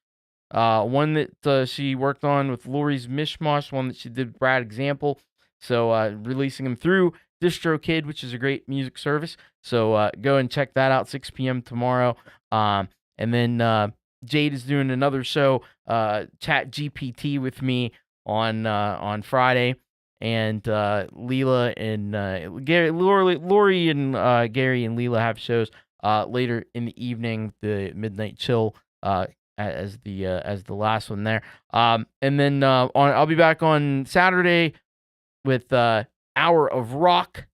One that she worked on with Lori's Mishmash, one that she did with Brad Example. So releasing them through DistroKid, which is a great music service. So go and check that out, 6 p.m. tomorrow. And then Jade is doing another show, Chat GPT, with me on Friday. And Leela and Gary, Lori and Gary and Leela have shows later in the evening, the Midnight Chill as the last one there. And then I'll be back on Saturday with Hour of Rock,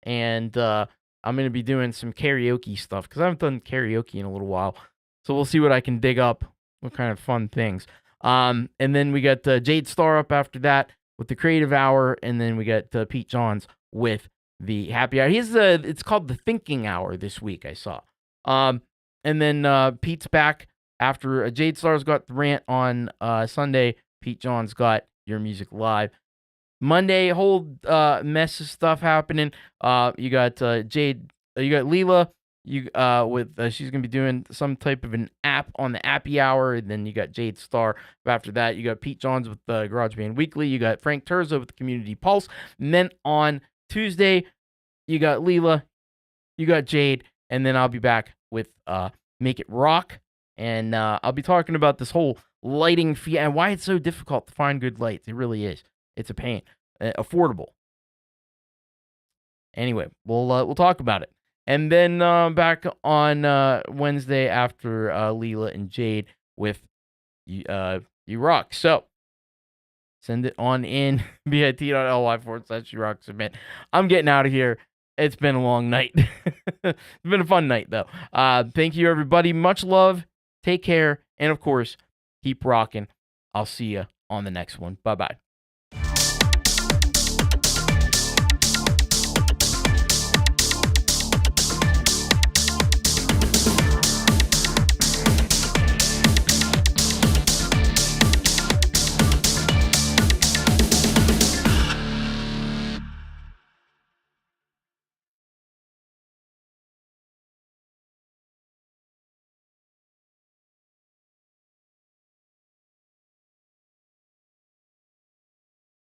and I'm gonna be doing some karaoke stuff because I haven't done karaoke in a little while. So we'll see what I can dig up, what kind of fun things. And then we got Jade Starr up after that with the Creative Hour, and then we got Pete Johns with the Happy Hour. It's called the Thinking Hour this week, I saw. And then Pete's back after Jade Starr's got the rant on Sunday. Pete Johns got Your Music Live. Monday, whole mess of stuff happening. You got Jade, you got Leela. She's gonna be doing some type of an app on the Appy Hour, and then you got Jade Starr. After that, you got Pete Johns with the Garage Band Weekly. You got Frank Terzo with the Community Pulse. And then on Tuesday, you got Leela, you got Jade, and then I'll be back with Make It Rock, and I'll be talking about this whole lighting fee and why it's so difficult to find good lights. It really is. It's a pain. Affordable. Anyway, we'll talk about it. And then back on Wednesday after Leela and Jade with You Rock. So send it on in, bit.ly/urock submit. I'm getting out of here. It's been a long night. It's been a fun night, though. Thank you, everybody. Much love. Take care. And, of course, keep rocking. I'll see you on the next one. Bye-bye.